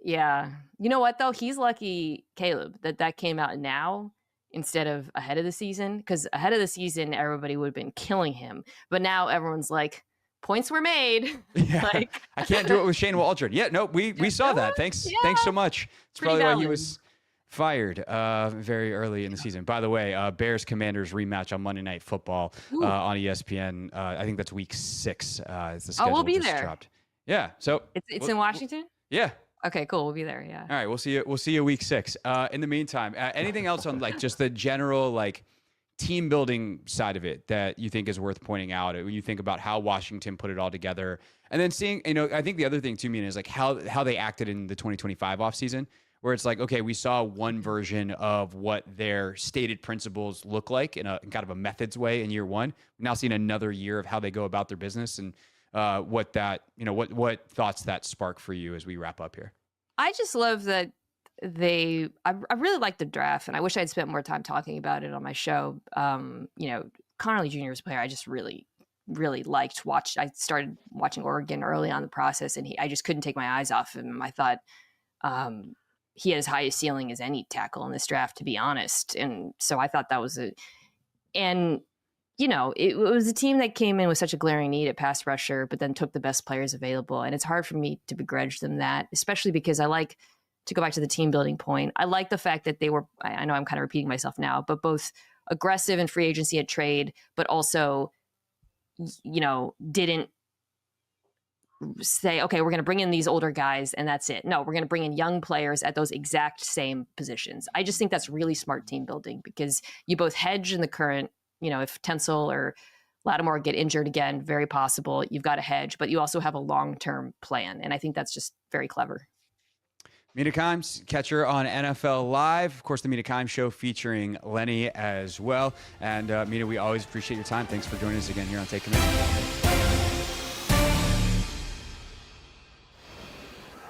Yeah. You know what though? He's lucky, Caleb, that came out now instead of ahead of the season. Because ahead of the season, everybody would have been killing him. But now everyone's like, points were made. Yeah. Like, I can't do it with Shane Waldron. Yeah, no, we saw that. Thanks so much. It's Pretty probably why he valid. was fired very early in the season. By the way, Bears Commanders rematch on Monday Night Football on ESPN. I think that's week 6. It's the schedule we'll be just there. dropped. Yeah, so it's in Washington? yeah. Okay, cool. We'll be there. Yeah. All right, we'll see you week 6. In the meantime, anything else on like just the general like team building side of it that you think is worth pointing out when you think about how Washington put it all together, and then seeing, I think the other thing too, Mina, is like how they acted in the 2025 offseason, where it's like, okay, we saw one version of what their stated principles look like in kind of a methods way in year one. We're now seeing another year of how they go about their business and what thoughts that spark for you as we wrap up here. I just love that I really like the draft, and I wish I'd spent more time talking about it on my show. Connerly Jr. was a player I just really, really liked. I started watching Oregon early on in the process, and I just couldn't take my eyes off him. I thought he had as high a ceiling as any tackle in this draft, to be honest. And so I thought that was it was a team that came in with such a glaring need at pass rusher, but then took the best players available. And it's hard for me to begrudge them that, especially because I like to go back to the team building point. I like the fact that they were, I know I'm kind of repeating myself now, but both aggressive in free agency and trade, but also, didn't say, okay, we're going to bring in these older guys and that's it. No, we're going to bring in young players at those exact same positions. I just think that's really smart team building because you both hedge in the current, if Tencel or Lattimore get injured again, very possible, you've got a hedge, but you also have a long-term plan. And I think that's just very clever. Mina Kimes, catch her on NFL Live. Of course, the Mina Kimes Show featuring Lenny as well. And Mina, we always appreciate your time. Thanks for joining us again here on Take Command.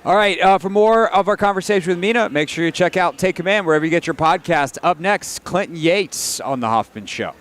All right, for more of our conversation with Mina, make sure you check out Take Command wherever you get your podcast. Up next, Clinton Yates on The Hoffman Show.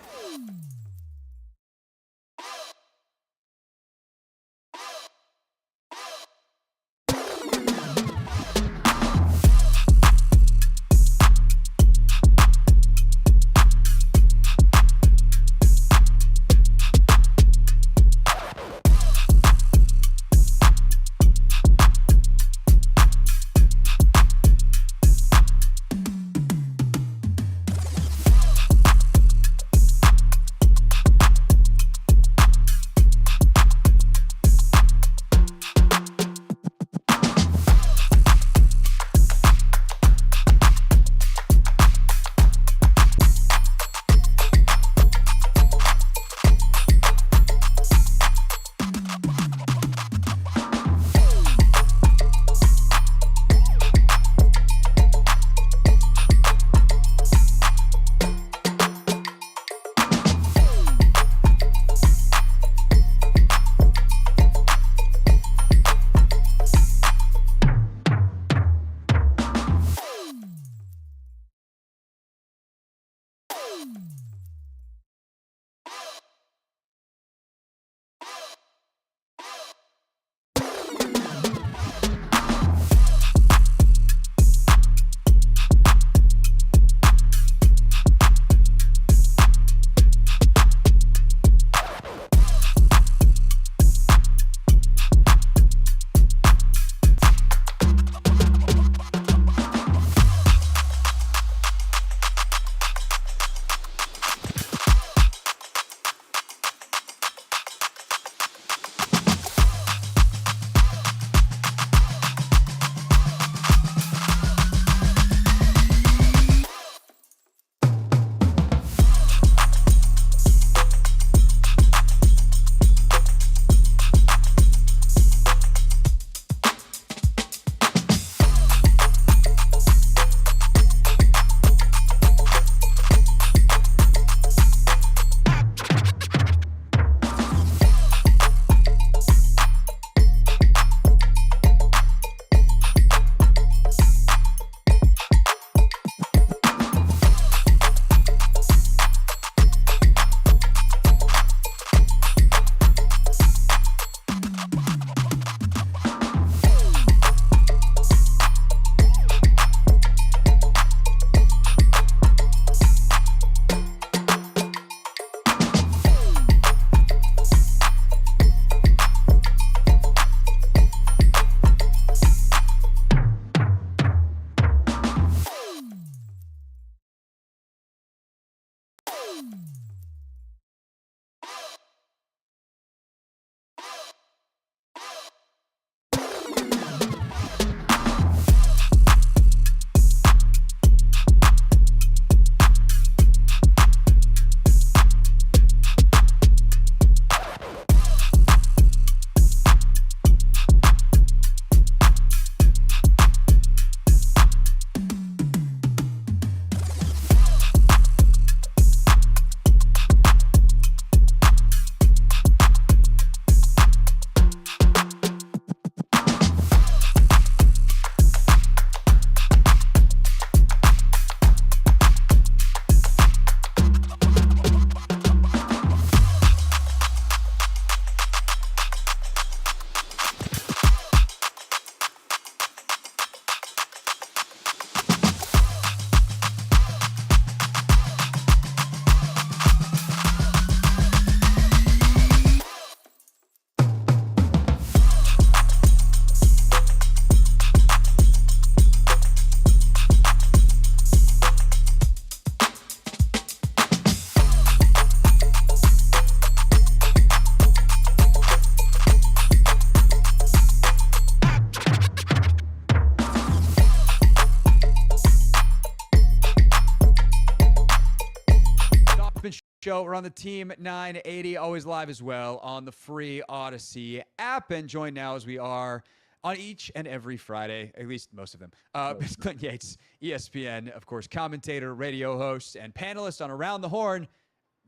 Show. We're on the Team 980, always live as well on the free Odyssey app. And joined now as we are on each and every Friday, at least most of them. Ms. Clinton Yates, ESPN, of course, commentator, radio host, and panelist on Around the Horn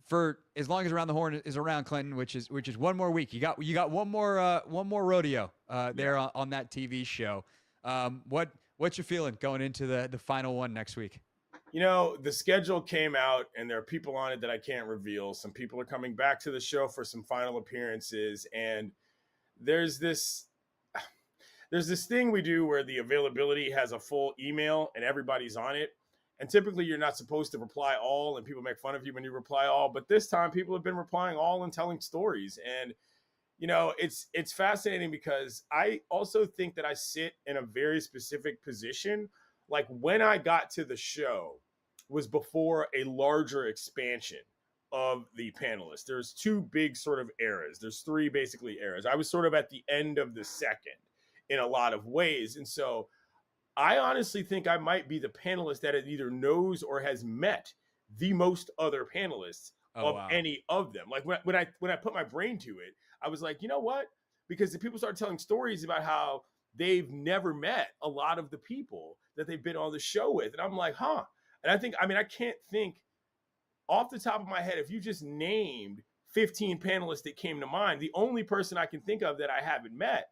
for as long as Around the Horn is around, Clinton, which is one more week. You got one more rodeo there on that TV show. What's your feeling going into the final one next week? You know, the schedule came out and there are people on it that I can't reveal. Some people are coming back to the show for some final appearances. And there's this thing we do where the availability has a full email and everybody's on it. And typically you're not supposed to reply all and people make fun of you when you reply all. But this time people have been replying all and telling stories. And, you know, it's fascinating because I also think that I sit in a very specific position. Like when I got to the show was before a larger expansion of the panelists. There's two big sort of eras. There's three basically eras. I was sort of at the end of the second in a lot of ways. And so I honestly think I might be the panelist that either knows or has met the most other panelists any of them. Like when I put my brain to it, I was like, you know what? Because the people start telling stories about how they've never met a lot of the people that they've been on the show with. And I'm like, huh. And I can't think off the top of my head, if you just named 15 panelists that came to mind, the only person I can think of that I haven't met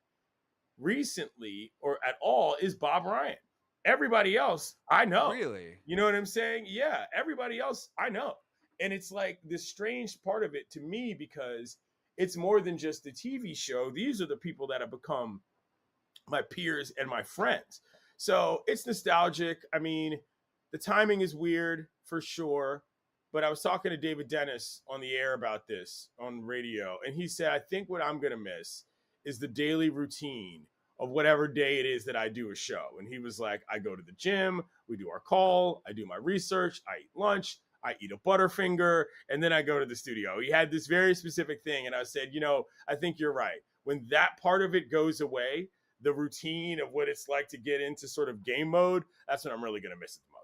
recently or at all is Bob Ryan. Everybody else I know. Really? You know what I'm saying? Yeah. Everybody else I know. And it's like this strange part of it to me because it's more than just the TV show. These are the people that have become my peers and my friends. So it's nostalgic. I mean, the timing is weird for sure, but I was talking to David Dennis on the air about this on radio, and he said, I think what I'm going to miss is the daily routine of whatever day it is that I do a show. And he was like, I go to the gym, we do our call, I do my research, I eat lunch, I eat a Butterfinger, and then I go to the studio. He had this very specific thing, and I said, you know, I think you're right. When that part of it goes away, the routine of what it's like to get into sort of game mode, that's what I'm really going to miss it the most.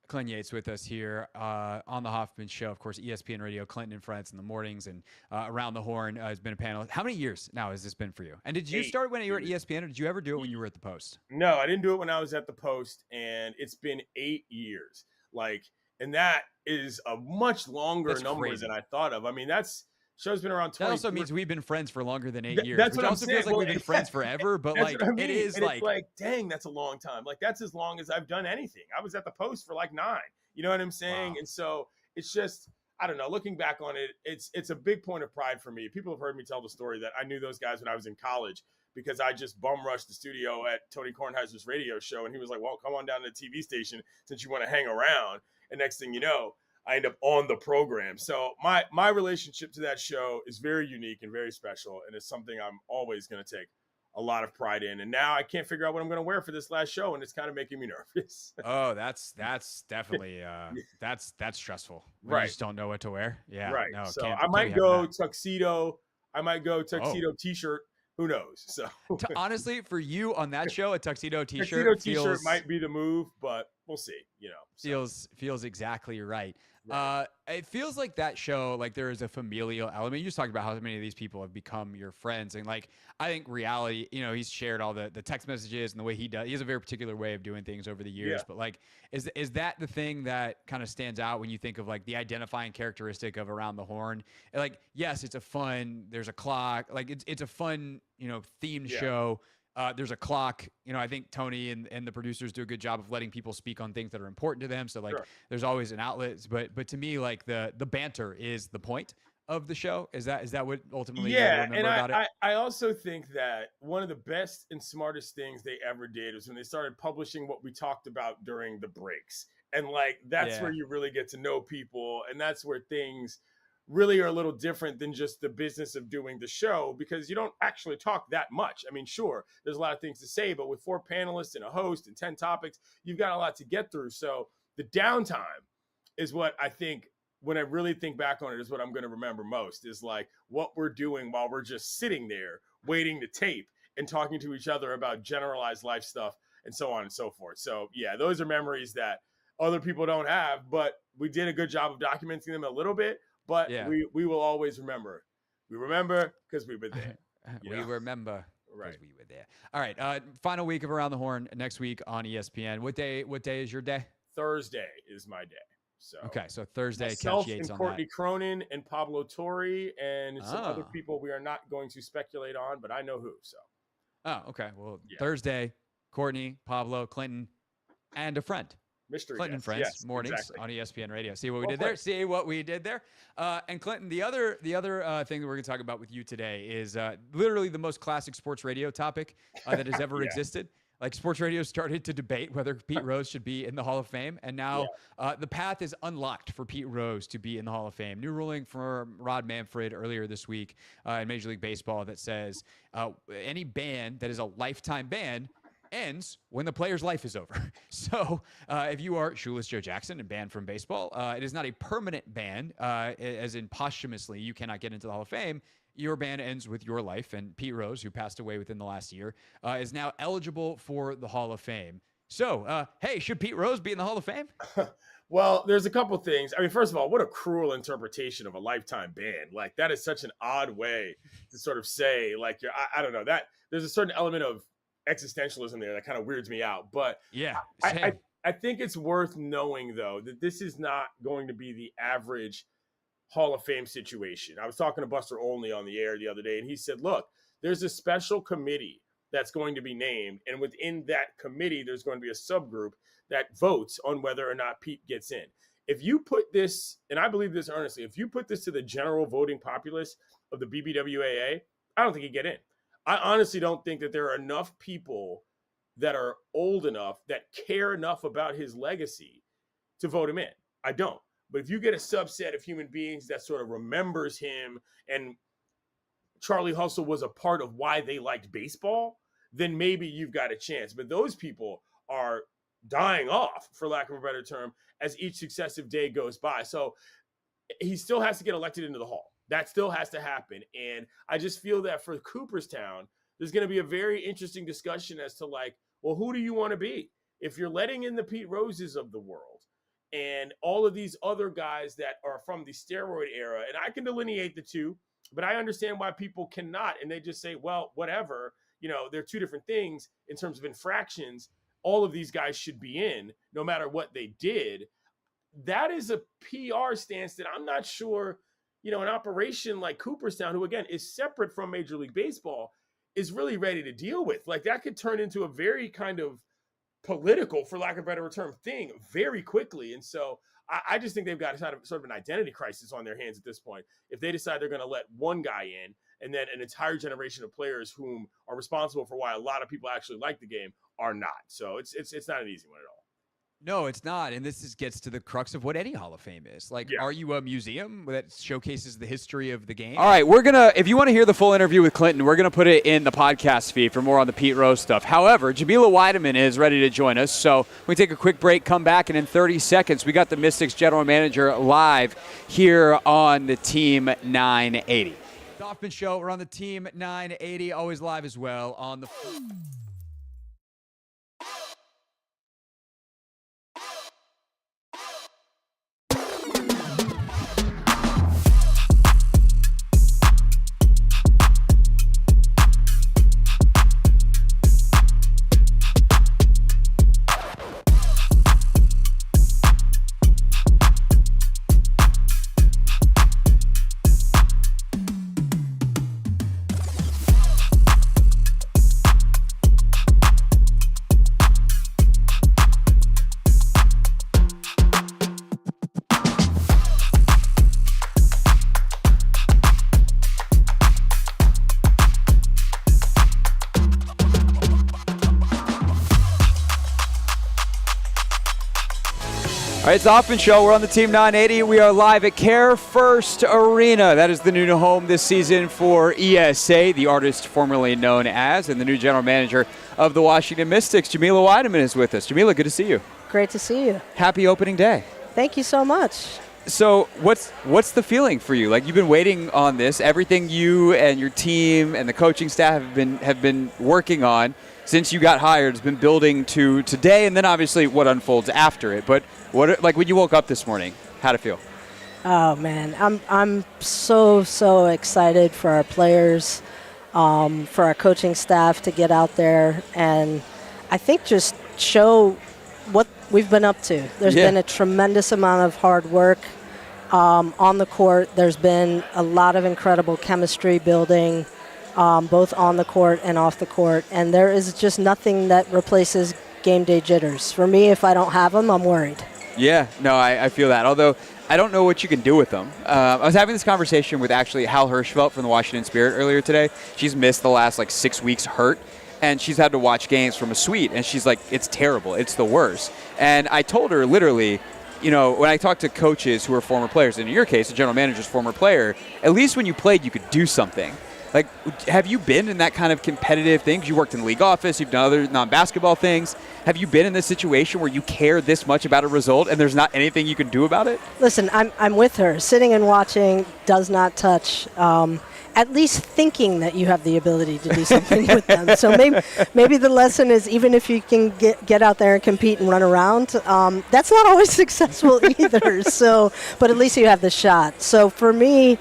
Clinton Yates with us here on the Hoffman Show, of course, ESPN Radio, Clinton and Friends in the mornings, and Around the Horn has been a panelist. How many years now has this been for you? And did you start when you were at ESPN, or did you ever do it when you were at the Post? No, I didn't do it when I was at the Post, and it's been 8 years. And that is a much longer number than I thought of. I mean, show's been around 20. That also means we've been friends for longer than 8 years. That's which what also I'm saying. feels like we've been friends forever, but like I mean. It is and it's like, dang, that's a long time. Like that's as long as I've done anything. I was at the Post for like 9. You know what I'm saying? Wow. And so it's just, I don't know, looking back on it, it's a big point of pride for me. People have heard me tell the story that I knew those guys when I was in college because I just bum rushed the studio at Tony Kornheiser's radio show. And he was like, well, come on down to the TV station since you want to hang around. And next thing you know, I end up on the program. So my relationship to that show is very unique and very special. And it's something I'm always going to take a lot of pride in. And now I can't figure out what I'm going to wear for this last show. And it's kind of making me nervous. Oh, that's definitely, that's stressful. Right. You just don't know what to wear. Yeah. Right. No, so I might go tuxedo. I might go tuxedo t-shirt. Who knows? So honestly, for you on that show, a tuxedo t-shirt might be the move, but we'll see. You know, feels exactly right. It feels like that show, like there is a familial element. You just talked about how many of these people have become your friends, and like I think reality, you know, he's shared all the text messages and the way he does. He has a very particular way of doing things over the years. Yeah. But like, is that the thing that kind of stands out when you think of like the identifying characteristic of Around the Horn? And like, yes, it's a fun. There's a clock. Like it's a fun, you know, themed show. There's a clock. You know, I think Tony and the producers do a good job of letting people speak on things that are important to them. So like, there's always an outlet. But to me, like the banter is the point of the show. Is that what ultimately you remember about it? I also think that one of the best and smartest things they ever did was when they started publishing what we talked about during the breaks. And like, that's where you really get to know people. And that's where things really are a little different than just the business of doing the show, because you don't actually talk that much. I mean, sure, there's a lot of things to say, but with 4 panelists and a host and 10 topics, you've got a lot to get through. So the downtime is what I think, when I really think back on it, is what I'm going to remember most, is like what we're doing while we're just sitting there waiting to tape and talking to each other about generalized life stuff and so on and so forth. So yeah, those are memories that other people don't have, but we did a good job of documenting them a little bit. But Yeah. we will always remember. We remember because we were there. We remember. Right. Because we were there. All right. Final week of Around the Horn next week on ESPN. What day is your day? Thursday is my day. So Okay, so Thursday, myself catch Yates and on Courtney that. Cronin and Pablo Torre and some other Ah. people we are not going to speculate on, but I know who. So Oh, okay. Well, Yeah. Thursday, Courtney, Pablo, Clinton, and a friend. mystery Clinton and guest. Friends, Yes, mornings exactly. on ESPN Radio. See what we Well did there? played. See what we did there? And Clinton, the other thing that we're going to talk about with you today is literally the most classic sports radio topic that has ever Yeah. existed. Like, sports radio started to debate whether Pete Rose should be in the Hall of Fame, and now the path is unlocked for Pete Rose to be in the Hall of Fame. New ruling from Rod Manfred earlier this week in Major League Baseball that says any ban that is a lifetime ban ends when the player's life is over. So if you are Shoeless Joe Jackson and banned from baseball, it is not a permanent ban, as in posthumously you cannot get into the Hall of Fame. Your ban ends with your life, and Pete Rose, who passed away within the last year, is now eligible for the Hall of Fame. So, hey, should Pete Rose be in the Hall of Fame? Well, there's a couple things. I mean, first of all, what a cruel interpretation of a lifetime ban. Like, that is such an odd way to sort of say, like, I don't know, that there's a certain element of existentialism there that kind of weirds me out. But Yeah, I think it's worth knowing, though, that this is not going to be the average Hall of Fame situation. I was talking to Buster Olney on the air the other day, and he said, look, there's a special committee that's going to be named, and within that committee, there's going to be a subgroup that votes on whether or not Pete gets in. If you put this, and I believe this earnestly, if you put this to the general voting populace of the BBWAA, I don't think he'd get in. I honestly don't think that there are enough people that are old enough that care enough about his legacy to vote him in. I don't. But if you get a subset of human beings that sort of remembers him, and Charlie Hustle was a part of why they liked baseball, then maybe you've got a chance. But those people are dying off, for lack of a better term, as each successive day goes by. So he still has to get elected into the Hall. That still has to happen. And I just feel that for Cooperstown, there's going to be a very interesting discussion as to, like, well, who do you want to be? If you're letting in the Pete Roses of the world and all of these other guys that are from the steroid era, and I can delineate the two, but I understand why people cannot. And they just say, well, whatever, you know, they're two different things in terms of infractions. All of these guys should be in, no matter what they did. That is a PR stance that I'm not sure, you know, an operation like Cooperstown, who again is separate from Major League Baseball, is really ready to deal with. Like, that could turn into a very kind of political, for lack of a better term, thing very quickly. And so I just think they've got sort of an identity crisis on their hands at this point. If they decide they're going to let one guy in, and then an entire generation of players whom are responsible for why a lot of people actually like the game are not. So it's not an easy one at all. No, it's not. And this gets to the crux of what any Hall of Fame is. Like, are you a museum that showcases the history of the game? All right, if you want to hear the full interview with Clinton, we're going to put it in the podcast feed for more on the Pete Rose stuff. However, Jamila Wideman is ready to join us. So we take a quick break, come back, and in 30 seconds, we got the Mystics general manager live here on the Team 980. The Hoffman Show, we're on the Team 980, always live as well on the... All right, it's the Hoffman Show. We're on the Team 980. We are live at CareFirst Arena. That is the new home this season for ESA, the artist formerly known as, and the new general manager of the Washington Mystics. Jamila Wideman is with us. Jamila, good to see you. Great to see you. Happy opening day. Thank you so much. So what's the feeling for you? Like, you've been waiting on this. Everything you and your team and the coaching staff have been working on since you got hired has been building to today, and then obviously what unfolds after it. But when you woke up this morning, how'd it feel? Oh man, I'm so excited for our players, for our coaching staff to get out there and I think just show what we've been up to. There's been a tremendous amount of hard work on the court. There's been a lot of incredible chemistry building, both on the court and off the court, and there is just nothing that replaces game day jitters. For me, if I don't have them, I'm worried. Yeah, no, I feel that. Although I don't know what you can do with them. I was having this conversation with actually Hal Hirschfeld from the Washington Spirit earlier today. She's missed the last 6 weeks hurt, and she's had to watch games from a suite, and she's like, it's terrible. It's the worst. And I told her literally, when I talk to coaches who are former players, and in your case, a general manager's former player, at least when you played, you could do something. Like, have you been in that kind of competitive thing? 'Cause you worked in the league office, you've done other non-basketball things. Have you been in this situation where you care this much about a result and there's not anything you can do about it? Listen, I'm with her. Sitting and watching does not touch. At least thinking that you have the ability to do something with them. So maybe the lesson is even if you can get out there and compete and run around, that's not always successful either. So, but at least you have the shot. So for me,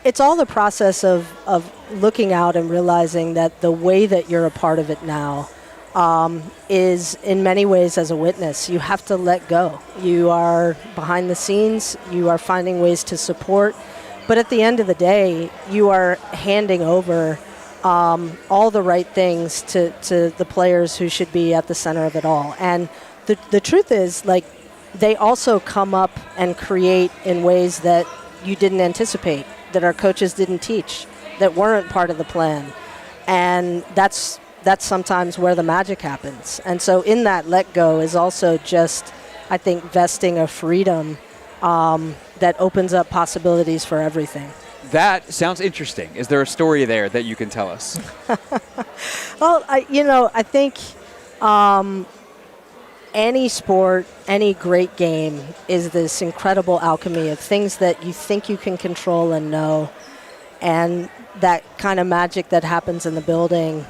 it's all the process of looking out and realizing that the way that you're a part of it now is in many ways as a witness. You have to let go. You are behind the scenes. You are finding ways to support. But at the end of the day, you are handing over all the right things to the players who should be at the center of it all. And the truth is, they also come up and create in ways that you didn't anticipate, that our coaches didn't teach, that weren't part of the plan. And that's sometimes where the magic happens. And so in that let go is also just, I think, vesting of freedom that opens up possibilities for everything. That sounds interesting. Is there a story there that you can tell us? Well, I think any sport, any great game is this incredible alchemy of things that you think you can control and know, and that kind of magic that happens in the building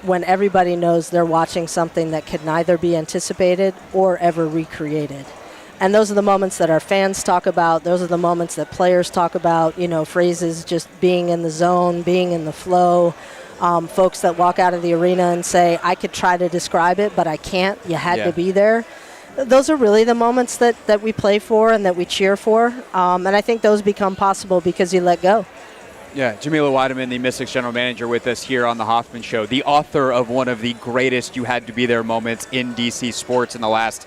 when everybody knows they're watching something that could neither be anticipated or ever recreated. And those are the moments that our fans talk about. Those are the moments that players talk about, phrases just being in the zone, being in the flow. Folks that walk out of the arena and say, I could try to describe it, but I can't. You had to be there. Those are really the moments that we play for and that we cheer for. And I think those become possible because you let go. Yeah, Jamila Wideman, the Mystics general manager, with us here on the Hoffman Show, the author of one of the greatest you had to be there moments in DC sports in the last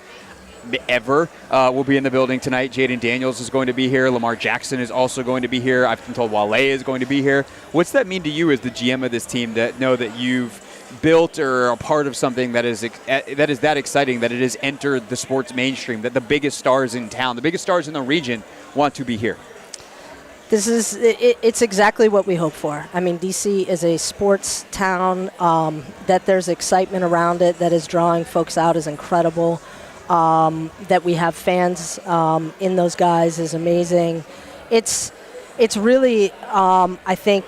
ever, will be in the building tonight. Jaden Daniels is going to be here. Lamar Jackson is also going to be here. I've been told Wale is going to be here. What's that mean to you as the GM of this team, that know that you've built or are a part of something that is that exciting, that it has entered the sports mainstream, that the biggest stars in town, the biggest stars in the region want to be here? It's exactly what we hope for. I mean, DC is a sports town. That there's excitement around it that is drawing folks out is incredible. That we have fans in those guys is amazing. It's really, I think,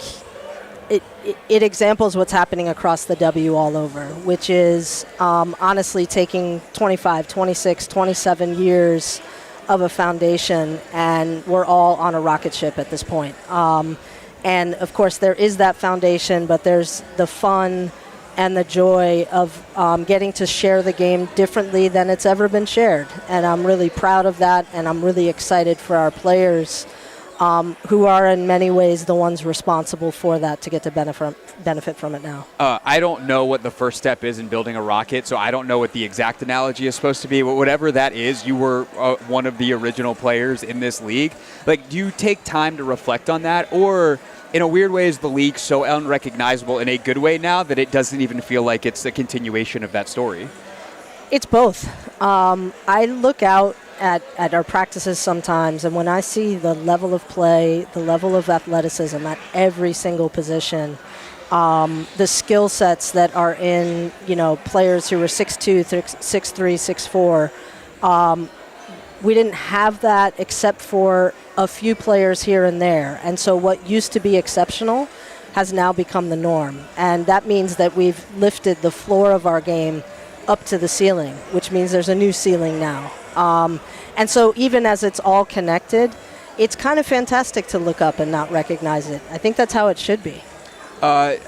it examples what's happening across the W all over, which is honestly taking 25, 26, 27 years of a foundation, and we're all on a rocket ship at this point. And, of course, there is that foundation, but there's the fun and the joy of getting to share the game differently than it's ever been shared. And I'm really proud of that, and I'm really excited for our players who are in many ways the ones responsible for that to get to benefit from it now. I don't know what the first step is in building a rocket, so I don't know what the exact analogy is supposed to be, but whatever that is, you were one of the original players in this league. Do you take time to reflect on that, or in a weird way is the league so unrecognizable in a good way now that it doesn't even feel like it's a continuation of that story? It's both. I look out at our practices sometimes, and when I see the level of play, the level of athleticism at every single position, the skill sets that are in, players who are 6'2", 6'3", 6'4", we didn't have that except for a few players here and there. And so what used to be exceptional has now become the norm. And that means that we've lifted the floor of our game up to the ceiling, which means there's a new ceiling now. And so even as it's all connected, it's kind of fantastic to look up and not recognize it. I think that's how it should be.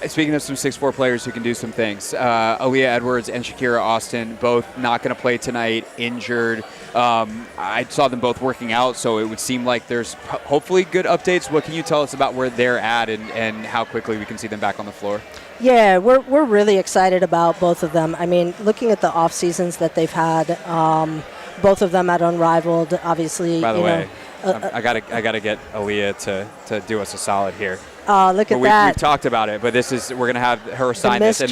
Speaking of some 6'4" players who can do some things, Aaliyah Edwards and Shakira Austin both not going to play tonight, injured. I saw them both working out, so it would seem like there's hopefully good updates. What can you tell us about where they're at and how quickly we can see them back on the floor? Yeah, we're really excited about both of them. I mean, looking at the off seasons that they've had, both of them at Unrivaled, obviously. By the way, I gotta get Aaliyah to do us a solid here. Look at that. We've talked about it, but we're gonna have her sign this, and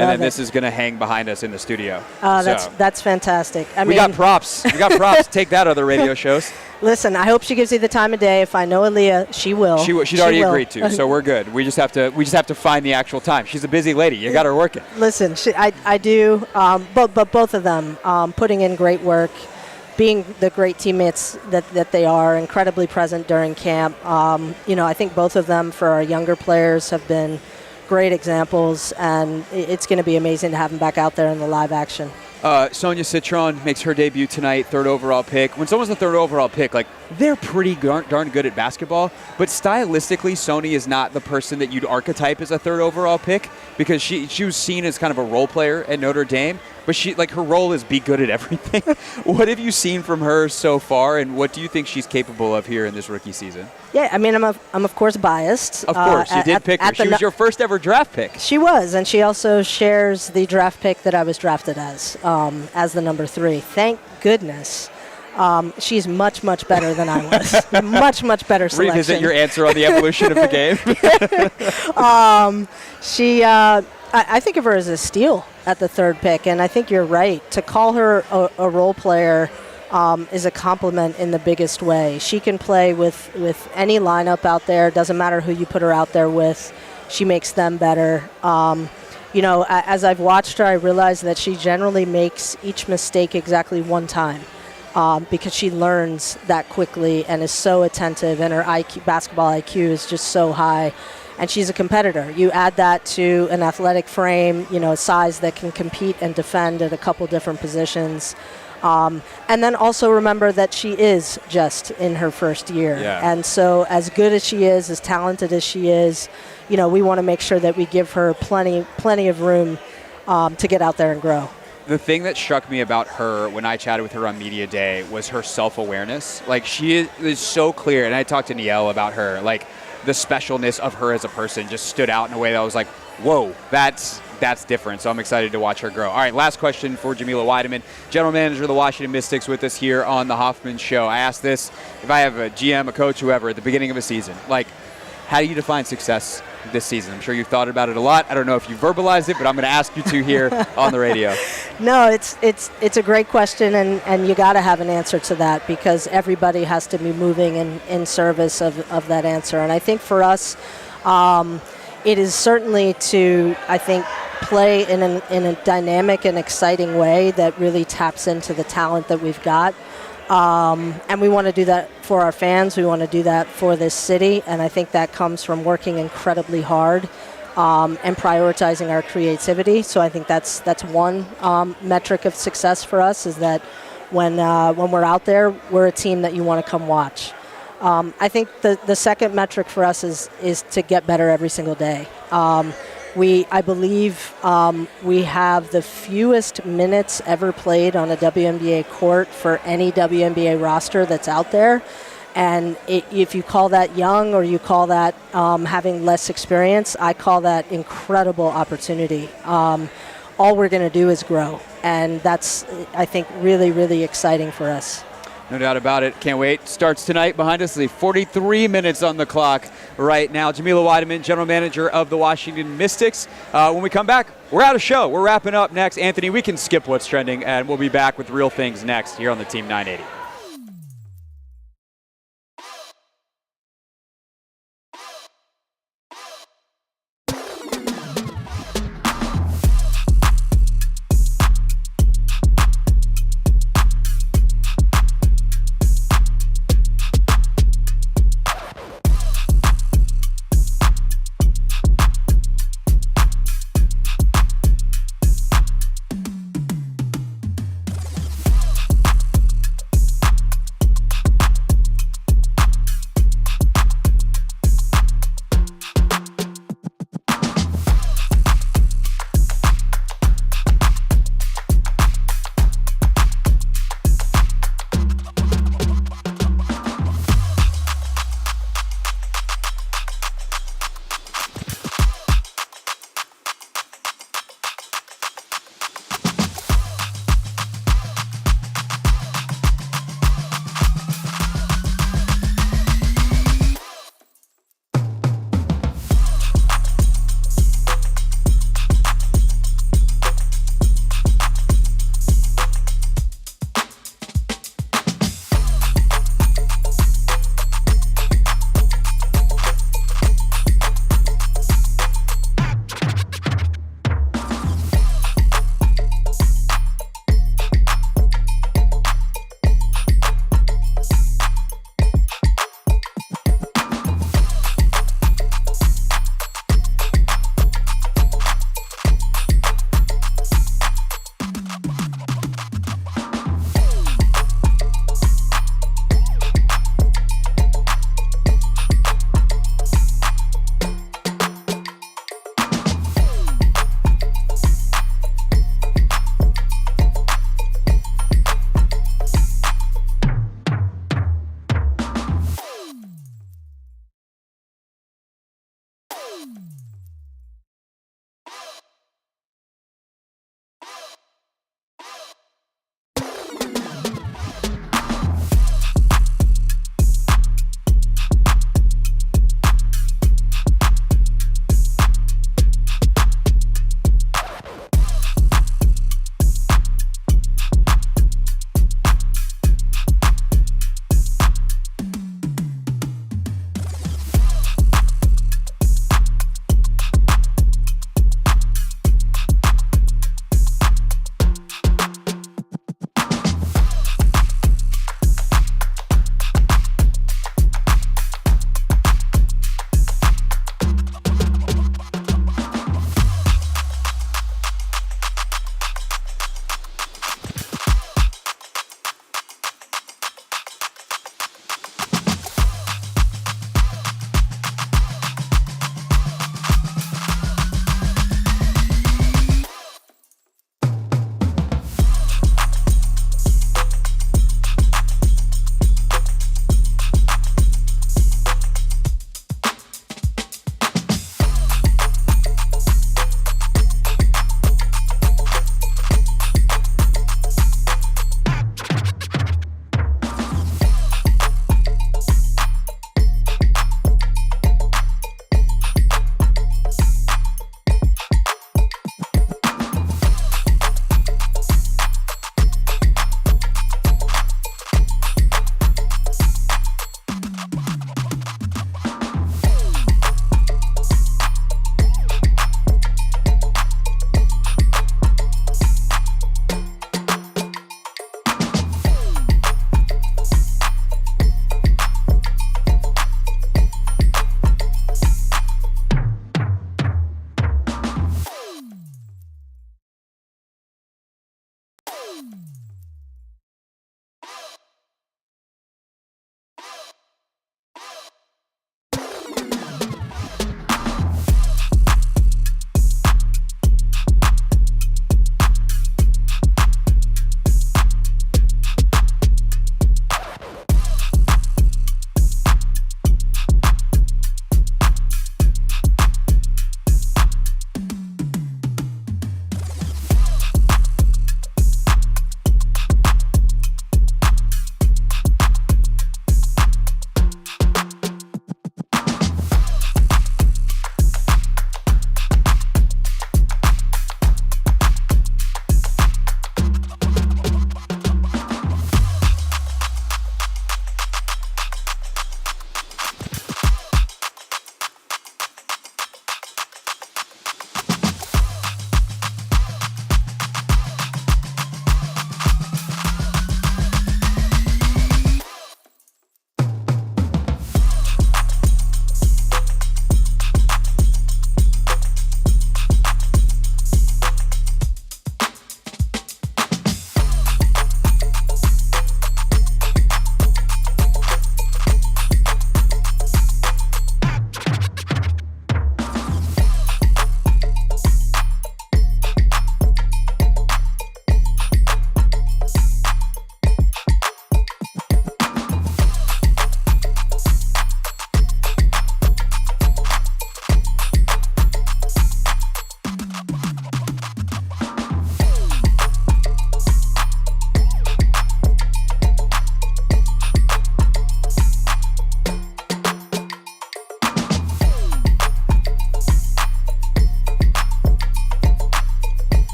then this is gonna hang behind us in the studio. That's fantastic. We got props. Take that, other radio shows. Listen, I hope she gives you the time of day. If I know Aaliyah, she will. She's already agreed to, so we're good. We just have to find the actual time. She's a busy lady. You got her working. Listen, I do, but both of them putting in great work, being the great teammates that they are, incredibly present during camp. I think both of them, for our younger players, have been great examples, and it's going to be amazing to have them back out there in the live action. Sonia Citron makes her debut tonight, 3rd overall pick. When someone's the 3rd overall pick, they're pretty darn good at basketball, but stylistically, Sonia is not the person that you'd archetype as a 3rd overall pick, because she was seen as kind of a role player at Notre Dame, but her role is be good at everything. What have you seen from her so far, and what do you think she's capable of here in this rookie season? Yeah, I mean, I'm of course biased. Of course, you did pick her. She was your first ever draft pick. She was, and she also shares the draft pick that I was drafted as the number 3. Thank goodness. She's much, much better than I was. much better selection. Revisit your answer on the evolution of the game. I think of her as a steal at the 3rd pick, and I think you're right. To call her a role player is a compliment in the biggest way. She can play with any lineup out there. Doesn't matter who you put her out there with. She makes them better. As I've watched her, I realize that she generally makes each mistake exactly one time. Because she learns that quickly and is so attentive, and her basketball IQ is just so high. And she's a competitor. You add that to an athletic frame, a size that can compete and defend at a couple different positions. And then also remember that she is just in her first year. Yeah. And so as good as she is, as talented as she is, we want to make sure that we give her plenty of room to get out there and grow. The thing that struck me about her when I chatted with her on Media Day was her self-awareness. She is so clear, and I talked to Niele about her, the specialness of her as a person just stood out in a way that I was like, whoa, that's different. So I'm excited to watch her grow. All right, last question for Jamila Wideman, General Manager of the Washington Mystics, with us here on the Hoffman Show. I asked this, if I have a GM, a coach, whoever, at the beginning of a season, how do you define success this season? I'm sure you've thought about it a lot. I don't know if you verbalized it, but I'm going to ask you to here on the radio. No, it's a great question, and you got to have an answer to that, because everybody has to be moving in service of that answer. And I think for us, it is certainly to, I think, play in a dynamic and exciting way that really taps into the talent that we've got. And we want to do that for our fans. We want to do that for this city. And I think that comes from working incredibly hard and prioritizing our creativity. So I think that's one metric of success for us, is that when we're out there, we're a team that you want to come watch. I think the second metric for us is to get better every single day. I believe we have the fewest minutes ever played on a WNBA court for any WNBA roster that's out there. And if you call that young, or you call that having less experience, I call that incredible opportunity. All we're going to do is grow. And that's, I think, really, really exciting for us. No doubt about it. Can't wait. Starts tonight behind us. 43 minutes on the clock right now. Jamila Wideman, General Manager of the Washington Mystics. When we come back, we're out of show. We're wrapping up next. Anthony, we can skip what's trending, and we'll be back with real things next here on the Team 980.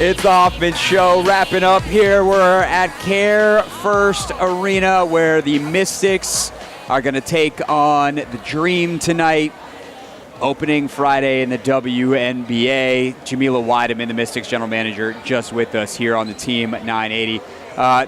It's the Hoffman Show wrapping up here. We're at CareFirst Arena where the Mystics are going to take on the Dream tonight. Opening Friday in the WNBA. Jamila Wideman, the Mystics general manager, just with us here on the team at 980.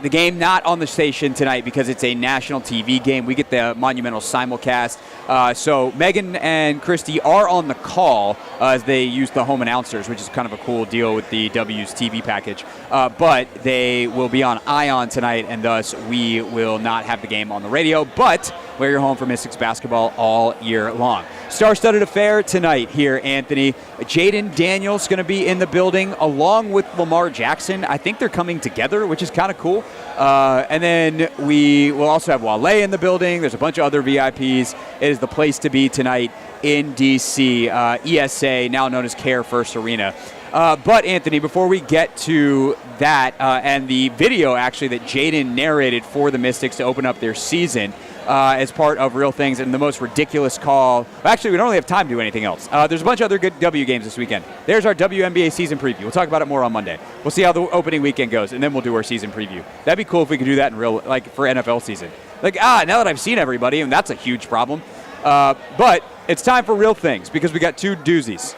The game not on the station tonight because it's a national TV game. We get the monumental simulcast. So Megan and Christy are on the call as they use the home announcers, which is kind of a cool deal with the W's TV package. But they will be on Ion tonight, and thus we will not have the game on the radio. But we're your home for Mystics basketball all year long. Star-studded affair tonight here, Anthony. Jaden Daniels going to be in the building along with Lamar Jackson. I think they're coming together, which is kind of cool. And then we will also have Wale in the building. There's a bunch of other VIPs. It is the place to be tonight in D.C., ESA, now known as CareFirst Arena. But, Anthony, before we get to that and the video, actually, that Jaden narrated for the Mystics to open up their season, as part of Real Things and the most ridiculous call. Actually, we don't really have time to do anything else. There's a bunch of other good W games this weekend. There's our WNBA season preview. We'll talk about it more on Monday. We'll see how the opening weekend goes, and then we'll do our season preview. That'd be cool if we could do that in real, like for NFL season. Like, now that I've seen everybody, and that's a huge problem. But it's time for Real Things because we got two doozies.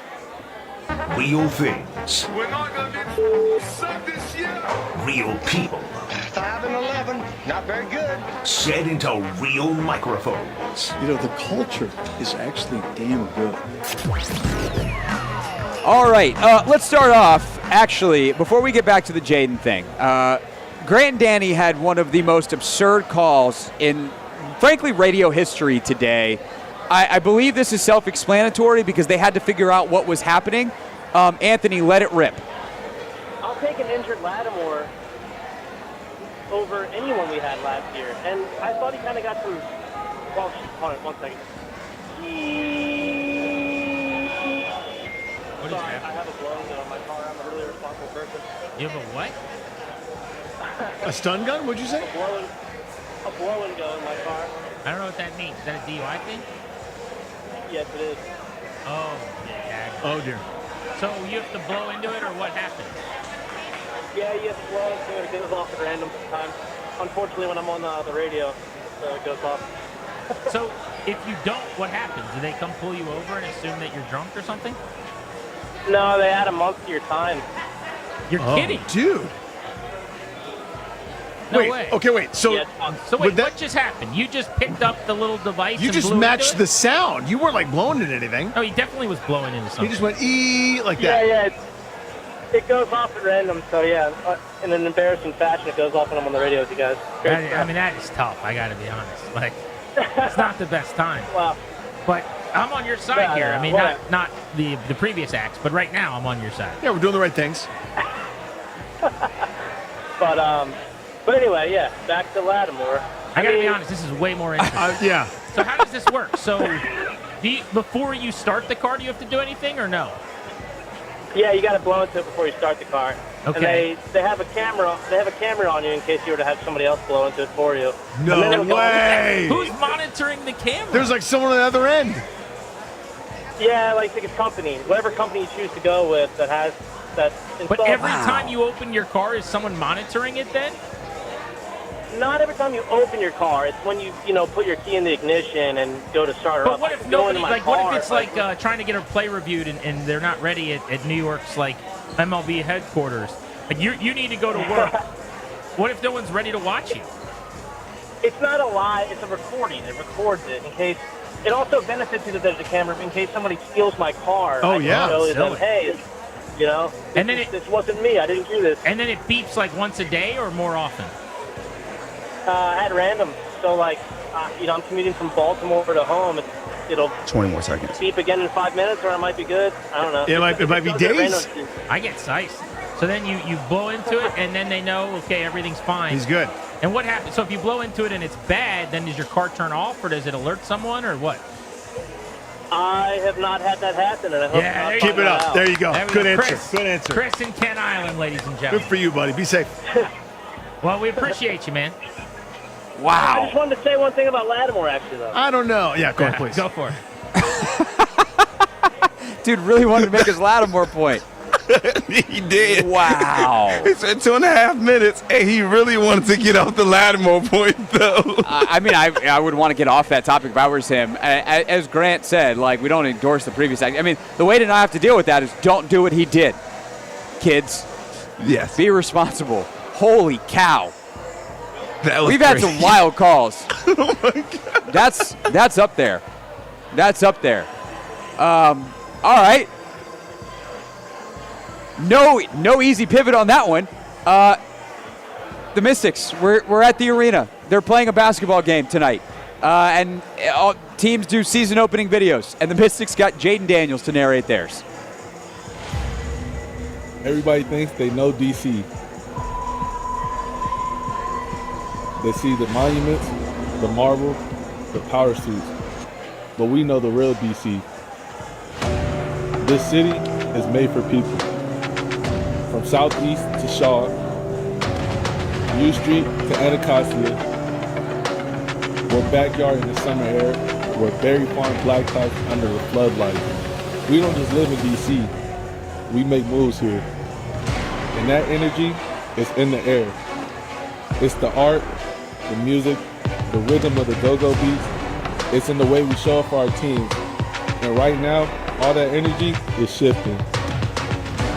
Real things. We're not going to suck this year. Real people. 5 and 11, not very good. Said into real microphones. You know, the culture is actually damn good. All right, let's start off, actually, before we get back to the Jaden thing. Grant and Danny had one of the most absurd calls in, frankly, radio history today. I believe this is self-explanatory because they had to figure out what was happening. Anthony, let it rip. I'll take an injured Lattimore over anyone we had last year. And I thought he kind of got some... Well, hold on, 1 second. What is Sorry, that? I have a blown gun on my car. I'm a really responsible person. You have a what? A stun gun? What'd you say? A blowing gun in my car. I don't know what that means. Is that a DUI thing? Yes, it is. Oh, yeah. Oh, dear. So you have to blow into it, or what happened? Yeah, you have to blow into it. It goes off at random sometimes. Unfortunately, when I'm on the radio, it goes off. So if you don't, what happens? Do they come pull you over and assume that you're drunk or something? No, they add a month to your time. You're kidding. Dude. No wait, way. okay, wait. So, Yeah, So wait, that- what just happened? You just picked up the little device you and just blew matched into the it? sound. You weren't like blowing into anything. No, he definitely was blowing into something. He just went like Yeah, that. it goes off at random. So yeah, in an embarrassing fashion, it goes off when I'm on the radio with you guys. I mean, that is tough. I got to be honest. Like, it's not the best time. Wow. But I'm on your side Yeah, here. yeah, I mean, well- not the previous acts, but right now I'm on your side. Yeah, we're doing the right things. But anyway, yeah, back to Lattimore. I gotta be honest, this is way more interesting. Yeah. So how does this work? So, before you start the car, do you have to do anything or no? Yeah, you got to blow into it before you start the car. Okay. And they have a camera. They have a camera on you in case you were to have somebody else blow into it for you. No way. Who's monitoring the camera? There's like someone on the other end. Yeah, like a company, whatever company you choose to go with that has that installed. But every time you open your car, is someone monitoring it then? Not every time you open your car. It's when you put your key in the ignition and go to start her But up. what I if could go nobody, into my like, what car if it's like trying to get a play reviewed and they're not ready at New York's, like, MLB headquarters? Like, you need to go to work. What if no one's ready to watch you? It's not a lie. It's a recording. It records it in case. It also benefits you that there's a camera in case somebody steals my car. Oh, I can yeah. show them, Silly. hey, And then this wasn't me. I didn't do this. And then it beeps like once a day or more often? At random. So, like, I'm commuting from Baltimore to home. It'll 20 more seconds. beep again in 5 minutes, or it might be good. I don't know. It might be goes at days. random. I get sized. So then you blow into it, and then they know, okay, everything's fine. He's good. And what happens? So if you blow into it and it's bad, then does your car turn off, or does it alert someone, or what? I have not had that happen, and I hope Yeah, not there you Keep it find up. out. There you go. There we Good go. answer. Chris. Good answer. Chris in Kent Island, ladies and Good gentlemen. for you, buddy. Be safe. Well, we appreciate you, man. I just wanted to say one thing about Lattimore, actually, though. I don't know. Yeah, go on, please. Go for it. Dude really wanted to make his Lattimore point. He did. Wow. He said 2.5 minutes, and he really wanted to get off the Lattimore point, though. I mean, I would want to get off that topic if I was him. As Grant said, like, we don't endorse the previous act. I mean, the way to not have to deal with that is don't do what he did. Kids. Yes. Be responsible. Holy cow. We've had crazy. some wild calls. Oh, my God. That's up there. That's up there. All right. No easy pivot on that one. The Mystics, we're at the arena. They're playing a basketball game tonight. And all teams do season opening videos. And the Mystics got Jaden Daniels to narrate theirs. Everybody thinks they know DC. They see the monuments, the marble, the power suits. But we know the real DC. This city is made for people. From Southeast to Shaw, U Street to Anacostia, we're backyard in the summer air, we're Berry Farm blacktops under the floodlights. We don't just live in DC, we make moves here. And that energy is in the air. It's the art, the music, the rhythm of the go-go beats. It's in the way we show up for our teams. And right now, all that energy is shifting.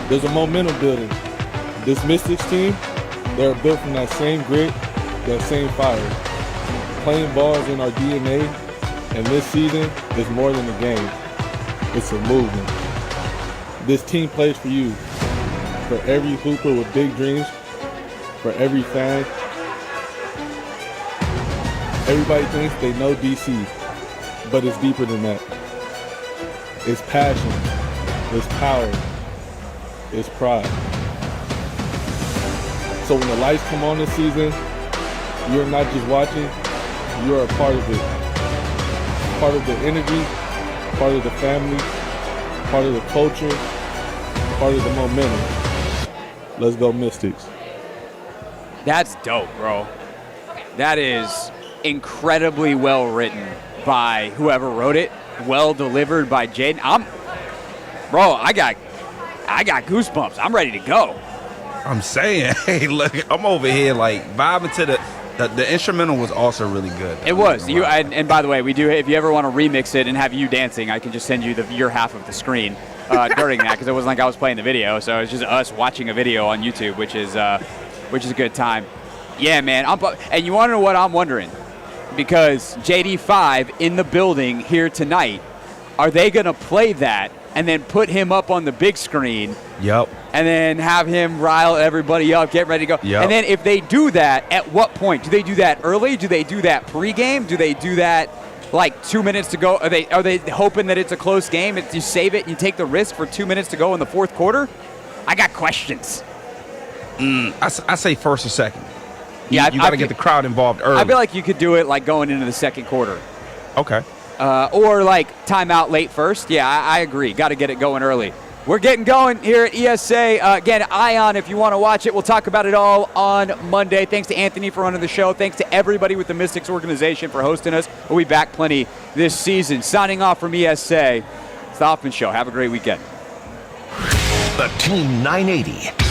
There's a momentum building. This Mystics team, they're built from that same grit, that same fire. Playing ball is in our DNA, and this season is more than a game. It's a movement. This team plays for you, for every hooper with big dreams, for every fan. Everybody thinks they know DC, but it's deeper than that. It's passion, it's power, it's pride. So when the lights come on this season, you're not just watching, you're a part of it. Part of the energy, part of the family, part of the culture, part of the momentum. Let's go Mystics. That's dope, bro. That is incredibly well written by whoever wrote it. Well delivered by Jaden. I got goosebumps. I'm ready to go. I'm saying, hey, look, I'm over here like vibing to the instrumental was also really good. It was. And by the way, we do. If you ever want to remix it and have you dancing, I can just send you your half of the screen during that, because it wasn't like I was playing the video. So it's just us watching a video on YouTube, which is a good time. Yeah, man. And you want to know what I'm wondering? Because JD5 in the building here tonight, are they going to play that and then put him up on the big screen? Yep. And then have him rile everybody up, get ready to go. Yep. And then if they do that, at what point? Do they do that early? Do they do that pregame? Do they do that like 2 minutes to go? Are they hoping that it's a close game? You save it and you take the risk for 2 minutes to go in the fourth quarter? I got questions. I say first or second. Yeah, you got to get the crowd involved early. I feel like you could do it like going into the second quarter. Okay. Or like timeout late first. Yeah, I agree. Got to get it going early. We're getting going here at ESA. Again, Ion, if you want to watch it, we'll talk about it all on Monday. Thanks to Anthony for running the show. Thanks to everybody with the Mystics organization for hosting us. We'll be back plenty this season. Signing off from ESA, it's the Hoffman Show. Have a great weekend. The Team 980